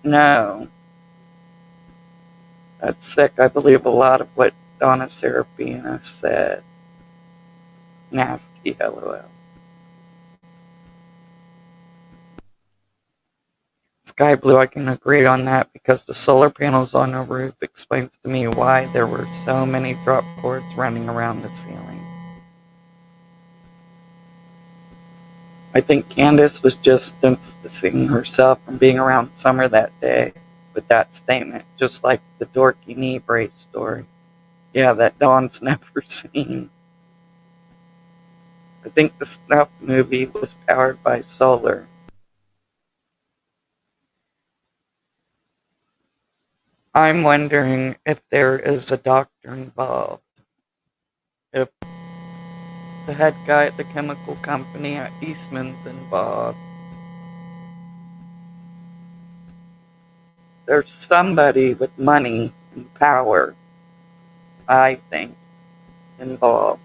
know. That's sick. I believe a lot of what Donna Serafina said. Nasty, LOL. Sky Blue, I can agree on that because the solar panels on the roof explains to me why there were so many drop cords running around the ceiling. I think Candus was just distancing herself from being around Summer that day with that statement, just like the dorky knee brace story. Yeah, that Dawn's never seen. I think the Snuff movie was powered by solar. I'm wondering if there is a doctor involved. If the head guy at the chemical company at Eastman's involved. There's somebody with money and power, I think, involved.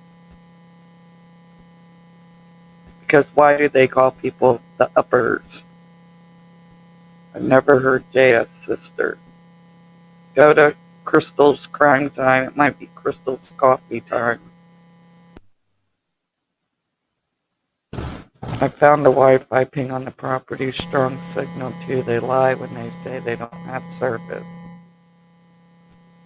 Because why do they call people the uppers? I've never heard Jaya's sister. Go to Crystal's crime time. It might be Crystal's coffee time. I found a Wi-Fi ping on the property. Strong signal too. They lie when they say they don't have service.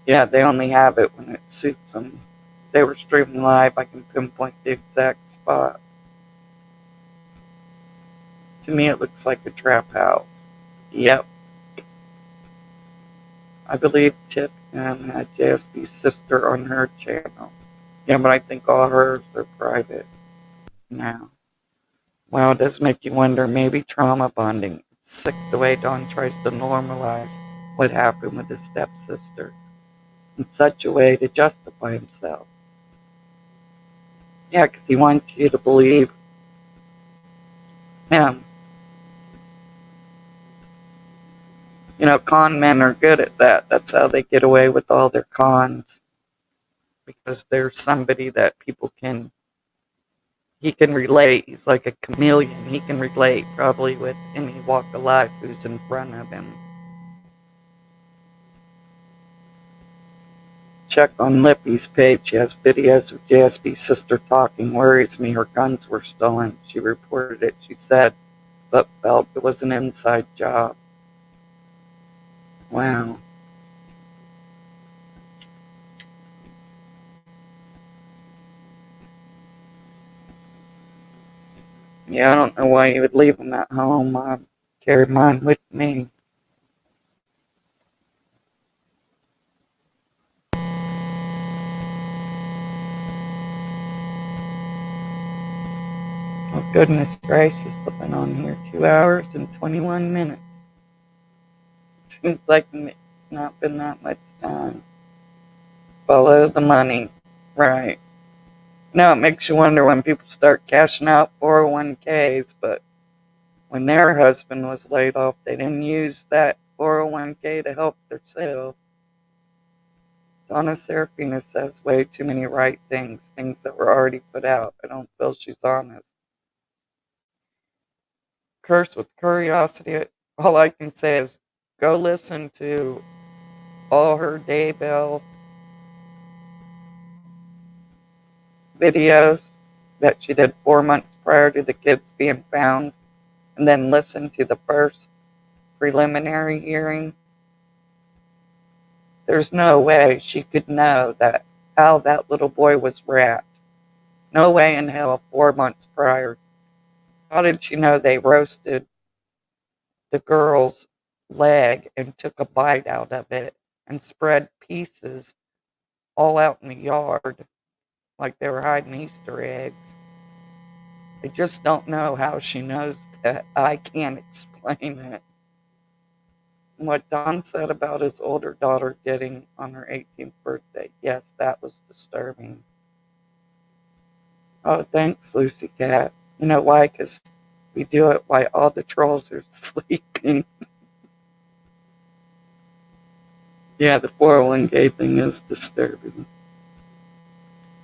Yeah, they only have it when it suits them. If they were streaming live, I can pinpoint the exact spot. To me, it looks like a trap house. Yep. I believe Tip had JSB's sister on her channel. Yeah, but I think all hers are private now. Wow, it does make you wonder, maybe trauma bonding. It's sick the way Don tries to normalize what happened with his stepsister in such a way to justify himself. Yeah, because he wants you to believe him. You know, con men are good at that. That's how they get away with all their cons. Because there's somebody that people can, he can relate. He's like a chameleon. He can relate probably with any walk of life who's in front of him. check on Lippy's page. She has videos of JSB's sister talking. Worries me her guns were stolen. She reported it, she said, but felt it was an inside job. Wow. Yeah, I don't know why you would leave them at home. I carry mine with me. Oh, goodness gracious, I've been on here 2 hours and 21 minutes. Seems like it's not been that much time. Follow the money. Right. No, it makes you wonder when people start cashing out 401ks, but when their husband was laid off, they didn't use that 401k to help themselves. Donna Serafina says way too many right things that were already put out. I don't feel she's honest. Cursed with curiosity, all I can say is go listen to all her Daybell videos that she did 4 months prior to the kids being found, and then listen to the first preliminary hearing. There's no way she could know that how that little boy was wrapped. No way in hell 4 months prior. How did she know they roasted the girl's leg and took a bite out of it and spread pieces all out in the yard like they were hiding Easter eggs? I just don't know how she knows that. I can't explain it. What Don said about his older daughter getting on her 18th birthday, yes, that was disturbing. Oh, thanks, Lucy Cat. You know why? Because we do it while all the trolls are sleeping. Yeah, the 401k thing is disturbing.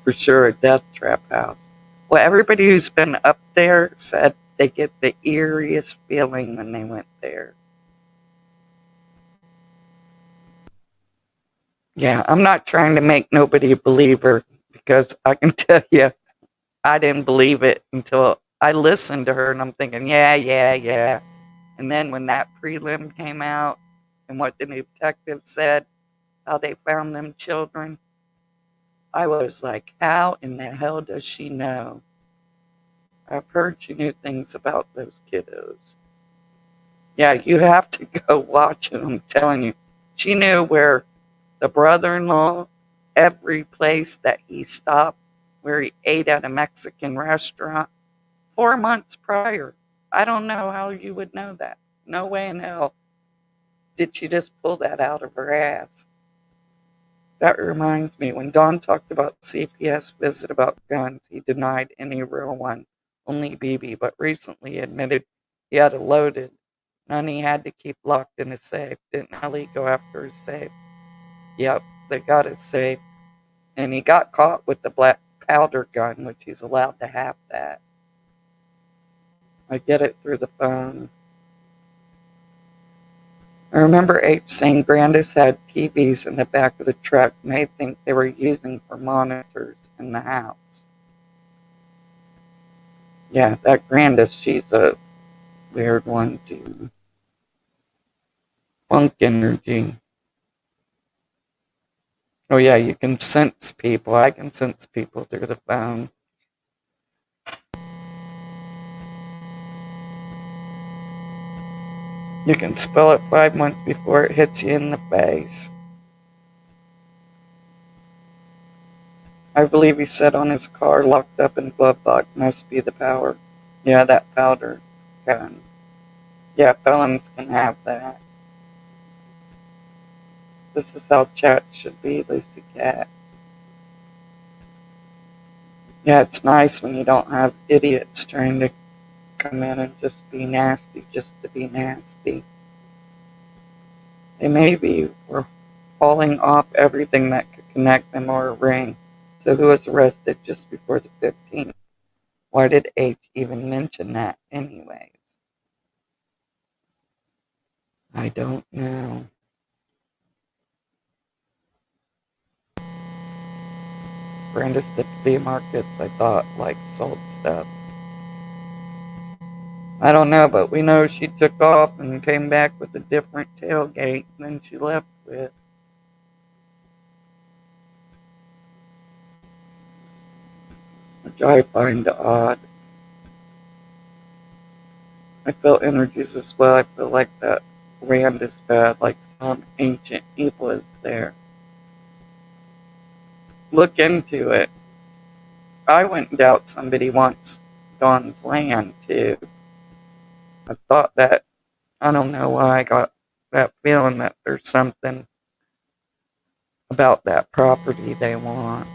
For sure, a death trap house. Well, everybody who's been up there said they get the eeriest feeling when they went there. Yeah, I'm not trying to make nobody a believer, because I can tell you, I didn't believe it until I listened to her, and I'm thinking, yeah. And then when that prelim came out and what the detective said, how they found them children, I was like, how in the hell does she know? I've heard she knew things about those kiddos. Yeah, you have to go watch it. I'm telling you. She knew where the brother-in-law, every place that he stopped, where he ate at a Mexican restaurant 4 months prior. I don't know how you would know that. No way in hell did she just pull that out of her ass. That reminds me, when Don talked about CPS visit about guns, he denied any real one, only BB, but recently admitted he had a loaded, none he had to keep locked in his safe. Didn't Ellie go after his safe? Yep, they got his safe. And he got caught with the black powder gun, which he's allowed to have that. I get it through the phone. I remember H saying Grandis had TVs in the back of the truck and they think they were using for monitors in the house. Yeah, that Grandis, she's a weird one too. Funk energy. Oh yeah, you can sense people. I can sense people through the phone. You can spell it 5 months before it hits you in the face. I believe he said on his car, locked up in glove box, must be the power. Yeah, that powder gun. Yeah, felons can have that. This is how chat should be, Lucy Cat. Yeah, it's nice when you don't have idiots trying to come in and just be nasty, just to be nasty. They maybe were hauling off everything that could connect them or a ring. So who was arrested just before the 15th? Why did H even mention that anyways? I don't know. Brandis did flea markets, I thought, like, sold stuff. I don't know, but we know she took off and came back with a different tailgate than she left with. Which I find odd. I feel energies as well. I feel like that land is bad, like some ancient evil is there. Look into it. I went and doubt somebody wants Dawn's land too. I thought that, I don't know why I got that feeling that there's something about that property they want.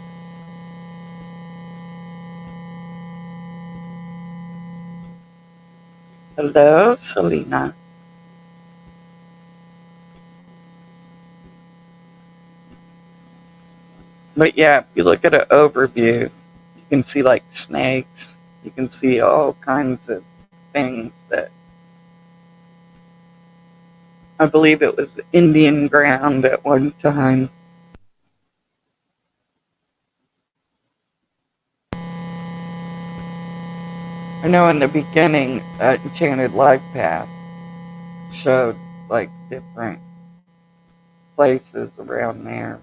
Hello, Selena. But yeah, if you look at an overview, you can see like snakes. You can see all kinds of things that I believe it was Indian ground at one time. I know in the beginning, Enchanted Life Path showed like different places around there.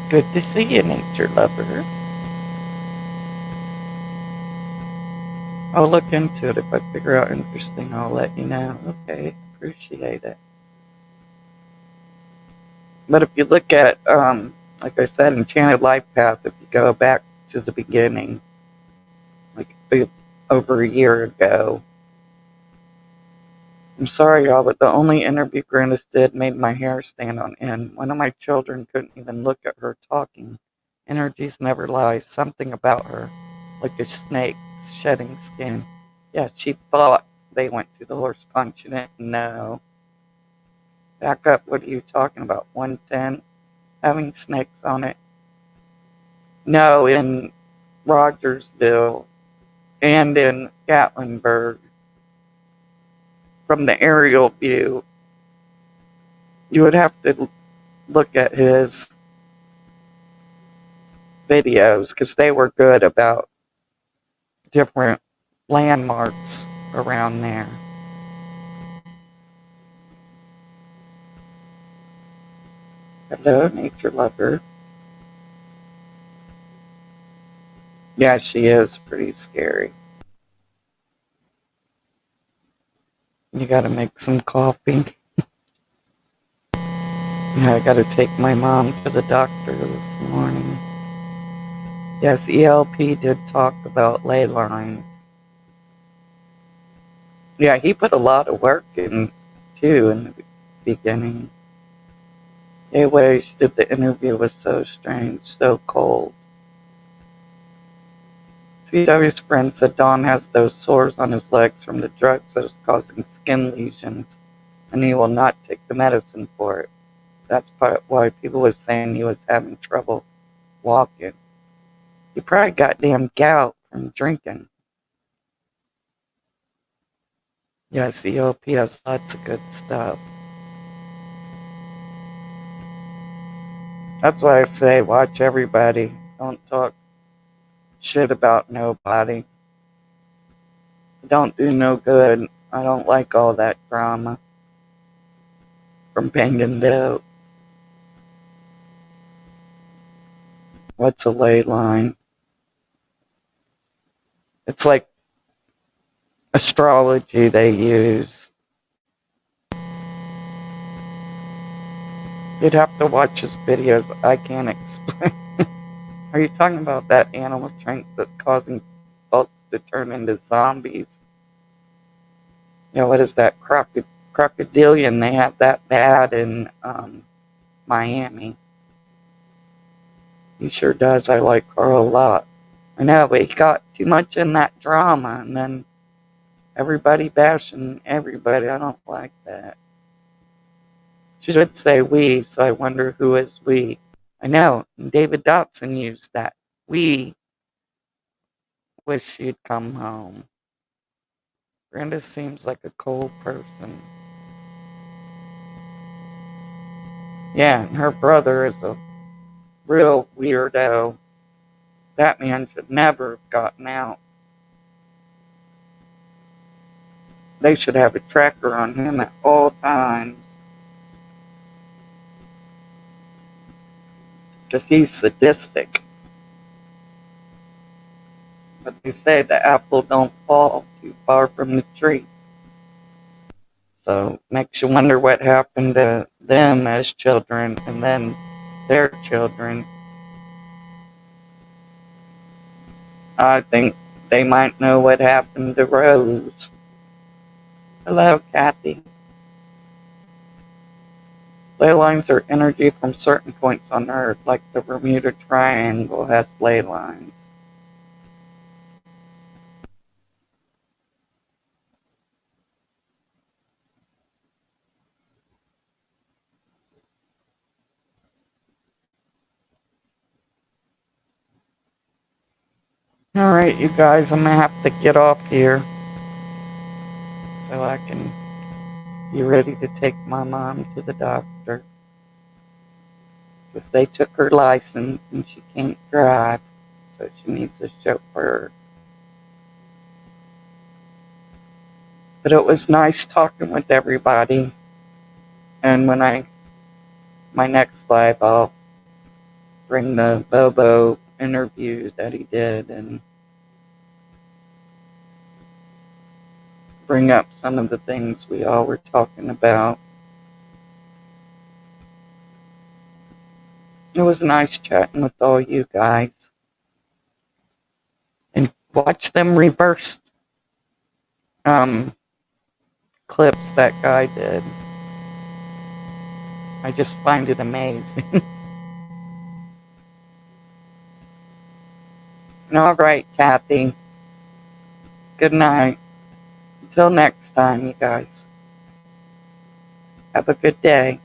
Good to see you, nature lover. I'll look into it. If I figure out interesting, I'll let you know. Okay, appreciate it. But if you look at, like I said, Enchanted Life Path, if you go back to the beginning, like over a year ago, I'm sorry, y'all, but the only interview Grandis did made my hair stand on end. One of my children couldn't even look at her talking. Energies never lie. Something about her, like a snake shedding skin. Yeah, she thought they went to the horse continent. No. Back up. What are you talking about? 110? Having snakes on it? No, in Rogersville and in Gatlinburg. From the aerial view, you would have to look at his videos because they were good about different landmarks around there. Hello, nature lover. Yeah, she is pretty scary. You gotta make some coffee. Yeah, I gotta take my mom to the doctor this morning. Yes, ELP did talk about ley lines. Yeah, he put a lot of work in, too, in the beginning. The way she did the interview was so strange, so cold. CW's friend said Don has those sores on his legs from the drugs that is causing skin lesions, and he will not take the medicine for it. That's why people were saying he was having trouble walking. He probably got damn gout from drinking. Yes, EOP has lots of good stuff. That's why I say watch everybody. Don't talk shit about nobody. Don't do no good. I don't like all that drama from banging dope. What's a ley line? It's like astrology they use. You'd have to watch his videos. I can't explain. Are you talking about that animal strength that's causing folks to turn into zombies? You know, what is that? Crocodilian. They have that bad in Miami. He sure does. I like Carl a lot. I know, but he got too much in that drama, and then everybody bashing everybody. I don't like that. She did say we, so I wonder who is we. I know, David Dobson used that. We wish she'd come home. Brenda seems like a cold person. Yeah, and her brother is a real weirdo. That man should never have gotten out. They should have a tracker on him at all times. Because he's sadistic. But they say the apple don't fall too far from the tree. So makes you wonder what happened to them as children and then their children. I think they might know what happened to Rose. Hello, Kathy. Ley lines are energy from certain points on Earth, like the Bermuda Triangle has ley lines. Alright, you guys, I'm gonna have to get off here so I can be ready to take my mom to the doctor. Because they took her license and she can't drive, so she needs a chauffeur. But it was nice talking with everybody. And when my next live, I'll bring the Bobo interview that he did and bring up some of the things we all were talking about. It was nice chatting with all you guys. And watch them reverse clips that guy did. I just find it amazing. All right, Kathy. Good night. Until next time, you guys. Have a good day.